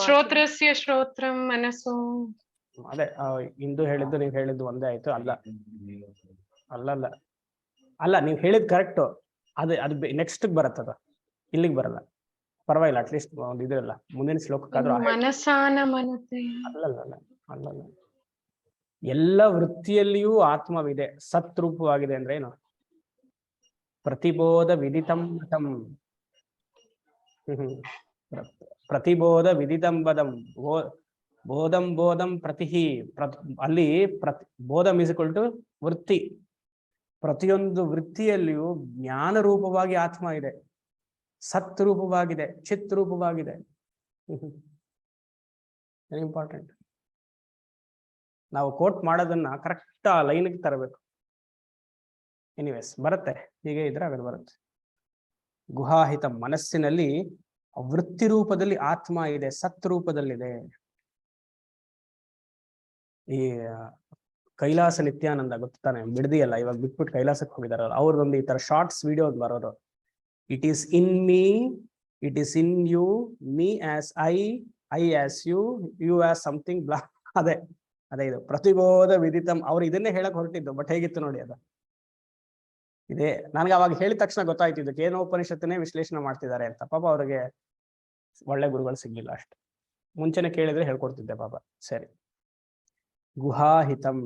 ಶ್ರೋತ್ರಸ್ಯ ಶ್ರೋತ್ರಂ ಮನಸ್ಸು. ಅದೇ ಇಂದು ಹೇಳಿದ್ದು ನೀವು ಹೇಳಿದ್ದು ಒಂದೇ ಆಯ್ತು. ಅಲ್ಲ ಅಲ್ಲ, ನೀವು ಹೇಳಿದ್ ಕರೆಕ್ಟ್. ಅದು ನೆಕ್ಸ್ಟ್ ಬರುತ್ತದ, ಇಲ್ಲಿಗೆ ಬರಲ್ಲ. ಪರವಾಗಿಲ್ಲ, ಅಟ್ಲೀಸ್ಟ್ ಒಂದು ಇದಿರಲ್ಲ, ಮುಂದಿನ ಶ್ಲೋಕಕ್ಕಾದ್ರೂ. ಮನಸಾನ ಮನತೆ. ಅಲ್ಲಲ್ಲ. ಎಲ್ಲ ವೃತ್ತಿಯಲ್ಲಿಯೂ ಆತ್ಮವಿದೆ. ಸತ್ ರೂಪವಾಗಿದೆ ಅಂದ್ರೆ ಏನು? ಪ್ರತಿಬೋಧ ವಿದಿತಂ ಮತಂ. ಪ್ರತಿಬೋಧ ವಿದಿತಂ ಬದಂ. ಬೋಧಂ ಬೋಧಂ ಪ್ರತಿಹಿ. ಅಲ್ಲಿ ಬೋಧಂ ಇಸ್ ಈಕ್ವಲ್ ಟು ವೃತ್ತಿ. ಪ್ರತಿಯೊಂದು ವೃತ್ತಿಯಲ್ಲಿಯೂ ಜ್ಞಾನ ರೂಪವಾಗಿ ಆತ್ಮ ಇದೆ, ಸತ್ ರೂಪವಾಗಿದೆ, ಚಿತ್ ರೂಪವಾಗಿದೆ. Very important. ನಾವು ಕೋಟ್ ಮಾಡೋದನ್ನ ಕರೆಕ್ಟ್ ಆ ಲೈನ್ಗೆ ತರಬೇಕು. ಎನಿವೇಸ್, ಬರುತ್ತೆ. ಹೀಗೆ ಇದ್ರೆ ಆಮೇಲೆ ಬರುತ್ತೆ. ಗುಹಾಹಿತ. ಮನಸ್ಸಿನಲ್ಲಿ ವೃತ್ತಿ ರೂಪದಲ್ಲಿ ಆತ್ಮ ಇದೆ, ಸತ್ ರೂಪದಲ್ಲಿದೆ. ಈ ಕೈಲಾಸ ನಿತ್ಯಾನಂದ ಗೊತ್ತಾನೆ, ಬಿಡದಿಯಲ್ಲ, ಇವಾಗ ಬಿಟ್ಬಿಟ್ಟು ಕೈಲಾಸಕ್ಕೆ ಹೋಗಿದಾರಲ್ಲ, ಅವ್ರದೊಂದು ಈ ತರ ಶಾರ್ಟ್ಸ್ ವಿಡಿಯೋ ಬರೋರು. It is in me, it is in you, me as I as you, you as something blah. ಅದೇ ಇದು ಪ್ರತಿಬೋಧ ವಿದಿತಂ. ಅವ್ರು ಇದನ್ನೇ ಹೇಳಕ್ ಹೊರಟಿದ್ದು, ಬಟ್ ಹೇಗಿತ್ತು ನೋಡಿ ಅದು. ಇದೆ, ನನಗೆ ಅವಾಗ ಹೇಳಿದ ತಕ್ಷಣ ಗೊತ್ತಾಯ್ತಿದ್ದು ಕೇನೋಪನಿಷತ್ತನ್ನೇ ವಿಶ್ಲೇಷಣೆ ಮಾಡ್ತಿದ್ದಾರೆ ಅಂತ. ಪಾಪ ಅವ್ರಿಗೆ ಒಳ್ಳೆ ಗುರುಗಳು ಸಿಗ್ಲಿಲ್ಲ ಅಷ್ಟೆ. ಮುಂಚೆನೆ ಕೇಳಿದ್ರೆ ಹೇಳ್ಕೊಡ್ತಿದ್ದೆ ಪಾಪ. ಸರಿ, ಗುಹಾಹಿತಂ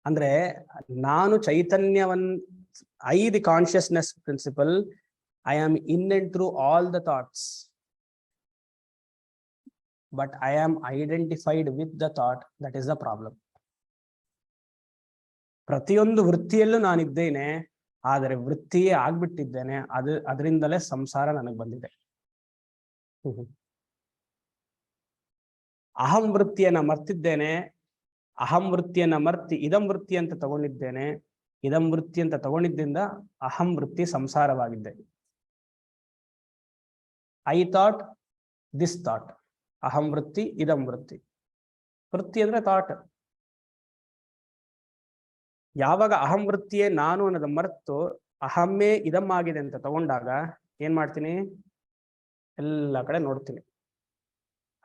ಅಂದ್ರೆ ನಾನು the consciousness principle. I am in and through all the thoughts, but I am identified with the thought. That is the problem. ಪ್ರತಿಯೊಂದು ವೃತ್ತಿಯಲ್ಲೂ ನಾನಿದ್ದೇನೆ, ಆದರೆ ವೃತ್ತಿಯೇ ಆಗ್ಬಿಟ್ಟಿದ್ದೇನೆ. ಅದರಿಂದಲೇ ಸಂಸಾರ ನನಗೆ ಬಂದಿದೆ. ಅಹಂ ವೃತ್ತಿಯನ್ನ ಮರ್ತಿದ್ದೇನೆ. ಅಹಂ ವೃತ್ತಿಯನ್ನ ಮರ್ತಿ ಇದಂ ವೃತ್ತಿ ಅಂತ ತಗೊಂಡಿದ್ದೇನೆ. ಇದಂ ವೃತ್ತಿ ಅಂತ ತಗೊಂಡಿದ್ದರಿಂದ ಅಹಂ ವೃತ್ತಿ ಸಂಸಾರವಾಗಿದ್ದೆ. I thought, this thought. ಅಹಂ ವೃತ್ತಿ, ಇದಂ ವೃತ್ತಿ. ವೃತ್ತಿ ಅಂದ್ರೆ ಥಾಟ್. ಯಾವಾಗ ಅಹಂ ವೃತ್ತಿಯೇ ನಾನು ಅನ್ನೋದು ಮರೆತು ಅಹಮ್ಮೇ ಇದಂ ಆಗಿದೆ ಅಂತ ತಗೊಂಡಾಗ ಏನ್ ಮಾಡ್ತೀನಿ? ಎಲ್ಲ ಕಡೆ ನೋಡ್ತೀನಿ.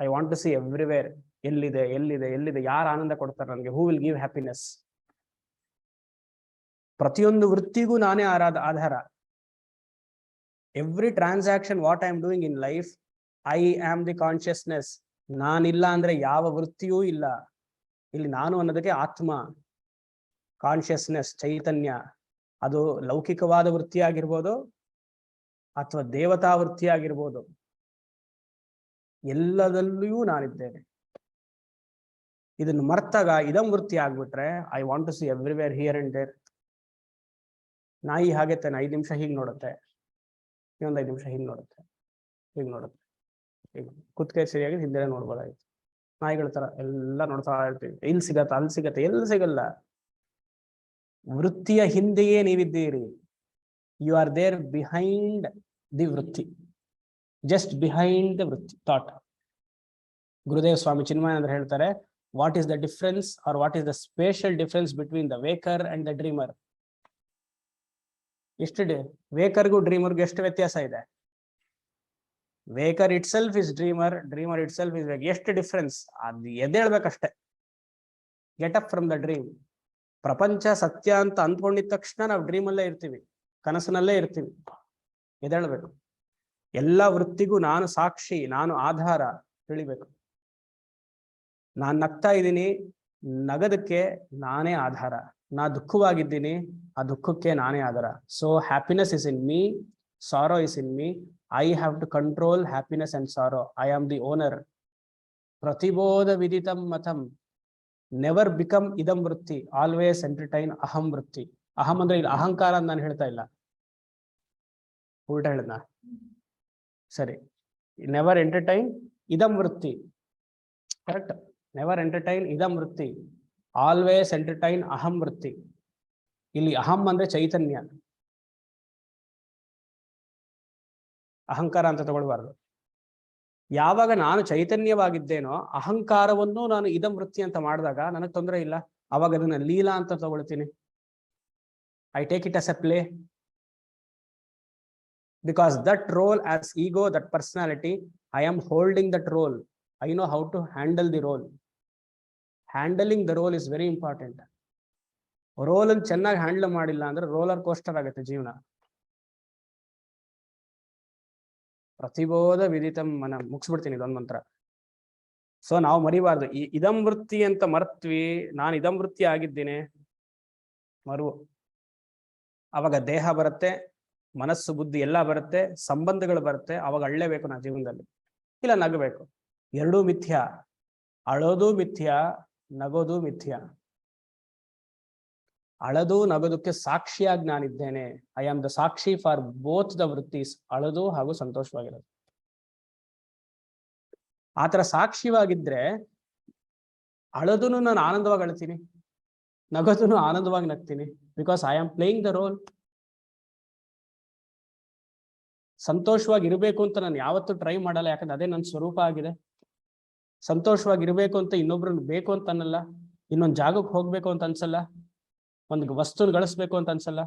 I want to see everywhere. ಎಲ್ಲಿದೆ, ಯಾರು ಆನಂದ ಕೊಡ್ತಾರೆ ನನಗೆ? Who will give happiness? ಪ್ರತಿಯೊಂದು ವೃತ್ತಿಗೂ ನಾನೇ ಆಧಾರ. Every transaction what I am doing in life, I am the consciousness. ನಾನಿಲ್ಲ ಅಂದ್ರೆ ಯಾವ ವೃತ್ತಿಯೂ ಇಲ್ಲ. ಇಲ್ಲಿ ನಾನು ಅನ್ನೋದಕ್ಕೆ ಆತ್ಮ, ಕಾನ್ಶಿಯಸ್ನೆಸ್, ಚೈತನ್ಯ. ಅದು ಲೌಕಿಕವಾದ ವೃತ್ತಿ ಆಗಿರ್ಬೋದು ಅಥವಾ ದೇವತಾ ವೃತ್ತಿ ಆಗಿರ್ಬೋದು, ಎಲ್ಲದಲ್ಲಿಯೂ ನಾನಿದ್ದೇನೆ. ಇದನ್ನು ಮರ್ತಾಗ ಇದಂ ವೃತ್ತಿ ಆಗ್ಬಿಟ್ರೆ I want to see everywhere, here and there. ನಾಯಿ ಹಾಗೆ ತಾನೆ 5 ನಿಮಿಷ ಹೀಗೆ ನೋಡುತ್ತೆ, ಇನ್ನೊಂದು 5 ನಿಮಿಷ ಹೀಗೆ ನೋಡುತ್ತೆ, ಹೀಗೆ ನೋಡುತ್ತೆ. ಕುತ್ತಿಗೆ ಸರಿಯಾಗಿ ಹಿಂದೆ ನೋಡ್ಬೋದಾಗಿತ್ತು. ನಾಯಿಗಳ ತರ ಎಲ್ಲ ನೋಡ್ತಾ ಇರ್ತೀವಿ. ಇಲ್ಲಿ ಸಿಗತ್ತ, ಅಲ್ಲಿ ಸಿಗತ್ತೆ, ಎಲ್ಲಿ ಸಿಗಲ್ಲ. ವೃತ್ತಿಯ ಹಿಂದೆಯೇ ನೀವಿದ್ದೀರಿ. You are there behind the vritti, just behind the vritti thought. Gurudev Swami ಚಿನ್ಮಯಾನಂದ್ರ ಹೇಳ್ತಾರೆ, what is the difference or what is the spatial difference between the waker and the dreamer? ವೇಕರ್ಗೂ ಡ್ರೀಮರ್ಗೂ ಎಷ್ಟು ವ್ಯತ್ಯಾಸ ಇದೆ? Waker it self is dreamer, dreamer it self is waker. ಎಷ್ಟು ಡಿಫ್ರೆನ್ಸ್? ಅದು ಎದ್ದೇಳ್ಬೇಕಷ್ಟೆ. Get up from the dream. ಪ್ರಪಂಚ ಸತ್ಯ ಅಂತ ಅಂದ್ಕೊಂಡಿದ ತಕ್ಷಣ ನಾವು ಡ್ರೀಮ್ ಅಲ್ಲೇ ಇರ್ತೀವಿ, ಕನಸಿನಲ್ಲೇ ಇರ್ತೀವಿ. ಎದ್ದೇಳ್ಬೇಕು. ಎಲ್ಲ ವೃತ್ತಿಗೂ ನಾನು ಸಾಕ್ಷಿ, ನಾನು ಆಧಾರ ತಿಳಿಬೇಕು. ನಾನ್ ನಗ್ತಾ ಇದ್ದೀನಿ, ನಗದಕ್ಕೆ ನಾನೇ ಆಧಾರ. ನಾ ದುಃಖವಾಗಿದ್ದೀನಿ, ಆ ದುಃಖಕ್ಕೆ ನಾನೇ ಆಧಾರ. So happiness is in me, sorrow is in me. I have to control happiness and sorrow. I am the owner. ಪ್ರತಿಬೋಧ ವಿದಿತಂ ಮತಂ. Never become idam vritti, always entertain ಅಹಂ ವೃತ್ತಿ. ಅಹಂ ಅಂದ್ರೆ ಇಲ್ಲಿ ಅಹಂಕಾರ ಅಂತ ನಾನು ಹೇಳ್ತಾ ಇಲ್ಲ, ಉಲ್ಟಾ ಹೇಳಿದ್ನ? ಸರಿ. ನೆವರ್ ಎಂಟರ್ಟೈನ್ ಇದಂ ವೃತ್ತಿ, ಕರೆಕ್ಟ್. ನೆವರ್ ಎಂಟರ್ಟೈನ್ ಇದಂ ವೃತ್ತಿ, ಆಲ್ವೇಸ್ ಎಂಟರ್ಟೈನ್ ಅಹಂ ವೃತ್ತಿ. ಇಲ್ಲಿ ಅಹಂ ಅಂದ್ರೆ ಚೈತನ್ಯ, ಅಹಂಕಾರ ಅಂತ ತಗೊಳ್ಬಾರ್ದು. ಯಾವಾಗ ನಾನು ಚೈತನ್ಯವಾಗಿದ್ದೇನೋ ಅಹಂಕಾರವನ್ನು ನಾನು ಇದಂ ವೃತ್ತಿ ಅಂತ ಮಾಡಿದಾಗ ನನಗೆ ತೊಂದರೆ ಇಲ್ಲ. ಅವಾಗ ಅದನ್ನ ಲೀಲಾ ಅಂತ ತಗೊಳ್ತೀನಿ. I take it as A play. Because that role as ego, that personality, I am holding that role. I know how to handle the role. Handling the role is very important. Role ಅನ್ನು ಚೆನ್ನಾಗಿ ಹ್ಯಾಂಡಲ್ ಮಾಡಿಲ್ಲ ಅಂದ್ರೆ ರೋಲರ್ ಕೋಸ್ಟರ್ ಆಗುತ್ತೆ ಜೀವನ. ಪ್ರತಿಬೋಧ ವಿದಿತಂ ಮನ. ಮುಗಿಸ್ಬಿಡ್ತೀನಿ ಇದೊಂದು ಮಂತ್ರ. ಸೊ ನಾವು ಮರಿಬಾರ್ದು. ಈ ಇದಂ ವೃತ್ತಿ ಅಂತ ಮರ್ತ್ವಿ, ನಾನು ಇದಂ ವೃತ್ತಿ ಆಗಿದ್ದೇನೆ ಮರು. ಅವಾಗ ದೇಹ ಬರುತ್ತೆ, ಮನಸ್ಸು ಬುದ್ಧಿ ಎಲ್ಲ ಬರುತ್ತೆ, ಸಂಬಂಧಗಳು ಬರುತ್ತೆ. ಅವಾಗ ಅಳ್ಳೇಬೇಕು ನಾ ಜೀವನದಲ್ಲಿ, ಇಲ್ಲ ನಗಬೇಕು. ಎರಡೂ ಮಿಥ್ಯ. ಅಳೋದು ಮಿಥ್ಯ, ನಗೋದು ಮಿಥ್ಯ. ಅಳದು ನಗೋದಕ್ಕೆ ಸಾಕ್ಷಿಯಾಗಿ ನಾನಿದ್ದೇನೆ. I am the sakshi for both the vrittis. ಅಳದು ಹಾಗೂ ಸಂತೋಷವಾಗಿರೋದು. ಆತರ ಸಾಕ್ಷಿಯಾಗಿದ್ರೆ ಅಳದೂನು ನಾನು ಆನಂದವಾಗಿ ಅಳ್ತೀನಿ, ನಗೋದೂನು ಆನಂದವಾಗಿ ನಗ್ತೀನಿ. Because I am playing the role. ಸಂತೋಷವಾಗಿರ್ಬೇಕು ಅಂತ ನಾನು ಯಾವತ್ತೂ ಟ್ರೈ ಮಾಡಲ್ಲ, ಯಾಕಂದ್ರೆ ಅದೇ ನನ್ನ ಸ್ವರೂಪ ಆಗಿದೆ. ಸಂತೋಷವಾಗಿರ್ಬೇಕು ಅಂತ ಇನ್ನೊಬ್ರನ್ನ ಬೇಕು ಅಂತ ಅನ್ನಲ್ಲ, ಇನ್ನೊಂದು ಜಾಗಕ್ಕೆ ಹೋಗ್ಬೇಕು ಅಂತ ಅನ್ಸಲ್ಲ, ಒಂದು ವಸ್ತುನ ಗಳಿಸ್ಬೇಕು ಅಂತ ಅನ್ಸಲ್ಲ.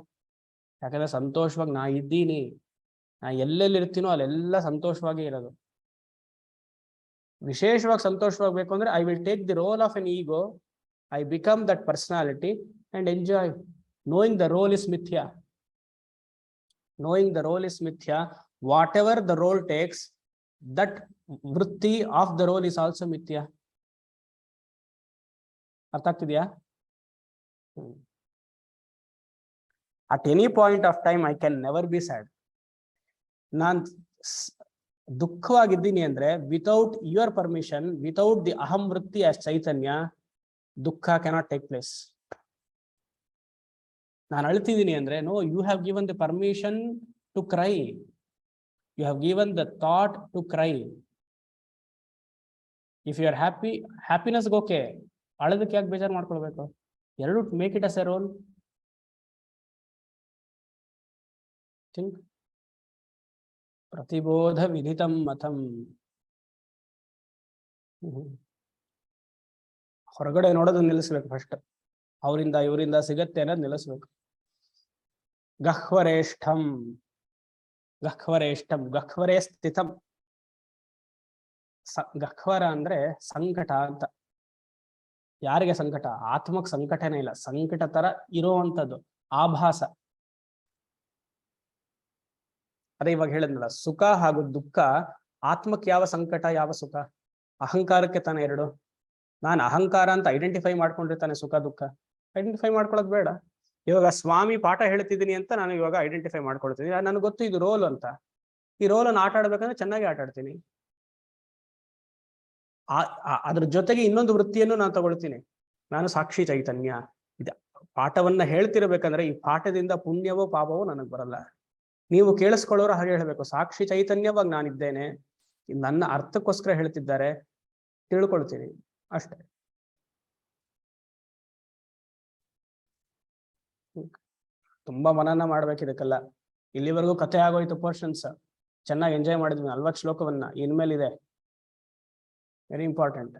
ಯಾಕಂದ್ರೆ ಸಂತೋಷವಾಗಿ ನಾ ಇದ್ದೀನಿ. ನಾ ಎಲ್ಲೆಲ್ಲಿ ಇರ್ತೀನೋ ಅಲ್ಲೆಲ್ಲ ಸಂತೋಷವಾಗಿ ಇರೋದು. ವಿಶೇಷವಾಗಿ ಸಂತೋಷವಾಗಬೇಕು ಅಂದ್ರೆ I will take the role of N ego. I become that personality and enjoy. Knowing the role is ಮಿಥ್ಯಾ. Knowing the role is mithya. Whatever the role takes, that vritti of the role is also mithya. ಅರ್ಥ ಆಗ್ತಿದ್ಯಾ? At any point of time I can never be sad. ನಾನ್ ದುಃಖವಾಗಿದ್ದೀನಿ ಅಂದ್ರೆ without your permission, without the ಅಹಂ ವೃತ್ತಿ ಆಸ್ ಚೈತನ್ಯ, ದುಃಖ ಕ್ಯಾನಾಟ್ ಟೇಕ್ ಪ್ಲೇಸ್. ನಾನು ಅಳ್ತಿದ್ದೀನಿ ಅಂದ್ರೆ no, you have given the permission to cry. You have given the thought to cry. If you are happy, happiness okay. ಅಳದಕ್ಕೆ ಯಾಕೆ ಬೇಜಾರು ಮಾಡ್ಕೊಳ್ಬೇಕು? ಎರಡು make it as a role. Think. ಪ್ರತಿಬೋಧ ವಿದಿತಂ ಮತಂ. ಹೊರಗಡೆ ನೋಡೋದನ್ನ ನಿಲ್ಲಿಸ್ಬೇಕು ಫಸ್ಟ್. ಅವರಿಂದ ಇವರಿಂದ ಸಿಗತ್ತೆ ಅನ್ನೋದು ನಿಲ್ಲಿಸ್ಬೇಕು. ಗಹ್ವರೇಷ್ಠಂ, ಗಹ್ವರೇಷ್ಠಂ, ಗಹ್ವರೇ ಸ್ಥಿತಂ. ಗಹ್ವರ ಅಂದ್ರೆ ಸಂಕಟ ಅಂತ. ಯಾರಿಗೆ ಸಂಕಟ? ಆತ್ಮಕ್ ಸಂಕಟನೇ ಇಲ್ಲ, ಸಂಕಟ ತರ ಇರುವಂತದ್ದು ಆಭಾಸ. ಅದೇ ಇವಾಗ ಹೇಳಿದ್ನಲ್ಲ, ಸುಖ ಹಾಗೂ ದುಃಖ. ಆತ್ಮಕ್ಕೆ ಯಾವ ಸಂಕಟ, ಯಾವ ಸುಖ? ಅಹಂಕಾರಕ್ಕೆ ತಾನೇ ಎರಡು. ನಾನು ಅಹಂಕಾರ ಅಂತ ಐಡೆಂಟಿಫೈ ಮಾಡ್ಕೊಂಡಿರ್ತಾನೆ ಸುಖ ದುಃಖ. ಐಡೆಂಟಿಫೈ ಮಾಡ್ಕೊಳ್ಳೋದು ಬೇಡ. ಇವಾಗ ಸ್ವಾಮಿ ಪಾಠ ಹೇಳ್ತಿದ್ದೀನಿ ಅಂತ ನಾನು ಇವಾಗ ಐಡೆಂಟಿಫೈ ಮಾಡ್ಕೊಳ್ತೀನಿ. ನನಗೆ ಗೊತ್ತು ಇದು ರೋಲ್ ಅಂತ. ಈ ರೋಲ್ ಅನ್ನು ಆಟ ಆಡ್ಬೇಕಂದ್ರೆ ಚೆನ್ನಾಗಿ ಆಟ ಆಡ್ತೀನಿ. ಅದ್ರ ಜೊತೆಗೆ ಇನ್ನೊಂದು ವೃತ್ತಿಯನ್ನು ನಾನು ತಗೊಳ್ತೀನಿ. ನಾನು ಸಾಕ್ಷಿ ಚೈತನ್ಯ. ಇದು ಪಾಠವನ್ನ ಹೇಳ್ತಿರ್ಬೇಕಂದ್ರೆ ಈ ಪಾಠದಿಂದ ಪುಣ್ಯವೋ ಪಾಪವೋ ನನಗೆ ಬರಲ್ಲ. ನೀವು ಕೇಳಿಸ್ಕೊಳ್ಳೋರು ಹಾಗೆ ಹೇಳ್ಬೇಕು, ಸಾಕ್ಷಿ ಚೈತನ್ಯವಾಗಿ ನಾನಿದ್ದೇನೆ, ನನ್ನ ಅರ್ಥಕ್ಕೋಸ್ಕರ ಹೇಳ್ತಿದ್ದಾರೆ, ತಿಳ್ಕೊಳ್ತೀನಿ ಅಷ್ಟೇ. ತುಂಬಾ ಮನನ ಮಾಡ್ಬೇಕು ಇದಕ್ಕೆಲ್ಲ. ಇಲ್ಲಿವರೆಗೂ ಕಥೆ ಆಗೋಯ್ತು, ಪೋರ್ಷನ್ಸ್ ಚೆನ್ನಾಗಿ ಎಂಜಾಯ್ ಮಾಡಿದ್ವಿ. 40 ಶ್ಲೋಕವನ್ನ ಇನ್ಮೇಲಿದೆ. Very important.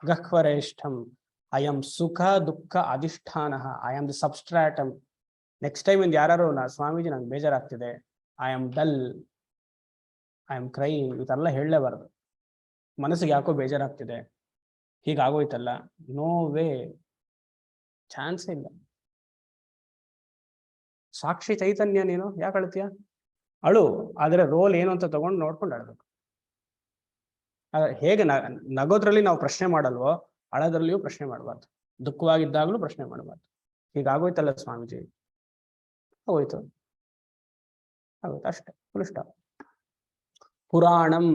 ಗಹ್ವರೇಷ್ಠಂ ಅಯಂ ಸುಖ ದುಃಖ ಅಧಿಷ್ಠಾನ, I am the substratum. Next time ಇಂದ ಯಾರು ಸ್ವಾಮೀಜಿ ನಂಗೆ ಬೇಜಾರಾಗ್ತಿದೆ, I am dull, I am crying, ಇದೆಲ್ಲ ಹೇಳಲೇಬಾರ್ದು. ಮನಸ್ಸಿಗೆ ಯಾಕೋ ಬೇಜಾರಾಗ್ತಿದೆ, ಹೀಗಾಗೋಯ್ತಲ್ಲ, ನೋ ವೇ, ಚಾನ್ಸೇ ಇಲ್ಲ. ಸಾಕ್ಷಿ ಚೈತನ್ಯ ನೀನು, ಯಾಕೆ ಅಳ್ತೀಯ? ಅಳು, ಆದ್ರೆ ರೋಲ್ ಏನು ಅಂತ ತಗೊಂಡು ನೋಡ್ಕೊಂಡು ಅಳ್ಬೇಕು. ಹೇಗೆ ನಗೋದ್ರಲ್ಲಿ ನಾವು ಪ್ರಶ್ನೆ ಮಾಡಲ್ವೋ, ಅಳೋದ್ರಲ್ಲಿಯೂ ಪ್ರಶ್ನೆ ಮಾಡಬಾರ್ದು, ದುಃಖವಾಗಿದ್ದಾಗಲೂ ಪ್ರಶ್ನೆ ಮಾಡಬಾರ್ದು. ಹೀಗಾಗೋಯ್ತಲ್ಲ ಸ್ವಾಮೀಜಿ, ಹೋಯ್ತು, ಆಗೋಯ್ತು, ಅಷ್ಟೇ, ಫುಲ್ ಸ್ಟಾಪ್. ಪುರಾಣಂ,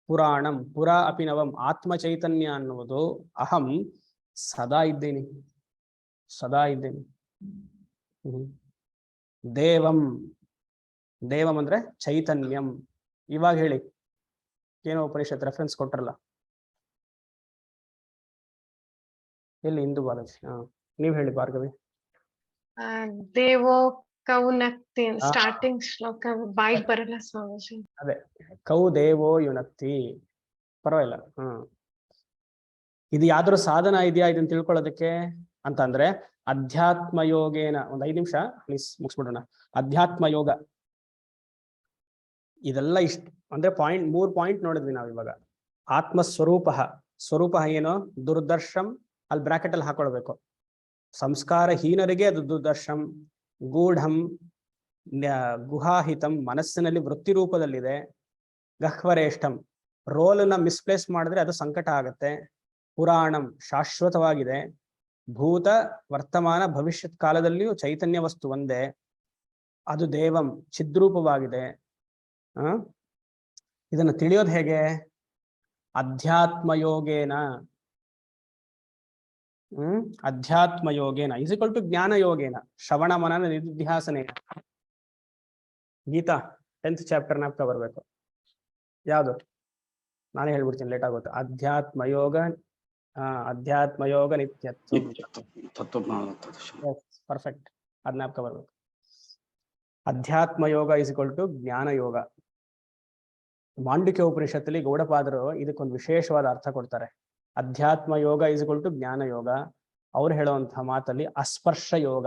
ಪುರಾಣಂ ಪುರ ಅಪಿನವಂ, ಆತ್ಮ ಚೈತನ್ಯ ಅನ್ನುವುದು ಅಹಂ ಸದಾ ಇದ್ದೇನೆ, ಸದಾ ಇದ್ದೇನೆ. ದೇವಂ, ದೇವಂ ಅಂದ್ರೆ ಚೈತನ್ಯಂ. ಇವಾಗ ಹೇಳಿ, ಏನೋ ಉಪನಿಷತ್ ರೆಫರೆನ್ಸ್ ಕೊಟ್ರಲ್ಲ, ಎಲ್ಲಿ? ಇಂದು ಬಾಲಾಜಿ. ನೀವ್ ಹೇಳಿ ಭಾರ್ಗವಿ. ದೇವೋ ಕೌನಕ್ತಿ ಸ್ಟಾರ್ಟಿಂಗ್ ಶ್ಲೋಕ ಬಾಯಿಗೆ ಬರಲ್ಲ ಸ್ವಾಮೀಜಿ. ಅದೇ ಕೌ ದೇವೋ ಯುನಕ್ತಿ, ಪರವಾಗಿಲ್ಲ. ಇದು ಯಾವ್ದಾದ್ರು ಸಾಧನ ಇದೆಯಾ ಇದನ್ನ ತಿಳ್ಕೊಳ್ಳೋದಕ್ಕೆ ಅಂತಂದ್ರೆ ಅಧ್ಯಾತ್ಮ ಯೋಗೇನ, ಒಂದ್ 5 ನಿಮಿಷ ಪ್ಲೀಸ್ ಮುಗಿಸ್ಬಿಡೋಣ. ಅಧ್ಯಾತ್ಮ ಯೋಗ, ಇದೆಲ್ಲ ಇಷ್ಟು ಅಂದ್ರೆ ಪಾಯಿಂಟ್, 3 ಪಾಯಿಂಟ್ ನೋಡಿದ್ವಿ ನಾವು ಇವಾಗ. ಆತ್ಮಸ್ವರೂಪ, ಸ್ವರೂಪ ಏನು? ದುರ್ದರ್ಶಂ, ಅಲ್ಲಿ ಬ್ರಾಕೆಟ್ ಅಲ್ಲಿ ಹಾಕೊಳ್ಬೇಕು. ಸಂಸ್ಕಾರ ಹೀನರಿಗೆ ಅದು ದುರ್ದರ್ಶಂ. ಗೂಢಂ, ಗುಹಾಹಿತಂ, ಮನಸ್ಸಿನಲ್ಲಿ ವೃತ್ತಿ ರೂಪದಲ್ಲಿದೆ. ಗಹ್ವರೇಷ್ಠಂ, ರೋಲನ್ನ ಮಿಸ್ಪ್ಲೇಸ್ ಮಾಡಿದ್ರೆ ಅದು ಸಂಕಟ ಆಗತ್ತೆ. ಪುರಾಣಂ, ಶಾಶ್ವತವಾಗಿದೆ. ಭೂತ ವರ್ತಮಾನ ಭವಿಷ್ಯತ್ ಕಾಲದಲ್ಲಿಯೂ ಚೈತನ್ಯ ವಸ್ತು ಒಂದೇ. ಅದು ದೇವಂ, ಚಿದ್ರೂಪವಾಗಿದೆ. ಇದನ್ನು ತಿಳಿಯೋದು ಹೇಗೆ? ಅಧ್ಯಾತ್ಮ ಯೋಗೇನ. ಅಧ್ಯಾತ್ಮ ಯೋಗೇನ ಇಸ್ ಈಕ್ವಲ್ ಟು ಜ್ಞಾನ ಯೋಗೇನ, ಶ್ರವಣ ಮನನ ನಿಧಿಧ್ಯಾಸನೇನ. ಗೀತಾ 10th ಚಾಪ್ಟರ್ ನಾಪ್ಕ ಬರ್ಬೇಕು. ಯಾವುದು? ನಾನೇ ಹೇಳ್ಬಿಡ್ತೀನಿ, ಲೇಟ್ ಆಗುತ್ತೆ. ಅಧ್ಯಾತ್ಮ ಯೋಗ, ಅಧ್ಯಾತ್ಮ ಯೋಗ ನಿತ್ಯತ್ವ, ಪರ್ಫೆಕ್ಟ್, ಅದ್ ನಾಪ್ಕ ಬರ್ಬೇಕು. ಅಧ್ಯಾತ್ಮ ಯೋಗ ಇಸ್ ಈಕ್ವಲ್ ಟು ಜ್ಞಾನ ಯೋಗ. ಮಾಂಡುಕ್ಯ ಉಪನಿಷತ್ತಲ್ಲಿ ಗೌಡಪಾದರು ಇದಕ್ಕೊಂದು ವಿಶೇಷವಾದ ಅರ್ಥ ಕೊಡ್ತಾರೆ. ಅಧ್ಯಾತ್ಮ ಯೋಗ ಇಸ್ ಈಕ್ವಲ್ ಟು ಜ್ಞಾನ ಯೋಗ. ಅವ್ರು ಹೇಳುವಂತಹ ಮಾತಲ್ಲಿ ಅಸ್ಪರ್ಶ ಯೋಗ,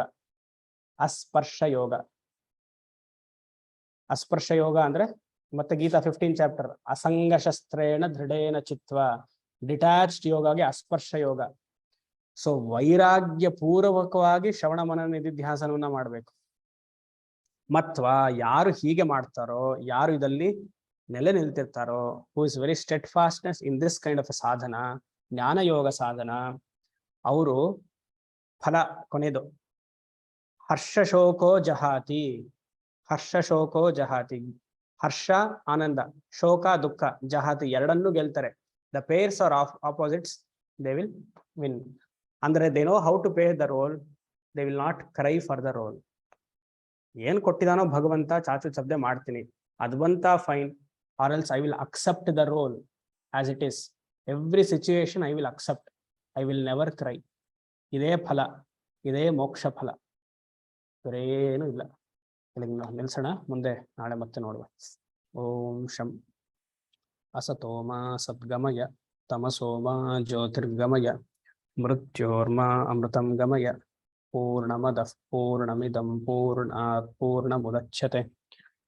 ಅಸ್ಪರ್ಶ ಯೋಗ, ಅಸ್ಪರ್ಶ ಯೋಗ ಅಂದ್ರೆ ಮತ್ತೆ ಗೀತಾ 15th ಚಾಪ್ಟರ್, ಅಸಂಗ ಶಸ್ತ್ರೇಣ ದೃಢೇನ ಚಿತ್ವ, ಡಿಟ್ಯಾಚ್ಡ್ ಯೋಗಗೆ ಅಸ್ಪರ್ಶ ಯೋಗ. ಸೊ ವೈರಾಗ್ಯ ಪೂರ್ವಕವಾಗಿ ಶ್ರವಣ ಮನನ ನಿಧಿಧ್ಯಾಸನವನ್ನ ಮಾಡಬೇಕು. ಮತ್ವ ಯಾರು ಹೀಗೆ ಮಾಡ್ತಾರೋ, ಯಾರು ಇದಲ್ಲಿ ನೆಲೆ ನಿಲ್ತಿರ್ತಾರೋ, who is very steadfastness in this kind of sadhana, jnana ಯೋಗ ಸಾಧನ, ಅವರು ಫಲ ಕೊನೆದು ಹರ್ಷ ಶೋಕೋ ಜಹಾತಿ, ಹರ್ಷ ಶೋಕೋ ಜಹಾತಿ, ಹರ್ಷ ಆನಂದ, ಶೋಕ ದುಃಖ, ಜಹಾತಿ ಎರಡನ್ನೂ ಗೆಲ್ತಾರೆ. The pairs are opposites, they will win. ಅಂದ್ರೆ they know how to pay the role, they will not cry for the role. ಏನ್ ಕೊಟ್ಟಿದಾನೋ ಭಗವಂತ, ಚಾಚು ಶಬ್ದ ಮಾಡ್ತೀನಿ, ಅದು ಬಂತ fine, or else I will accept the role as it is. Every situation I will accept, I will never cry. ಇದೇ ಫಲ, ಇದೇ ಮೋಕ್ಷ ಫಲ, ಬೇರೇನು ಇಲ್ಲ. ನಿಲ್ಸೋಣ, ಮುಂದೆ ನಾಳೆ ಮತ್ತೆ ನೋಡುವ. ಓಂ ಶಂ ಅಸತೋಮ ಸದ್ಗಮಯ, ತಮಸೋಮ ಜ್ಯೋತಿರ್ಗಮಯ, ಮೃತ್ಯೋರ್ಮ ಅಮೃತಂ ಗಮಯ. ಪೂರ್ಣಮದಃ ಪೂರ್ಣಮಿದಂ ಪೂರ್ಣಾತ್ ಪೂರ್ಣಮುದಚ್ಯತೆ,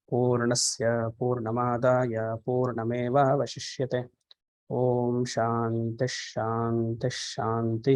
ಪೂರ್ಣಸ್ಯ ಪೂರ್ಣಮಾದಾಯ ಪೂರ್ಣಮೇವಾವಶಿಷ್ಯತೆ. ಓಂ ಶಾಂತಿ ಶಾಂತಿ ಶಾಂತಿ.